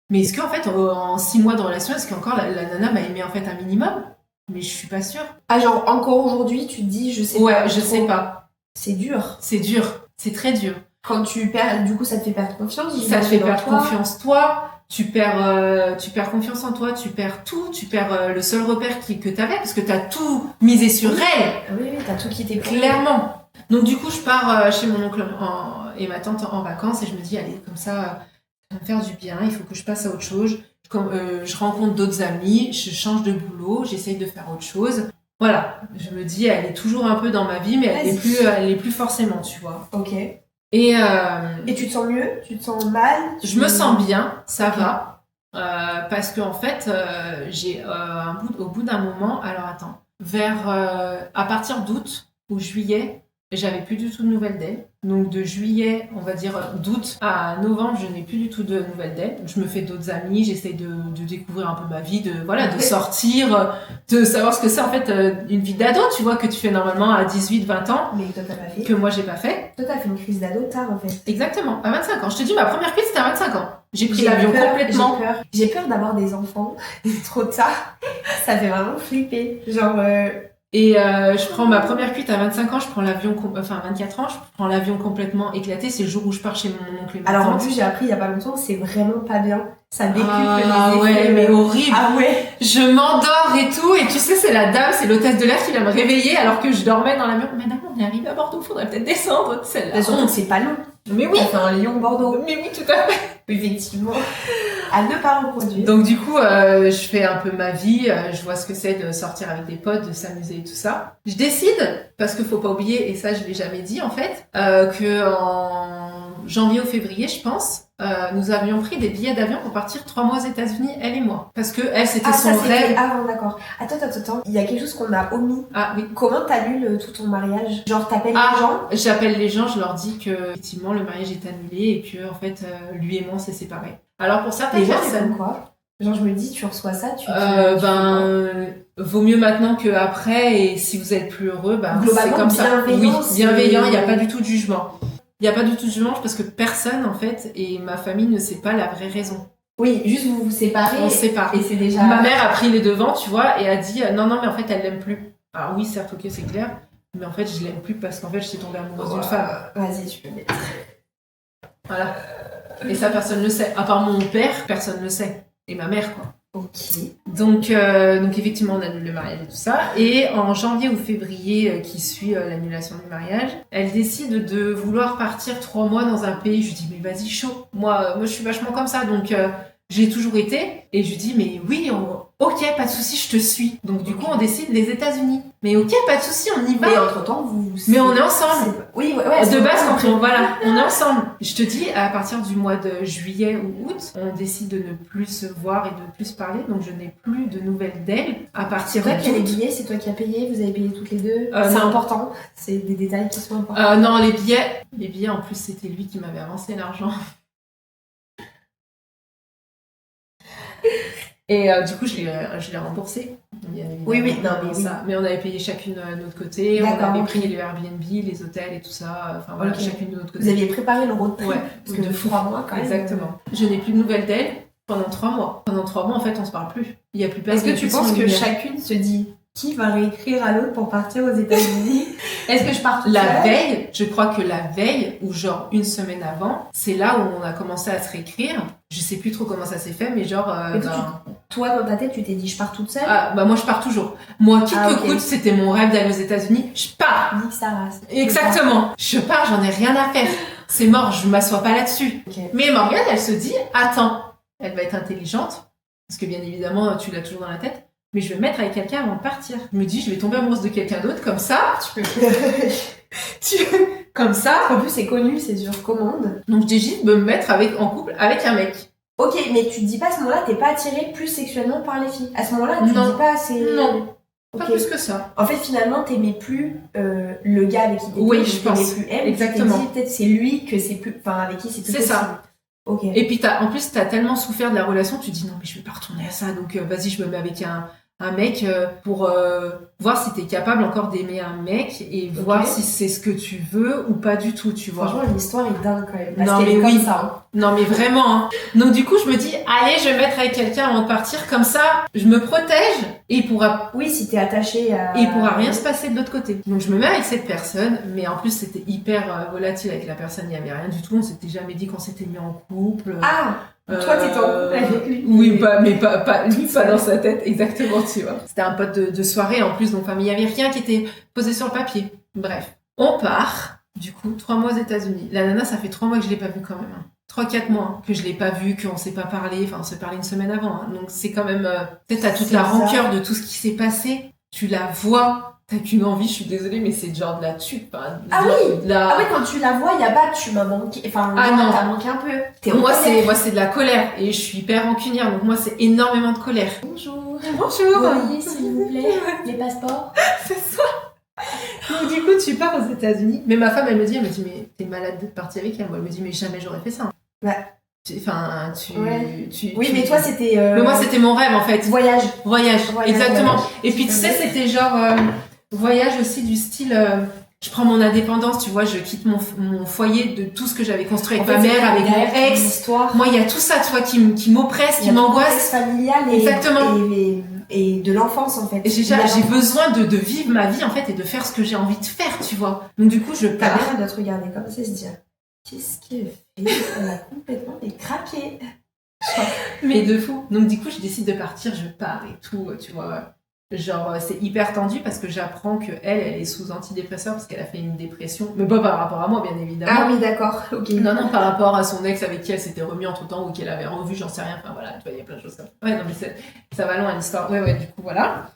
mais est-ce qu'en fait en 6 mois de relation est-ce qu'encore la nana m'a aimé en fait un minimum? Mais je suis pas sûre. Ah genre encore aujourd'hui tu te dis je sais pas. Ouais, je sais pas. C'est dur. C'est dur. C'est très dur. Quand tu perds, du coup, ça te fait perdre confiance. Ça te fait perdre confiance toi. Tu perds confiance en toi. Tu perds tout. Tu perds le seul repère que t'avais parce que t'as tout misé sur elle. Oui, t'as tout quitté. Clairement. Donc du coup, je pars chez mon oncle et ma tante en vacances et je me dis allez comme ça, ça va me faire du bien. Il faut que je passe à autre chose. Je rencontre d'autres amis. Je change de boulot. J'essaye de faire autre chose. Voilà. Je me dis elle est toujours un peu dans ma vie, mais elle est plus forcément, tu vois. Ok. Et tu te sens mieux? Tu te sens mal? Je me sens bien, ça va. Parce que en fait, j'ai au bout d'un moment, alors attends, à partir d'août ou juillet, j'avais plus du tout de nouvelles d'elle. Donc de juillet, on va dire d'août à novembre, je n'ai plus du tout de nouvelles d'elle. Je me fais d'autres amis, j'essaie de découvrir un peu ma vie, de sortir, de savoir ce que c'est en fait une vie d'ado, tu vois, que tu fais normalement à 18-20 ans. Mais toi t'as pas fait. Que moi j'ai pas fait. Toi t'as fait une crise d'ado tard en fait. Exactement, à 25 ans. Je te dis, ma première cuite c'était à 25 ans. J'ai pris l'avion complètement. J'ai peur d'avoir des enfants trop tard. Ça fait vraiment flipper. Genre... Et je prends ma première cuite à 25 ans, je prends l'avion, 24 ans, je prends l'avion complètement éclaté. C'est le jour où je pars chez mon oncle et ma tante. Alors en plus, j'ai appris il y a pas longtemps, c'est vraiment pas bien. Ça décuple les effets. Ah ouais, mais horrible. Ah ouais. Je m'endors et tout, et tu sais, c'est la dame, c'est l'hôtesse de l'air qui vient me réveiller alors que je dormais dans l'avion. Madame, on est arrivé à Bordeaux, faudrait peut-être descendre. Celle-là. Surtout que c'est pas long. Mais oui. C'est un Lyon-Bordeaux. Mais oui, tout à fait. Effectivement. À ne pas reproduire. Donc du coup, je fais un peu ma vie, je vois ce que c'est de sortir avec des potes, de s'amuser et tout ça. Je décide, parce qu'il faut pas oublier, et ça je l'ai jamais dit en fait, que en janvier ou février, je pense, nous avions pris des billets d'avion pour partir 3 mois aux États-Unis, elle et moi. Parce que elle, c'était son rêve. Ah bon, d'accord. Attends. Il y a quelque chose qu'on a omis. Ah oui. Comment t'annules tout ton mariage? Genre t'appelles les gens? J'appelle les gens, je leur dis que effectivement le mariage est annulé et que en fait lui et moi on s'est séparés. Alors pour certaines personnes, quoi? Genre, je me dis, tu reçois ça, Vaut mieux maintenant qu'après, et si vous êtes plus heureux, c'est globalement, comme ça. bienveillant, Oui, bienveillant, il n'y a pas du tout de jugement. Il n'y a pas du tout de jugement parce que personne, en fait, et ma famille ne sait pas la vraie raison. Oui, juste vous vous séparez. On se sépare. Et c'est déjà... Ma mère a pris les devants, tu vois, et a dit non, mais en fait, elle l'aime plus. Alors oui, certes, ok, c'est clair, mais en fait, je l'aime plus parce qu'en fait, je suis tombée amoureuse d'une femme. Vas-y, tu peux mettre. Voilà. Et ça, personne ne le sait. À part mon père, personne ne le sait. Et ma mère, quoi. Ok. Donc effectivement, on annule le mariage et tout ça. Et en janvier ou février qui suit l'annulation du mariage, elle décide de vouloir partir 3 mois dans un pays. Je lui dis, mais vas-y, chaud. Moi, je suis vachement comme ça, donc j'ai toujours été. Et je lui dis, mais oui, ok, pas de souci, je te suis. Donc du coup, on décide les États-Unis. Mais ok, pas de souci, on y va. Mais entre-temps, Mais on est ensemble. Oui, ouais. De base, on est ensemble. Je te dis, à partir du mois de juillet ou août, on décide de ne plus se voir et de ne plus se parler. Donc je n'ai plus de nouvelles d'elle à partir C'est vrai que les d'août. billets, c'est toi qui as payé, vous avez payé toutes les deux. C'est non. important, c'est des détails qui sont importants. Non, les billets, en plus, c'était lui qui m'avait avancé l'argent. Et du coup, je l'ai remboursé. Bien évidemment. Oui, non, mais oui. Mais on avait payé chacune de notre côté. On D'accord, avait ok. pris les Airbnb, les hôtels et tout ça. Enfin voilà, Ok. chacune de notre côté. Vous aviez préparé le road trip, Ouais, parce que de fou. 3 mois quand même. Exactement. Je n'ai plus de nouvelles d'elle pendant 3 mois. Pendant 3 mois, en fait, on se parle plus. Il y a plus Est-ce personne. que tu penses que chacune se dit qui va réécrire à l'autre pour partir aux États-Unis? Est-ce que je pars toute La seule? veille, je crois que la veille, ou genre une semaine avant, c'est là où on a commencé à se réécrire. Je sais plus trop comment ça s'est fait, mais genre... Mais toi, dans ta tête, tu t'es dit je pars toute seule? moi, je pars toujours. Moi, qui que ok. coûte, c'était mon rêve d'aller aux États-Unis. Je pars. Nique sa race. Exactement. Je pars, j'en ai rien à faire. C'est mort, je m'assois pas là-dessus. Ok. Mais Morgane, elle se dit, attends, elle va être intelligente, parce que bien évidemment, tu l'as toujours dans la tête, mais je vais me mettre avec quelqu'un avant de partir. Je me dis, je vais tomber amoureuse de quelqu'un d'autre, comme ça, comme ça. En plus, c'est connu, c'est sur commande. Donc je décide de me mettre en couple avec un mec. Ok, mais tu te dis pas à ce moment-là, t'es pas attirée plus sexuellement par les filles. À ce moment-là, tu te Non. dis pas c'est. Non. Pas Ok. plus que ça. En fait, finalement, t'aimais plus le gars avec qui t'étais. Oui, mais je t'aimais pense. plus elle. Exactement. Tu t'es dit, peut-être c'est lui que c'est plus. Enfin, avec qui c'est plus C'est possible. ça. Ok. Et puis en plus, t'as tellement souffert de la relation, tu te dis non mais je vais pas retourner à ça, donc vas-y, je me mets avec un mec pour voir si t'es capable encore d'aimer un mec et voir si c'est ce que tu veux ou pas du tout, tu vois. Franchement, l'histoire est dingue quand même. Parce Non, qu'elle mais est oui. comme ça. Hein. Non mais vraiment. Hein. Donc du coup, je me dis allez, je vais me mettre avec quelqu'un avant de partir, comme ça, je me protège et il pourra Oui, si t'es attachée à. rien se passer de l'autre côté. Donc je me mets avec cette personne, mais en plus c'était hyper volatile avec la personne, il n'y avait rien du tout, on s'était jamais dit qu'on s'était mis en couple. Ah Toi, t'étais en couple avec lui. Oui, mais pas lui, pas dans sa tête, exactement, tu vois. C'était un pote de soirée en plus, donc il n'y avait rien qui était posé sur le papier. Bref, on part, du coup, 3 mois aux États-Unis. La nana, ça fait 3 mois que je l'ai pas vue quand même. 3-4 mois hein, que je l'ai pas vue, qu'on s'est pas parlé, enfin on s'est parlé une semaine avant. Hein. Donc c'est quand même... peut-être t'as toute C'est la ça. rancœur de tout ce qui s'est passé, tu la vois, t'as qu'une envie, je suis désolée, mais c'est genre de la tupe. Hein, Ah oui Ah ouais, quand tu la vois, y a pas tu m'as manqué. Enfin, Ah non. t'as manqué un peu. T'es en Moi colère. c'est de la colère et je suis hyper rancunière, donc moi c'est énormément de colère. Bonjour. Bonjour. Voyez, s'il vous plaît, les passeports. C'est ça. Donc du coup, tu pars aux États-Unis. Mais ma femme, elle me dit, mais t'es malade d'être partie avec elle. Moi, elle me dit, mais jamais j'aurais fait ça. Ouais. Enfin, Ouais. Oui, mais toi, c'était. Mais moi, c'était mon rêve en fait. Voyage. Voyage, exactement. voyage. Et puis tu sais, c'était genre voyage aussi du style. Je prends mon indépendance, tu vois, je quitte mon foyer de tout ce que j'avais construit avec En fait, ma mère, avec derrière, mon ton ex. histoire. Moi, il y a tout ça, tu vois, qui m'oppresse, Il y qui a ton m'angoisse. contexte familial et, Exactement. et de l'enfance en fait. Et j'ai besoin de vivre ma vie en fait et de faire ce que j'ai envie de faire, tu vois. Donc du coup, je Ta pars. mère, elle doit te regarder comme ça et se dire qu'est-ce qu'elle fait? Elle a complètement craqué. Mais de fou. Donc du coup, je décide de partir, je pars et tout, tu vois. Genre, c'est hyper tendu parce que j'apprends que elle est sous antidépresseur parce qu'elle a fait une dépression. Mais pas par rapport à moi, bien évidemment. Ah oui, d'accord. Ok. Non, par rapport à son ex avec qui elle s'était remis entre temps ou qu'elle avait revu, j'en sais rien. Enfin voilà, tu vois, il y a plein de choses comme ça. Ouais, non, mais ça va loin l'histoire. Ouais, du coup, voilà.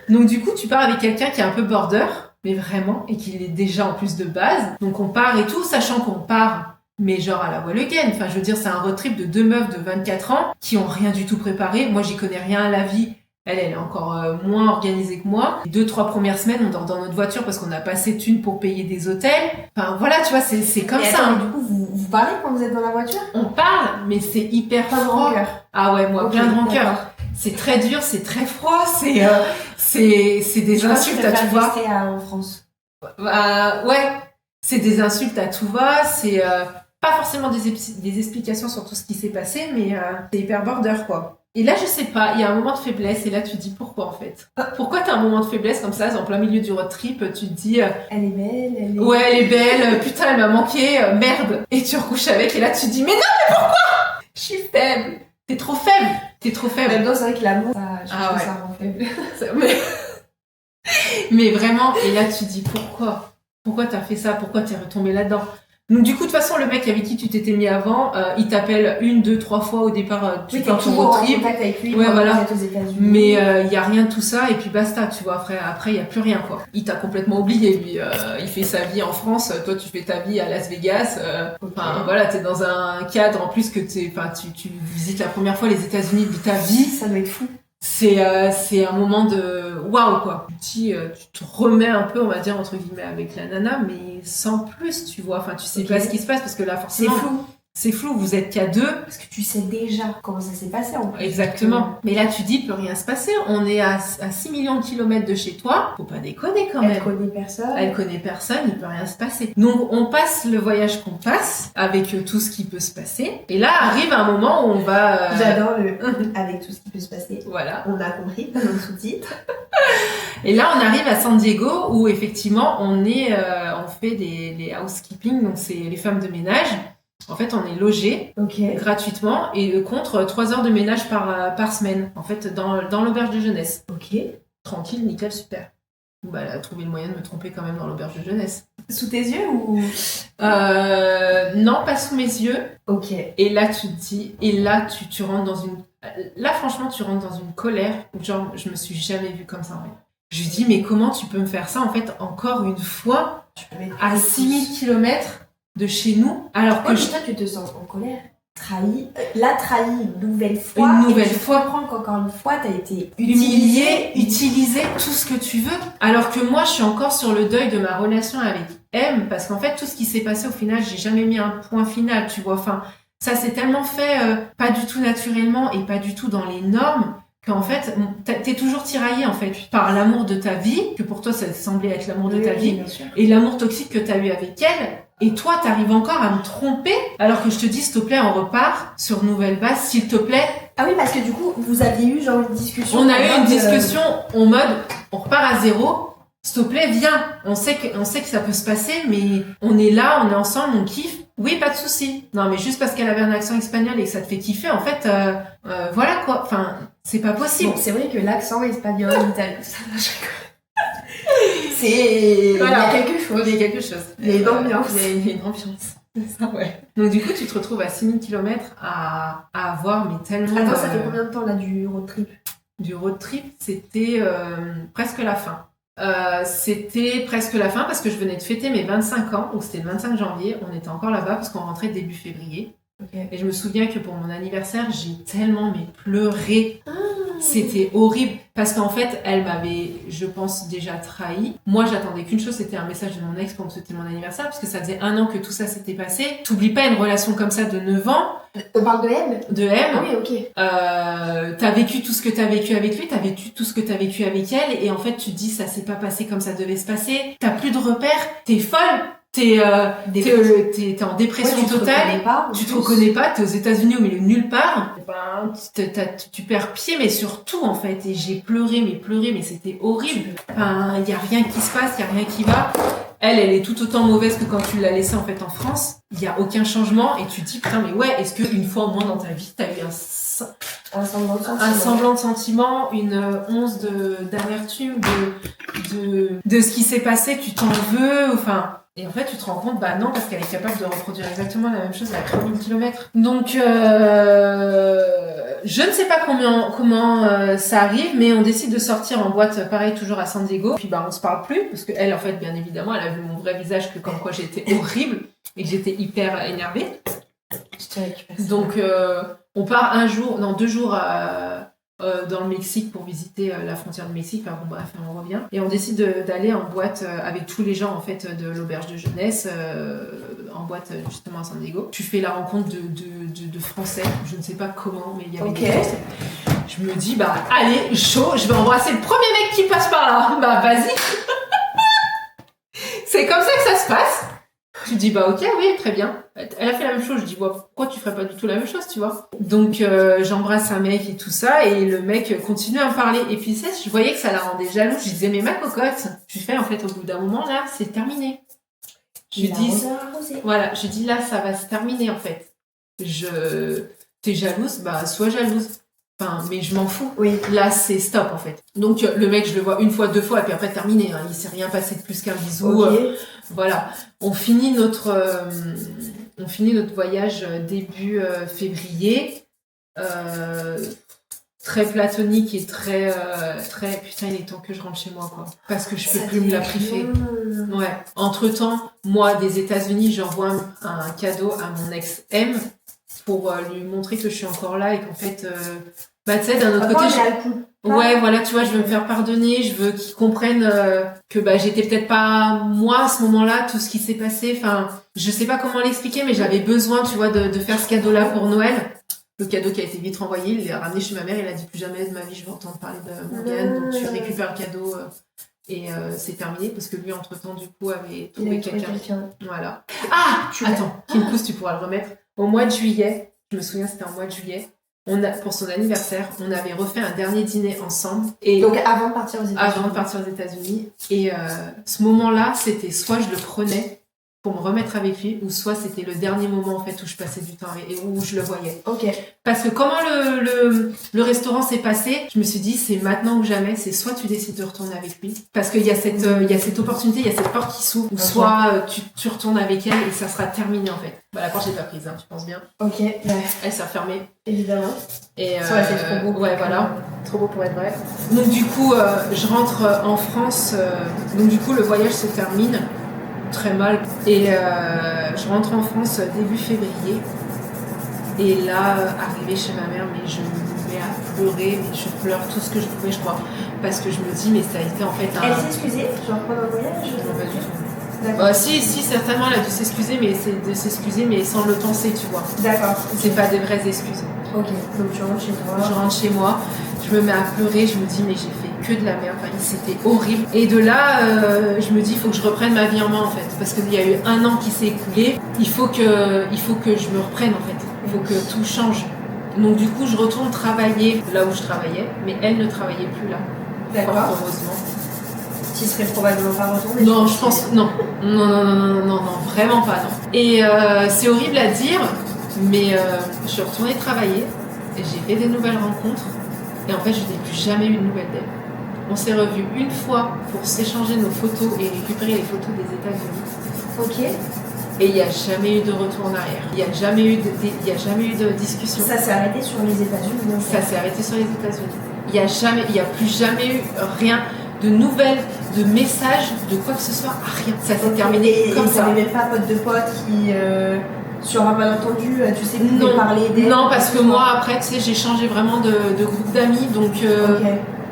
Donc du coup, tu pars avec quelqu'un qui est un peu border, mais vraiment, et qui l'est déjà en plus de base. Donc on part et tout, sachant qu'on part. Mais genre à la voile again, enfin je veux dire c'est un road trip de 2 meufs de 24 ans qui ont rien du tout préparé. Moi j'y connais rien à la vie, Elle est encore moins organisée que moi. Les 2-3 premières semaines, on dort dans notre voiture parce qu'on a pas assez de thunes pour payer des hôtels. Enfin, voilà, tu vois, c'est comme Et ça. attends, Hein. mais du coup, vous parlez quand vous êtes dans la voiture? On parle, mais c'est hyper Pas de froid. rancœur. Ah ouais, moi, Ok, plein de rancœur. d'accord. C'est très dur, c'est très froid, c'est des Moi, insultes je à tout préfère va. rester en France. Ouais, c'est des insultes à tout va, c'est pas forcément des explications sur tout ce qui s'est passé, mais c'est hyper border, quoi. Et là, je sais pas, il y a un moment de faiblesse, et là, tu te dis pourquoi, en fait. Pourquoi t'as un moment de faiblesse comme ça, en plein milieu du road trip, tu te dis, Elle est belle, elle est... ouais, elle est belle, putain, elle m'a manqué, merde. Et tu recouches avec, et là, tu te dis, mais non, mais pourquoi? Je suis faible. T'es trop faible. T'es trop En faible. même temps, c'est vrai que l'amour, je Ah trouve ouais. ça rend faible. Mais vraiment, et là, tu te dis, pourquoi? Pourquoi t'as fait ça? Pourquoi t'es retombé là-dedans? Donc du coup, de toute façon, le mec avec qui tu t'étais mis avant, il t'appelle 1, 2, 3 fois au départ, tu Oui, pars t'es ton toujours road en trip. contact avec lui Ouais, quand voilà. vous êtes aux États-Unis. Mais il y a rien de tout ça, et puis basta, tu vois. Après, il y a plus rien, quoi. Il t'a complètement oublié, lui. Il fait sa vie en France, toi, tu fais ta vie à Las Vegas. Enfin, voilà, t'es dans un cadre, en plus que tu visites la première fois les États-Unis de ta vie. Ça doit être fou. C'est un moment de waouh, quoi. Tu te remets un peu, on va dire, entre guillemets, avec la nana, mais sans plus, tu vois. Enfin, tu sais Ok. pas ce qui se passe, parce que là, C'est forcément, flou. c'est flou, vous êtes qu'à 2. Parce que tu sais déjà comment ça s'est passé en plus. Exactement. Mais là, tu dis, peut rien se passer. On est à 6 millions de kilomètres de chez toi. Faut pas déconner quand Elle même. connaît personne. Elle connaît personne, il peut rien se passer. Donc, on passe le voyage qu'on passe, avec tout ce qui peut se passer. Et là, arrive un moment où on va... J'adore le avec tout ce qui peut se passer. Voilà. On a compris, pas dans le sous-titre. Et là, on arrive à San Diego, où effectivement, on fait les housekeeping, donc c'est les femmes de ménage. En fait, on est logé Ok. gratuitement et contre 3 heures de ménage par semaine, en fait, dans l'auberge de jeunesse. Ok. Tranquille, nickel, super. Bah, elle a trouvé le moyen de me tromper quand même dans l'auberge de jeunesse. Sous tes yeux ou... Non, pas sous mes yeux. Ok. Et là, tu te dis, et là, tu rentres dans une... Là, franchement, tu rentres dans une colère où, genre, je me suis jamais vue comme ça, en fait. Je lui dis, mais comment tu peux me faire ça, en fait, encore une fois, à 6000 km de chez nous, alors que Ouais, mais toi, tu te sens en colère. Trahi. La trahi une nouvelle fois. Une nouvelle et tu fois. comprends qu'encore une fois, t'as été humilier, utiliser tout ce que tu veux. Alors que moi, je suis encore sur le deuil de ma relation avec M, parce qu'en fait, tout ce qui s'est passé au final, j'ai jamais mis un point final, tu vois. Enfin, ça s'est tellement fait pas du tout naturellement et pas du tout dans les normes qu'en fait, t'es toujours tiraillé en fait par l'amour de ta vie, que pour toi, ça semblait être l'amour de ta vie, bien sûr. et l'amour toxique que t'as eu avec elle. Et toi, t'arrives encore à me tromper, alors que je te dis, s'il te plaît, on repart sur nouvelle base, s'il te plaît. Ah oui, parce que du coup, vous aviez eu genre une discussion. On a en eu une mode, discussion en mode, on repart à zéro. S'il te plaît, viens. On sait que ça peut se passer, mais on est là, on est ensemble, on kiffe. Oui, pas de souci. Non, mais juste parce qu'elle avait un accent espagnol et que ça te fait kiffer, en fait, voilà quoi. Enfin, c'est pas possible. Bon, c'est vrai que l'accent espagnol, italien, ça va, je rigole. C'est... Voilà. Il y a quelque chose. Il y a quelque chose. Il y a une ambiance. Il y a une ambiance. C'est ça, ouais. Donc du coup, tu te retrouves à 6000 km à avoir, mais tellement... Attends, ça fait combien de temps là du road trip? Du road trip, c'était presque la fin. C'était presque la fin parce que je venais de fêter mes 25 ans, donc c'était le 25 janvier, on était encore là-bas parce qu'on rentrait début février. Ok. Et je me souviens que pour mon anniversaire, j'ai tellement pleuré. C'était horrible parce qu'en fait, elle m'avait, je pense, déjà trahi. Moi, j'attendais qu'une chose, c'était un message de mon ex pour me souhaiter mon anniversaire parce que ça faisait 1 an que tout ça s'était passé. T'oublies pas une relation comme ça de 9 ans, On parle de M? de M. Ah oui, ok. T'as vécu tout ce que t'as vécu avec lui, t'as vécu tout ce que t'as vécu avec elle, et en fait tu te dis ça s'est pas passé comme ça devait se passer, t'as plus de repères, t'es folle, t'es en dépression Ouais, tu te totale, reconnais pas, en tu te plus. reconnais pas, t'es aux États-Unis au milieu de nulle part, ben, tu perds pied, mais surtout en fait, et j'ai pleuré, mais c'était horrible. Enfin, y a rien qui se passe, y a rien qui va. Elle est tout autant mauvaise que quand tu l'as laissée en fait en France. Il y a aucun changement et tu te dis putain mais ouais, est-ce qu'une fois au moins dans ta vie t'as eu Un semblant de sentiment. un semblant de sentiment, une once d'amertume, de ce qui s'est passé, tu t'en veux, enfin... Et en fait, tu te rends compte, bah non, parce qu'elle est capable de reproduire exactement la même chose à 3000 km. Donc, je ne sais pas comment ça arrive, mais on décide de sortir en boîte, pareil, toujours à San Diego. Puis, bah, on se parle plus, parce qu'elle, en fait, bien évidemment, elle a vu mon vrai visage, que comme quoi j'étais horrible, et que j'étais hyper énervée. Je te récupère ça. Donc, on part 2 jours dans le Mexique pour visiter la frontière du Mexique. Enfin bon, bref, on revient. Et on décide d'aller en boîte avec tous les gens en fait de l'auberge de jeunesse, en boîte justement à San Diego. Tu fais la rencontre de Français, je ne sais pas comment, mais il y avait des Français. Je me dis, bah allez, chaud, je vais embrasser le premier mec qui passe par là. Bah vas-y. C'est comme ça que ça se passe. Tu dis, bah ok, oui, très bien. Elle a fait la même chose. Je dis, pourquoi tu ferais pas du tout la même chose, tu vois? Donc j'embrasse un mec et tout ça, et le mec continue à me parler. Et puis je voyais que ça la rendait jalouse. Je disais, mais ma cocotte, je fais en fait au bout d'un moment, là, c'est terminé. Je dis, voilà, je dis là, ça va se terminer en fait. T'es jalouse, bah sois jalouse. Enfin, mais je m'en fous. Oui. Là, c'est stop, en fait. Donc, le mec, je le vois une fois, deux fois, et puis après, terminé. Hein. Il s'est rien passé de plus qu'un bisou. Voilà. On finit notre voyage début février. Très platonique et très... Putain, il est temps que je rentre chez moi, quoi. Parce que je peux plus me la priver. Ouais. Entre-temps, moi, des États-Unis, j'envoie un cadeau à mon ex-M pour lui montrer que je suis encore là et qu'en fait... bah, tu sais, d'un autre côté... Ouais, voilà, tu vois, je veux me faire pardonner, je veux qu'ils comprennent que bah, j'étais peut-être pas moi à ce moment-là, tout ce qui s'est passé. Enfin, je sais pas comment l'expliquer, mais j'avais besoin, tu vois, de faire ce cadeau-là pour Noël. Le cadeau qui a été vite renvoyé, il l'a ramené chez ma mère, il a dit plus jamais de ma vie je vais entendre parler de Morgane, donc tu récupères le cadeau et c'est terminé parce que lui entre-temps du coup avait trouvé quelqu'un. Voilà. Ah, attends, Kim Pousse, tu pourras le remettre. Au mois de juillet, je me souviens c'était en mois de juillet, pour son anniversaire, on avait refait un dernier dîner ensemble. Et donc avant de partir aux États-Unis. Avant de partir aux États-Unis. Et ce moment-là, c'était soit je le prenais pour me remettre avec lui, ou soit c'était le dernier moment en fait où je passais du temps et où je le voyais. Ok. Parce que comment le restaurant s'est passé, je me suis dit c'est maintenant ou jamais, c'est soit tu décides de retourner avec lui, parce qu'il y a cette opportunité, il y a cette porte qui s'ouvre, ou soit tu retournes avec elle et ça sera terminé en fait. Bah la porte j'ai pas prise, hein, tu penses bien. Ok. Ouais. Elle s'est refermée. Évidemment. Et ça aurait été trop beau. Ouais voilà. Trop beau pour être vrai. Donc du coup je rentre en France, donc du coup le voyage se termine très mal et je rentre en France début février et là arrivé chez ma mère mais je me mets à pleurer, mais je pleure tout ce que je pouvais je crois parce que je me dis mais ça a été en fait Elle s'est excusée genre pendant le voyage? Non pas du tout. Si certainement elle a dû s'excuser mais c'est de s'excuser mais sans le penser tu vois. D'accord. C'est pas des vraies excuses. Ok, donc tu rentres chez toi. Je rentre chez moi, je me mets à pleurer, je me dis mais j'ai fait que de la merde, enfin, c'était horrible. Et de là, je me dis il faut que je reprenne ma vie en main en fait, parce qu'il y a eu 1 an qui s'est écoulé, il faut que je me reprenne en fait, il faut que tout change. Donc du coup je retourne travailler là où je travaillais, mais elle ne travaillait plus là. D'accord. Heureusement. Tu serais probablement pas retournée? Non, je pense non, vraiment pas non. Et c'est horrible à dire. Mais je suis retournée travailler et j'ai fait des nouvelles rencontres et en fait je n'ai plus jamais eu de nouvelles d'elle. On s'est revus une fois pour s'échanger nos photos et récupérer les photos des États-Unis. Ok. Et il n'y a jamais eu de retour en arrière. Il n'y a jamais eu de discussion. Ça s'est arrêté sur les États-Unis. Donc ça s'est arrêté sur les États-Unis. Il n'y a plus jamais eu rien de nouvelles, de messages, de quoi que ce soit, rien. Ça s'est terminé comme ça. Et même pas pote de pote qui sur un malentendu, tu sais, vous pouvez parler d'elle. Non, parce que moi, après, tu sais, j'ai changé vraiment de groupe d'amis, donc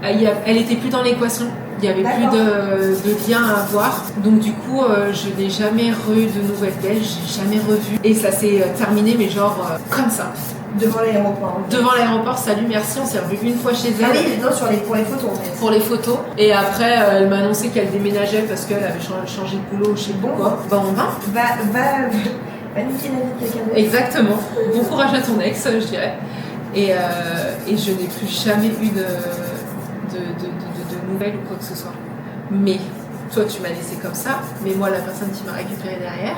elle était plus dans l'équation. Il n'y avait plus de lien à avoir. Donc du coup, je n'ai jamais eu de nouvelles d'elle, j'ai jamais revu. Et ça s'est terminé, mais genre comme ça. Devant l'aéroport. Devant l'aéroport, salut, merci, on s'est revu une fois chez elle. Ah oui, non, pour les photos en fait. Pour les photos. Et après, elle m'a annoncé qu'elle déménageait parce qu'elle avait changé de boulot, je sais pas quoi. Bah on va. Va niquer la vie de quelqu'un d'autre. Exactement. Bon courage à ton ex, je dirais. Et je n'ai plus jamais eu de nouvelles ou quoi que ce soit. Mais toi, tu m'as laissé comme ça. Mais moi, la personne qui m'a récupérée derrière,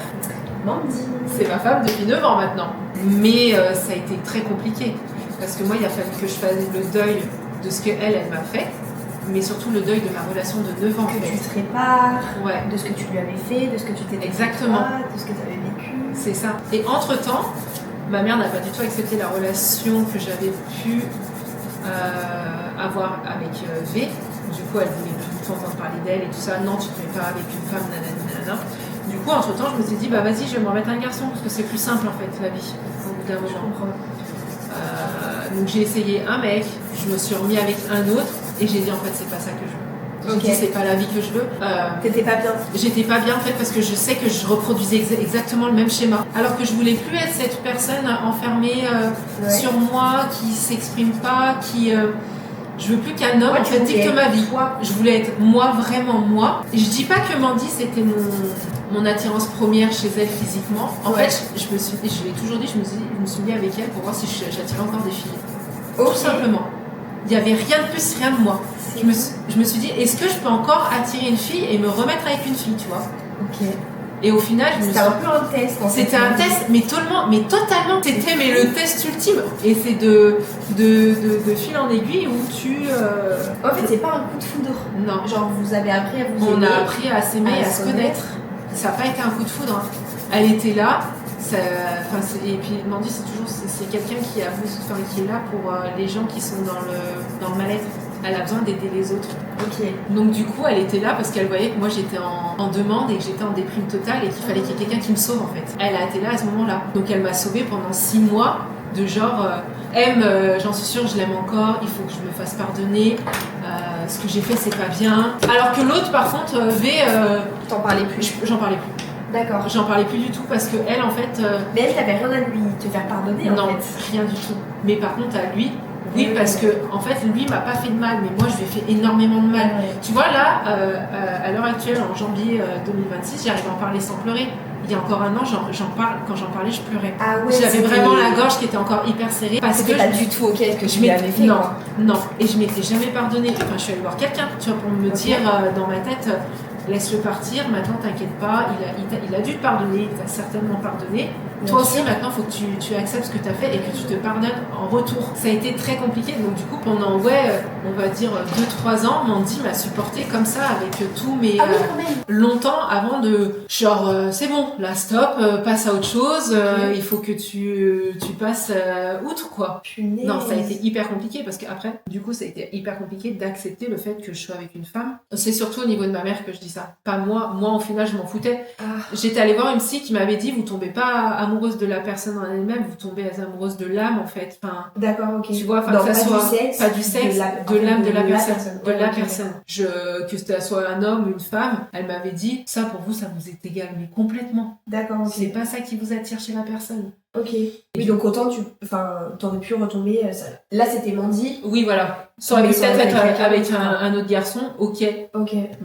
c'est ma femme depuis 9 ans maintenant. Mais ça a été très compliqué. Parce que moi, il a fallu que je fasse le deuil de ce qu'elle m'a fait. Mais surtout le deuil de ma relation de 9 ans. Que tu te répares, ouais. De ce que tu lui avais fait, de ce que tu t'étais exactement fait, de ce que tu avais vécu. C'est ça. Et entre-temps, ma mère n'a pas du tout accepté la relation que j'avais pu avoir avec V. Du coup, elle voulait plus du tout entendre parler d'elle et tout ça. Non, tu ne te mets pas avec une femme, nanana. Du coup, entre-temps, je me suis dit, bah vas-y, je vais me remettre un garçon parce que c'est plus simple en fait, la vie, au bout d'un moment. Donc j'ai essayé un mec, je me suis remis avec un autre et j'ai dit en fait c'est pas ça que je veux. J'ai dit c'est pas la vie que je veux. T'étais pas bien. J'étais pas bien en fait parce que je sais que je reproduisais exactement le même schéma. Alors que je voulais plus être cette personne enfermée sur moi, qui s'exprime pas, qui... je veux plus qu'un homme en fait dicte ma vie. Je voulais être moi, vraiment moi. Et je dis pas que Mandy c'était mon attirance première chez elle physiquement. En fait, je l'ai toujours dit, je me suis mis avec elle pour voir si j'attirais encore des filles. Tout simplement. Il n'y avait rien de plus, rien de moi. Je me suis dit, est-ce que je peux encore attirer une fille et me remettre avec une fille, tu vois? Ok. Et au final, c'était un peu un test. C'était un test, mais totalement. C'était le test ultime. Et c'est de fil en aiguille où tu. En fait, c'est pas un coup de foudre. Non. Genre, vous avez appris à vous aimer. On a appris à s'aimer et à se connaître. Ça n'a pas été un coup de foudre. Hein. Elle était là. Et puis Mandy, c'est quelqu'un qui est là pour les gens qui sont dans le mal-être. Elle a besoin d'aider les autres. Ok. Donc du coup, elle était là parce qu'elle voyait que moi j'étais en demande et que j'étais en déprime totale et qu'il fallait qu'il y ait quelqu'un qui me sauve en fait. Elle a été là à ce moment-là. Donc elle m'a sauvée pendant 6 mois de genre j'en suis sûre, je l'aime encore, il faut que je me fasse pardonner. Ce que j'ai fait, c'est pas bien. Alors que l'autre, par contre, T'en parlais plus. J'en parlais plus. D'accord. J'en parlais plus du tout parce que elle, en fait. Mais elle, t'avais rien à lui te faire pardonner. Non, en fait. rien du tout. Mais par contre, à lui. Oui, parce que en fait, lui m'a pas fait de mal, mais moi je lui ai fait énormément de mal. Ouais. Tu vois, là, à l'heure actuelle, en janvier 2026, j'arrive à en parler sans pleurer. Il y a encore un an, j'en parle. Quand j'en parlais, je pleurais. Ah ouais, j'avais vraiment la gorge qui était encore hyper serrée. Parce que pas du tout ok que je lui avais fait. Non, quoi. non. Et je m'étais jamais pardonnée. Enfin, je suis allée voir quelqu'un, tu vois, pour me dire dans ma tête, laisse-le partir. Maintenant, t'inquiète pas. Il a dû te pardonner. Il t'a certainement pardonné. Toi aussi, maintenant, il faut que tu acceptes ce que tu as fait et que tu te pardonnes en retour. Ça a été très compliqué. Donc, du coup, pendant, on va dire 2-3 ans, Mandy m'a supportée comme ça avec tous mes. Ah oui, quand même. Longtemps avant de. Genre, c'est bon, là, stop, passe à autre chose. Il faut que tu passes outre, quoi. Punaise. Non, ça a été hyper compliqué parce qu'après, du coup, ça a été hyper compliqué d'accepter le fait que je sois avec une femme. C'est surtout au niveau de ma mère que je dis ça. Pas moi. Moi, au final, je m'en foutais. Ah. J'étais allée voir une psy qui m'avait dit, vous tombez pas amoureuse de la personne en elle-même, vous tombez amoureuse de l'âme en fait. Enfin, d'accord, ok. tu vois, non, que ça soit pas du sexe, de l'âme de la personne, de la okay. personne. Que ça soit un homme ou une femme, elle m'avait dit, ça pour vous, ça vous est égal, mais complètement. D'accord, ok. C'est pas ça qui vous attire chez la personne. Ok. Oui, donc autant t'aurais pu retomber. Là, c'était Mandy. Oui, voilà. Ça aurait pu peut-être être avec un autre garçon, ok.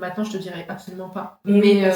Maintenant, je te dirais absolument pas. Mais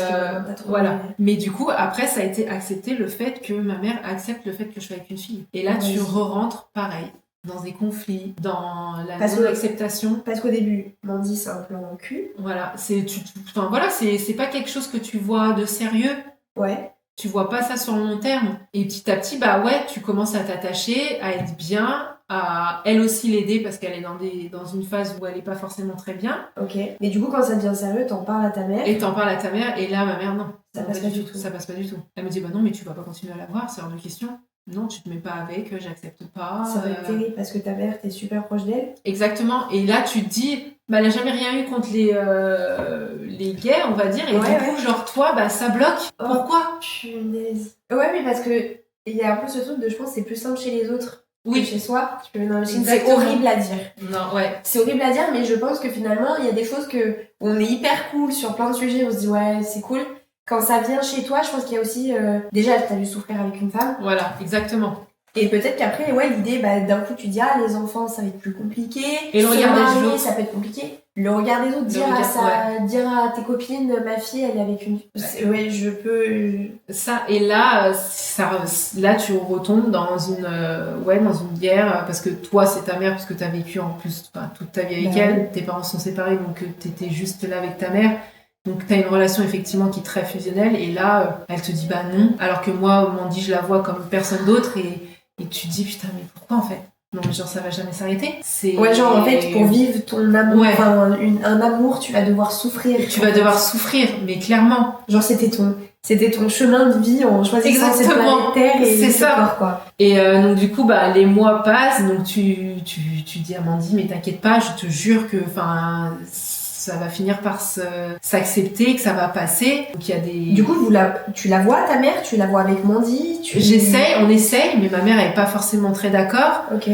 voilà. Mais du coup, après, ça a été accepté le fait que ma mère accepte le fait que je sois avec une fille. Et là, tu re-rentres pareil. Dans des conflits, dans la non-acceptation. Parce qu'au début, Mandy, c'est un plan en cul. Voilà. C'est pas quelque chose que tu vois de sérieux. Ouais. Tu vois pas ça sur le long terme. Et petit à petit, tu commences à t'attacher, à être bien, à elle aussi l'aider parce qu'elle est dans une phase où elle est pas forcément très bien. Ok. Mais du coup, quand ça devient sérieux, t'en parles à ta mère. Et t'en parles à ta mère, et là, ma mère, non. Ça passe pas du tout. Ça passe pas du tout. Elle me dit, non, mais tu vas pas continuer à la voir, c'est hors de question. Non, tu te mets pas avec, j'accepte pas. Ça va être terrible parce que ta mère, t'es super proche d'elle. Exactement. Et là, tu te dis, elle a jamais rien eu contre les gays, on va dire. Et du coup, genre, toi, ça bloque. Oh, pourquoi? Punaise. Ouais, mais parce que il y a un peu ce truc de, je pense, c'est plus simple chez les autres que chez soi. C'est horrible à dire. Non, ouais. C'est horrible à dire, mais je pense que finalement, il y a des choses où on est hyper cool sur plein de sujets, on se dit, ouais, c'est cool. Quand ça vient chez toi, je pense qu'il y a aussi... déjà, t'as dû souffrir avec une femme. Voilà, exactement. Et peut-être qu'après, l'idée, d'un coup, tu dis, les enfants, ça va être plus compliqué. Et le regard des autres. Ça peut être compliqué. Le regard des autres, dire à tes copines, ma fille, elle est avec une... Ouais, je peux... Ça, et là, là, tu retombes dans une guerre, parce que toi, c'est ta mère, parce que t'as vécu en plus toute ta vie avec elle. Tes parents sont séparés, donc t'étais juste là avec ta mère. Donc t'as une relation effectivement qui est très fusionnelle et là elle te dit non, alors que moi Mandy je la vois comme personne d'autre et tu te dis putain mais pourquoi en fait? Non mais genre ça va jamais s'arrêter. En fait pour vivre ton amour, un amour tu vas devoir souffrir. Tu vas devoir souffrir mais clairement. Genre c'était ton chemin de vie en choisissant cette planète Terre et c'est ça corps, quoi. Et donc du coup les mois passent donc tu dis à Mandy mais t'inquiète pas je te jure que ça va finir par s'accepter, que ça va passer. Donc il y a des... Du coup, tu la vois ta mère, tu la vois avec Mandy, on essaye, mais ma mère elle est pas forcément très d'accord. Ok.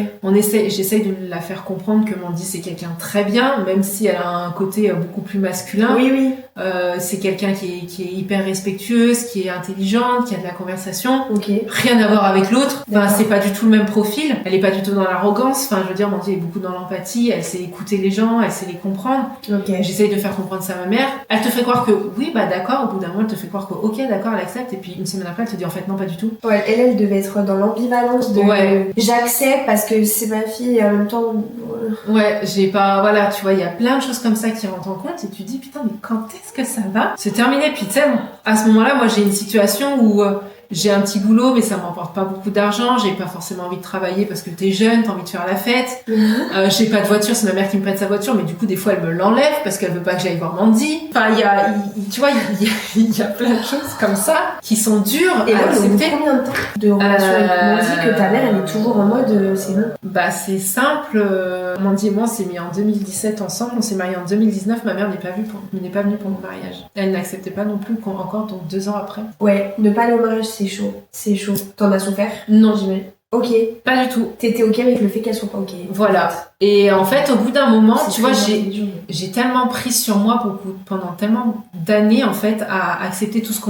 J'essaye de la faire comprendre que Mandy c'est quelqu'un de très bien, même si elle a un côté beaucoup plus masculin. Oui. C'est quelqu'un qui est hyper respectueuse, qui est intelligente, qui a de la conversation. Ok. Rien à voir avec l'autre. Enfin, D'accord. c'est pas du tout le même profil. Elle est pas du tout dans l'arrogance. Enfin, je veux dire, Mandy est beaucoup dans l'empathie. Elle sait écouter les gens, elle sait les comprendre. Ok. J'essaye de faire comprendre ça à ma mère. Elle te fait croire que oui, bah d'accord. Au bout d'un moment, elle te fait croire que ok, d'accord, elle accepte. Et puis une semaine après, elle te dit en fait non, pas du tout. Ouais, elle devait être dans l'ambivalence de j'accepte parce que c'est ma fille et en même temps. Ouais, j'ai pas. Voilà, tu vois, il y a plein de choses comme ça qui rentrent en compte et tu dis putain, mais quand est-ce que ça va se terminer? Puis tu sais, à ce moment-là, moi j'ai une situation où j'ai un petit boulot, mais ça m'emporte pas beaucoup d'argent. J'ai pas forcément envie de travailler parce que t'es jeune, t'as envie de faire la fête. J'ai pas de voiture, c'est ma mère qui me prête sa voiture, mais du coup, des fois, elle me l'enlève parce qu'elle veut pas que j'aille voir Mandy. Enfin, tu vois, il y a plein de choses comme ça qui sont dures Et à là, accepter. combien de temps de relation avec Mandy que ta mère, elle est toujours en mode c'est bon? Bah, c'est simple. Mandy et moi, on s'est mis en 2017 ensemble. On s'est mariés en 2019. Ma mère n'est pas venue pour mon mariage. Elle n'acceptait pas non plus encore, donc 2 ans après. Ouais, ne pas aller au mariage, c'est chaud. C'est chaud. T'en as souffert? Non, j'imagine. Ok. Pas du tout. T'étais ok avec le fait qu'elle soit pas ok. Voilà. Et en fait, au bout d'un moment, C'est tu vois, très intelligent. j'ai tellement pris sur moi pendant tellement d'années, en fait, à accepter tout ce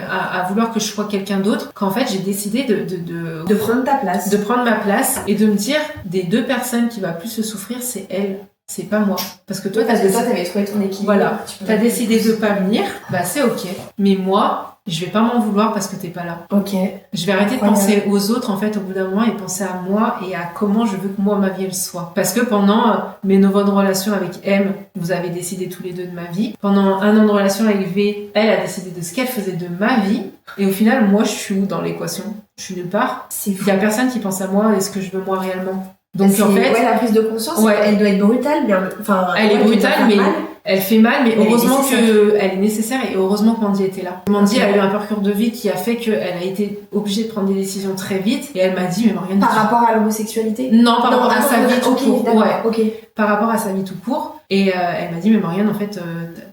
à vouloir que je sois quelqu'un d'autre, qu'en fait, j'ai décidé De prendre ta place. de prendre ma place et de me dire, des 2 personnes qui va plus se souffrir, c'est elle. C'est pas moi. Parce que toi, t'avais trouvé ton équilibre. Voilà. T'as décidé de pas venir, bah c'est ok. Mais moi, je vais pas m'en vouloir parce que t'es pas là. Ok. Je vais arrêter de penser aux autres en fait au bout d'un moment et penser à moi et à comment je veux que moi ma vie elle soit. Parce que pendant mes 9 ans de relation avec M, vous avez décidé tous les deux de ma vie. Pendant 1 an de relation avec V, elle a décidé de ce qu'elle faisait de ma vie. Et au final, moi je suis où dans l'équation? Je suis nulle part. C'est fou. Il y a personne qui pense à moi et ce que je veux moi réellement. Donc en fait, la prise de conscience, ouais. elle doit être brutale, mais enfin. Elle est brutale, mais elle fait mal, mais elle heureusement qu'elle est nécessaire et heureusement que Mandy était là. Mandy a eu un parcours de vie qui a fait qu'elle a été obligée de prendre des décisions très vite et elle m'a dit, mais Morgane. Par rapport à l'homosexualité? Non, par rapport à sa vie tout court. Ouais. Ok. Par rapport à sa vie tout court. Et elle m'a dit, mais Morgane, en fait,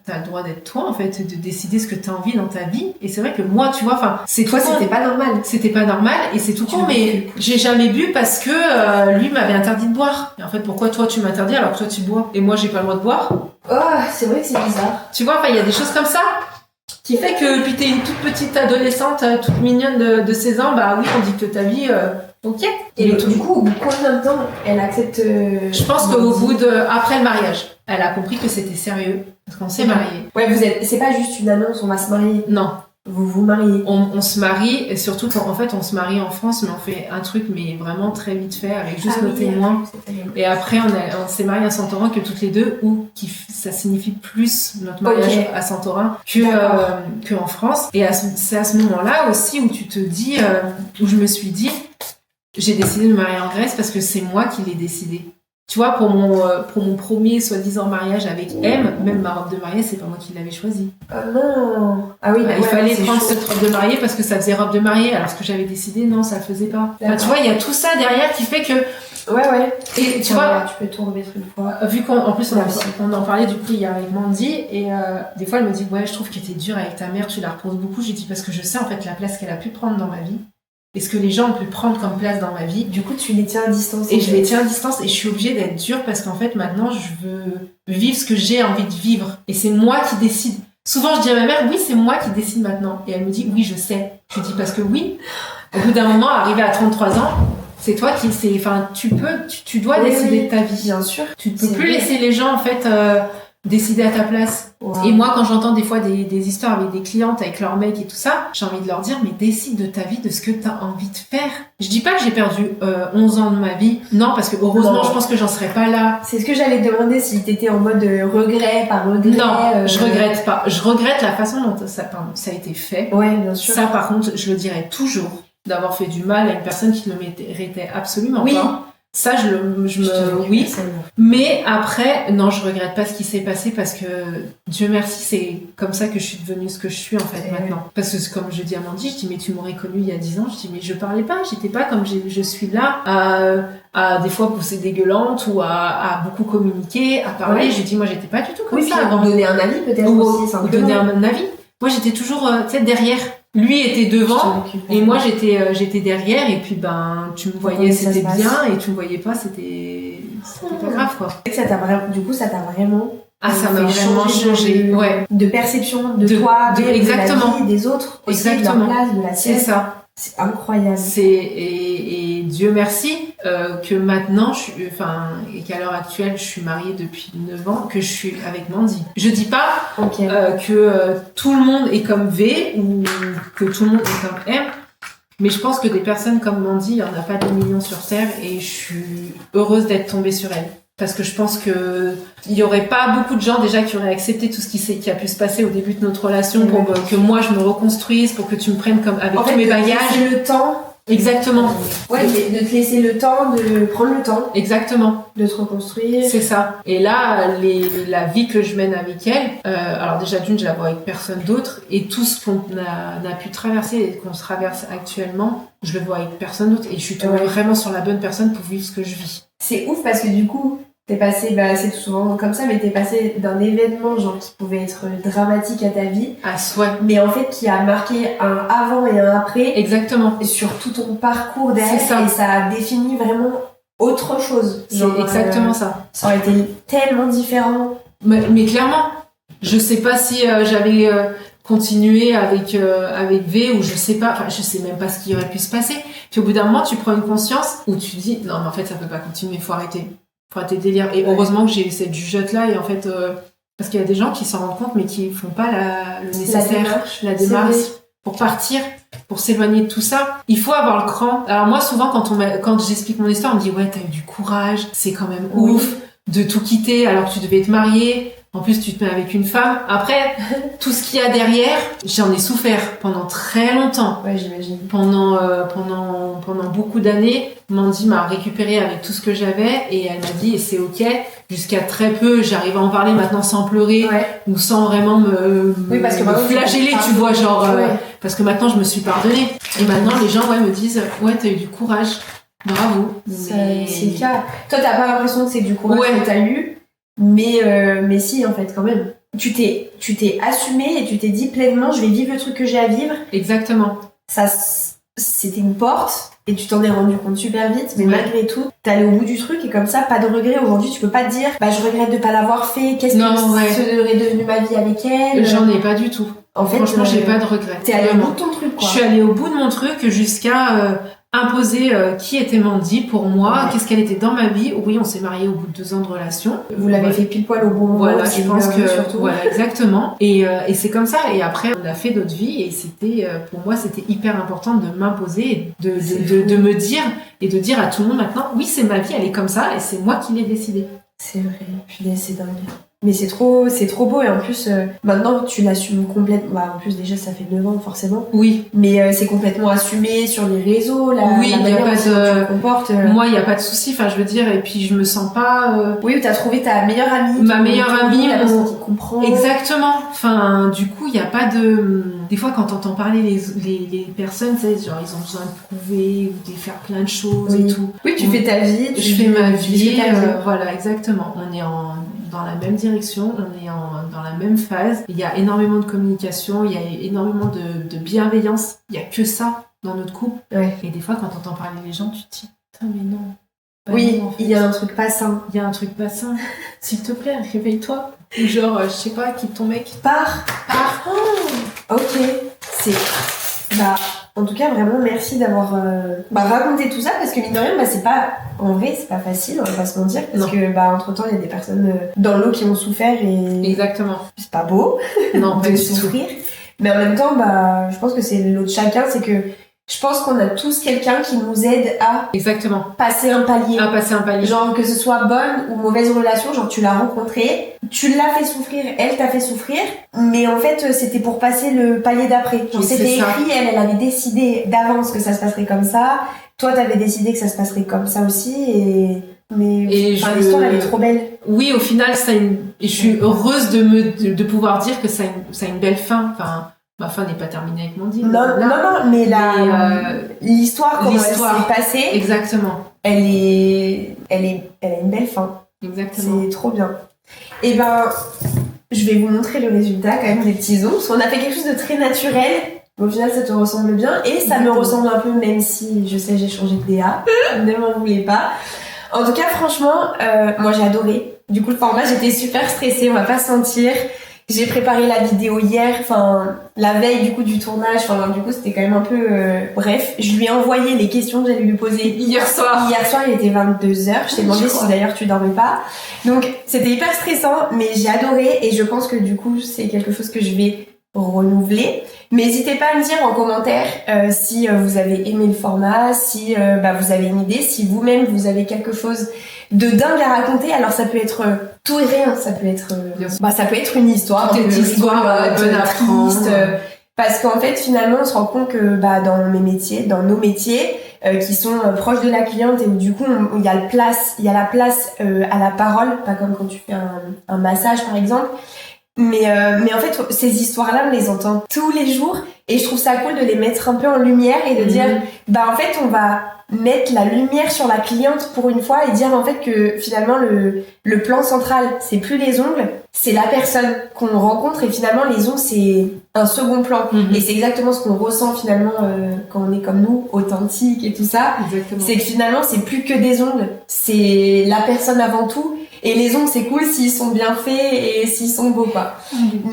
t'as le droit d'être toi, en fait, de décider ce que t'as envie dans ta vie. Et c'est vrai que moi, tu vois, enfin, c'est toi, tout. C'était pas normal. C'était pas normal et c'est tout con, mais j'ai jamais bu parce que lui m'avait interdit de boire. Et en fait, pourquoi toi tu m'interdis alors que toi tu bois et moi j'ai pas le droit de boire? Oh, c'est vrai que c'est bizarre. Tu vois, enfin, il y a des choses comme ça qui fait que puis t'es une toute petite adolescente, toute mignonne de 16 ans, bah oui, on dicte ta vie, ok. Et du coup, au bout de combien de temps elle accepte Je pense qu'au bout après le mariage, elle a compris que c'était sérieux parce qu'on s'est mariés. Ouais, c'est pas juste une annonce, on va se marier. Non. Vous vous mariez. On se marie, et surtout quand en fait on se marie en France, mais on fait un truc mais vraiment très vite fait avec juste nos témoins. Et après on s'est mariés à Santorin que toutes les deux, ça signifie plus notre mariage à Santorin que en France. Et c'est à ce moment-là aussi où tu te dis, où je me suis dit, j'ai décidé de me marier en Grèce parce que c'est moi qui l'ai décidé. Tu vois, pour mon premier soi-disant mariage avec M, même ma robe de mariée, c'est pas moi qui l'avais choisie. Non. Ah oui, il fallait prendre cette robe de mariée parce que ça faisait robe de mariée, alors ce que j'avais décidé, non, ça le faisait pas. Enfin, tu vois, il y a tout ça derrière qui fait que... Ouais. Et tu vois... Tu peux tout remettre une fois. Vu qu'en plus, on en parlait du coup hier avec Mandy, et des fois elle me dit, ouais, je trouve que t'es dure avec ta mère, tu la reposes beaucoup. J'ai dit, parce que je sais en fait la place qu'elle a pu prendre dans ma vie. Et ce que les gens ont pu prendre comme place dans ma vie. Du coup, tu les tiens à distance. Et je les tiens à distance et je suis obligée d'être dure parce qu'en fait, maintenant, je veux vivre ce que j'ai envie de vivre. Et c'est moi qui décide. Souvent, je dis à ma mère, oui, c'est moi qui décide maintenant. Et elle me dit, oui, je sais. Je dis, parce que oui, au bout d'un moment, arrivé à 33 ans, c'est toi qui... Enfin, tu dois décider de ta vie. Bien sûr. Tu ne peux plus laisser les gens, en fait... décider à ta place. Wow. Et moi, quand j'entends des fois des histoires avec des clientes, avec leurs mecs et tout ça, j'ai envie de leur dire, mais décide de ta vie, de ce que t'as envie de faire. Je dis pas que j'ai perdu 11 ans de ma vie. Non, parce que heureusement, je pense que j'en serais pas là. C'est ce que j'allais te demander, si t'étais en mode regret, par regret. Non, je regrette pas. Je regrette la façon dont ça a été fait. Ouais, bien sûr. Ça, par contre, je le dirais toujours, d'avoir fait du mal à une personne qui ne le méritait absolument pas. Ça, oui. Mais après, non, je regrette pas ce qui s'est passé parce que Dieu merci, c'est comme ça que je suis devenue ce que je suis en fait maintenant. Parce que comme je dis à Mandy, je dis mais tu m'aurais connue il y a 10 ans, je dis mais je parlais pas, j'étais pas comme je suis là à des fois pousser des gueulantes ou à beaucoup communiquer, à parler. Ouais. Je dis moi j'étais pas du tout comme ça. Avant. Donner un avis peut-être aussi. Ou donner un avis. Moi j'étais toujours derrière. Lui était devant et moi j'étais derrière et puis tu me voyais c'était bien et tu me voyais pas c'était pas grave quoi. Ça t'a vraiment ça m'a vraiment changé de perception de toi, de exactement. La vie des autres, aussi exactement. De leur place, de la tienne. C'est ça. C'est incroyable. Et Dieu merci que maintenant et qu'à l'heure actuelle je suis mariée depuis 9 ans, que je suis avec Mandy. Je dis pas que tout le monde est comme V ou que tout le monde est comme M, mais je pense que des personnes comme Mandy, il y en a pas des millions sur Terre et je suis heureuse d'être tombée sur elle. Parce que je pense que il y aurait pas beaucoup de gens déjà qui auraient accepté tout ce qui a pu se passer au début de notre relation pour que moi je me reconstruise, pour que tu me prennes comme avec tous mes bagages. Laisser le temps. Exactement. Ouais, de te laisser le temps, de prendre le temps. Exactement. De te reconstruire. C'est ça. Et là, la vie que je mène avec elle, alors déjà d'une, je la vois avec personne d'autre, et tout ce qu'on a pu traverser et qu'on se traverse actuellement, je le vois avec personne d'autre, et je suis tombée vraiment sur la bonne personne pour vivre ce que je vis. C'est ouf parce que du coup, t'es passé, c'est souvent comme ça, mais t'es passé d'un événement genre qui pouvait être dramatique à ta vie, mais en fait qui a marqué un avant et un après. Exactement. Sur tout ton parcours derrière, et ça a défini vraiment autre chose. C'est exactement ça. Ça aurait été tellement différent. Mais clairement, je sais pas si j'avais continué avec V ou je sais même pas ce qui aurait pu se passer. Puis au bout d'un moment, tu prends une conscience où tu dis non mais en fait ça peut pas continuer, faut arrêter délire. Et heureusement que j'ai eu cette jugeote là et en fait parce qu'il y a des gens qui s'en rendent compte mais qui font pas le nécessaire, la démarche pour partir, pour s'éloigner de tout ça. Il faut avoir le cran. Alors moi souvent quand j'explique mon histoire, on me dit ouais t'as eu du courage, c'est quand même ouf de tout quitter alors que tu devais te marier. En plus, tu te mets avec une femme. Après, tout ce qu'il y a derrière, j'en ai souffert pendant très longtemps. Ouais, j'imagine. Pendant beaucoup d'années, Mandy m'a récupérée avec tout ce que j'avais et elle m'a dit, et c'est ok, jusqu'à très peu, j'arrive à en parler maintenant sans pleurer ou sans vraiment me flageller, tu vois, genre, parce que maintenant je me suis pardonnée. Et maintenant, les gens, me disent, t'as eu du courage. Bravo. C'est le cas. Toi, t'as pas l'impression que c'est du courage que t'as eu? Mais si, en fait, quand même. Tu t'es assumé et tu t'es dit pleinement, je vais vivre le truc que j'ai à vivre. Exactement. Ça, c'était une porte et tu t'en es rendu compte super vite, mais malgré tout, t'es allé au bout du truc et comme ça, pas de regret. Aujourd'hui, tu peux pas te dire, je regrette de pas l'avoir fait, qu'est-ce que serait devenu ma vie avec elle. J'en ai pas du tout. En fait, franchement, j'ai pas de regret. T'es allé au bout de ton truc, quoi. Je suis allée au bout de mon truc jusqu'à imposer qui était Mandy pour moi, qu'est-ce qu'elle était dans ma vie. Oui, on s'est mariés au bout de 2 ans de relation. Vous l'avez fait pile poil au bon moment. Voilà, je pense que surtout. Voilà, exactement. Et c'est comme ça. Et après, on a fait d'autres vies et c'était pour moi, c'était hyper important de m'imposer, de me dire et de dire à tout le monde maintenant, oui, c'est ma vie, elle est comme ça et c'est moi qui l'ai décidée. C'est vrai. Puis c'est dingue. Mais c'est trop beau et en plus maintenant tu l'assumes complètement. En plus déjà ça fait 9 ans forcément. Oui. Mais c'est complètement assumé sur les réseaux, la manière dont tu te comportes. Moi il y a pas de souci, je veux dire, et puis je me sens pas. Oui, t'as trouvé ta meilleure amie. Ma meilleure amie, la personne qui comprend. Exactement. Du coup il y a pas de. Des fois quand t'entends parler les personnes, tu sais, genre ils ont besoin de prouver ou de faire plein de choses et tout. Oui, tu fais ta vie. Je fais ma vie. Voilà, exactement. On est dans la même direction, on est dans la même phase. Il y a énormément de communication, il y a énormément de bienveillance. Il y a que ça dans notre couple. Ouais. Et des fois, quand t'entends parler les gens, tu te dis, putain, mais non. Oui, en fait. Il y a un truc pas sain. Il y a un truc pas sain. S'il te plaît, réveille-toi. Ou genre, je sais pas, quitte ton mec. Pars. Oh, ok. En tout cas, vraiment, merci d'avoir raconté tout ça parce que mine de rien, c'est pas facile, on va pas se mentir parce que entre-temps, il y a des personnes dans l'eau qui ont souffert et exactement. C'est pas beau non, de souffrir. Mais en même temps, je pense que c'est l'autre chacun, c'est que je pense qu'on a tous quelqu'un qui nous aide à Exactement. passer un palier. À passer un palier. Genre que ce soit bonne ou mauvaise relation, genre tu l'as rencontrée, tu l'as fait souffrir, elle t'a fait souffrir, mais en fait c'était pour passer le palier d'après. Genre Oui, c'était c'est ça. écrit, elle avait décidé d'avance que ça se passerait comme ça, toi t'avais décidé que ça se passerait comme ça aussi Et enfin, l'histoire elle est trop belle. Oui, au final, et je suis heureuse de pouvoir dire que ça a une belle fin. Enfin, ma fin n'est pas terminée avec mon deal. Non, mais l'histoire, comment elle l'histoire. s'est passée, Exactement. elle a une belle fin. Exactement. C'est trop bien. Et ben, je vais vous montrer le résultat quand même des petits ongles. Parce qu'on a fait quelque chose de très naturel. Mais au final, ça te ressemble bien. Et ça me ressemble un peu, même si je sais, j'ai changé de DA. Ne m'en voulez pas. En tout cas, franchement, moi j'ai adoré. Du coup, le format, j'étais super stressée, on va pas se mentir. J'ai préparé la vidéo hier, enfin la veille du coup du tournage, enfin du coup c'était quand même un peu bref. Je lui ai envoyé les questions que j'allais lui poser Hier soir. Hier soir, il était 22h. Je t'ai demandé si d'ailleurs tu dormais pas. Donc c'était hyper stressant, mais j'ai adoré et je pense que du coup c'est quelque chose que je vais renouveler. Mais n'hésitez pas à me dire en commentaire si vous avez aimé le format, si vous avez une idée, si vous-même vous avez quelque chose de dingue à raconter. Alors ça peut être tout et rien, ça peut être ça peut être une histoire, Une petite histoire bonne à prendre. Parce qu'en fait finalement on se rend compte que dans nos métiers qui sont proches de la cliente et où du coup il y a la place à la parole, pas comme quand tu fais un massage par exemple. Mais en fait, ces histoires-là, on les entend tous les jours et je trouve ça cool de les mettre un peu en lumière et de dire, en fait, on va mettre la lumière sur la cliente pour une fois et dire en fait que finalement le plan central, c'est plus les ongles, c'est la personne qu'on rencontre et finalement les ongles, c'est un second plan. Et c'est exactement ce qu'on ressent finalement quand on est comme nous, authentique et tout ça. Exactement. C'est que finalement, c'est plus que des ongles, c'est la personne avant tout. Et les ongles, c'est cool s'ils sont bien faits et s'ils sont beaux, quoi.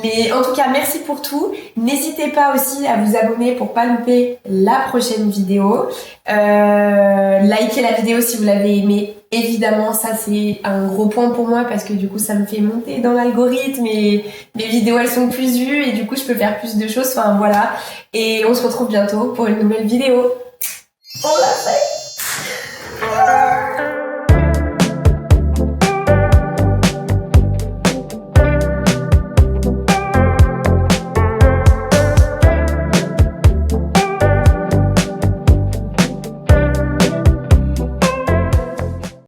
Mais en tout cas, merci pour tout. N'hésitez pas aussi à vous abonner pour pas louper la prochaine vidéo. Likez la vidéo si vous l'avez aimée. Évidemment, ça, c'est un gros point pour moi parce que du coup, ça me fait monter dans l'algorithme et mes vidéos, elles sont plus vues et du coup, je peux faire plus de choses. Enfin, voilà. Et on se retrouve bientôt pour une nouvelle vidéo. On l'a fait!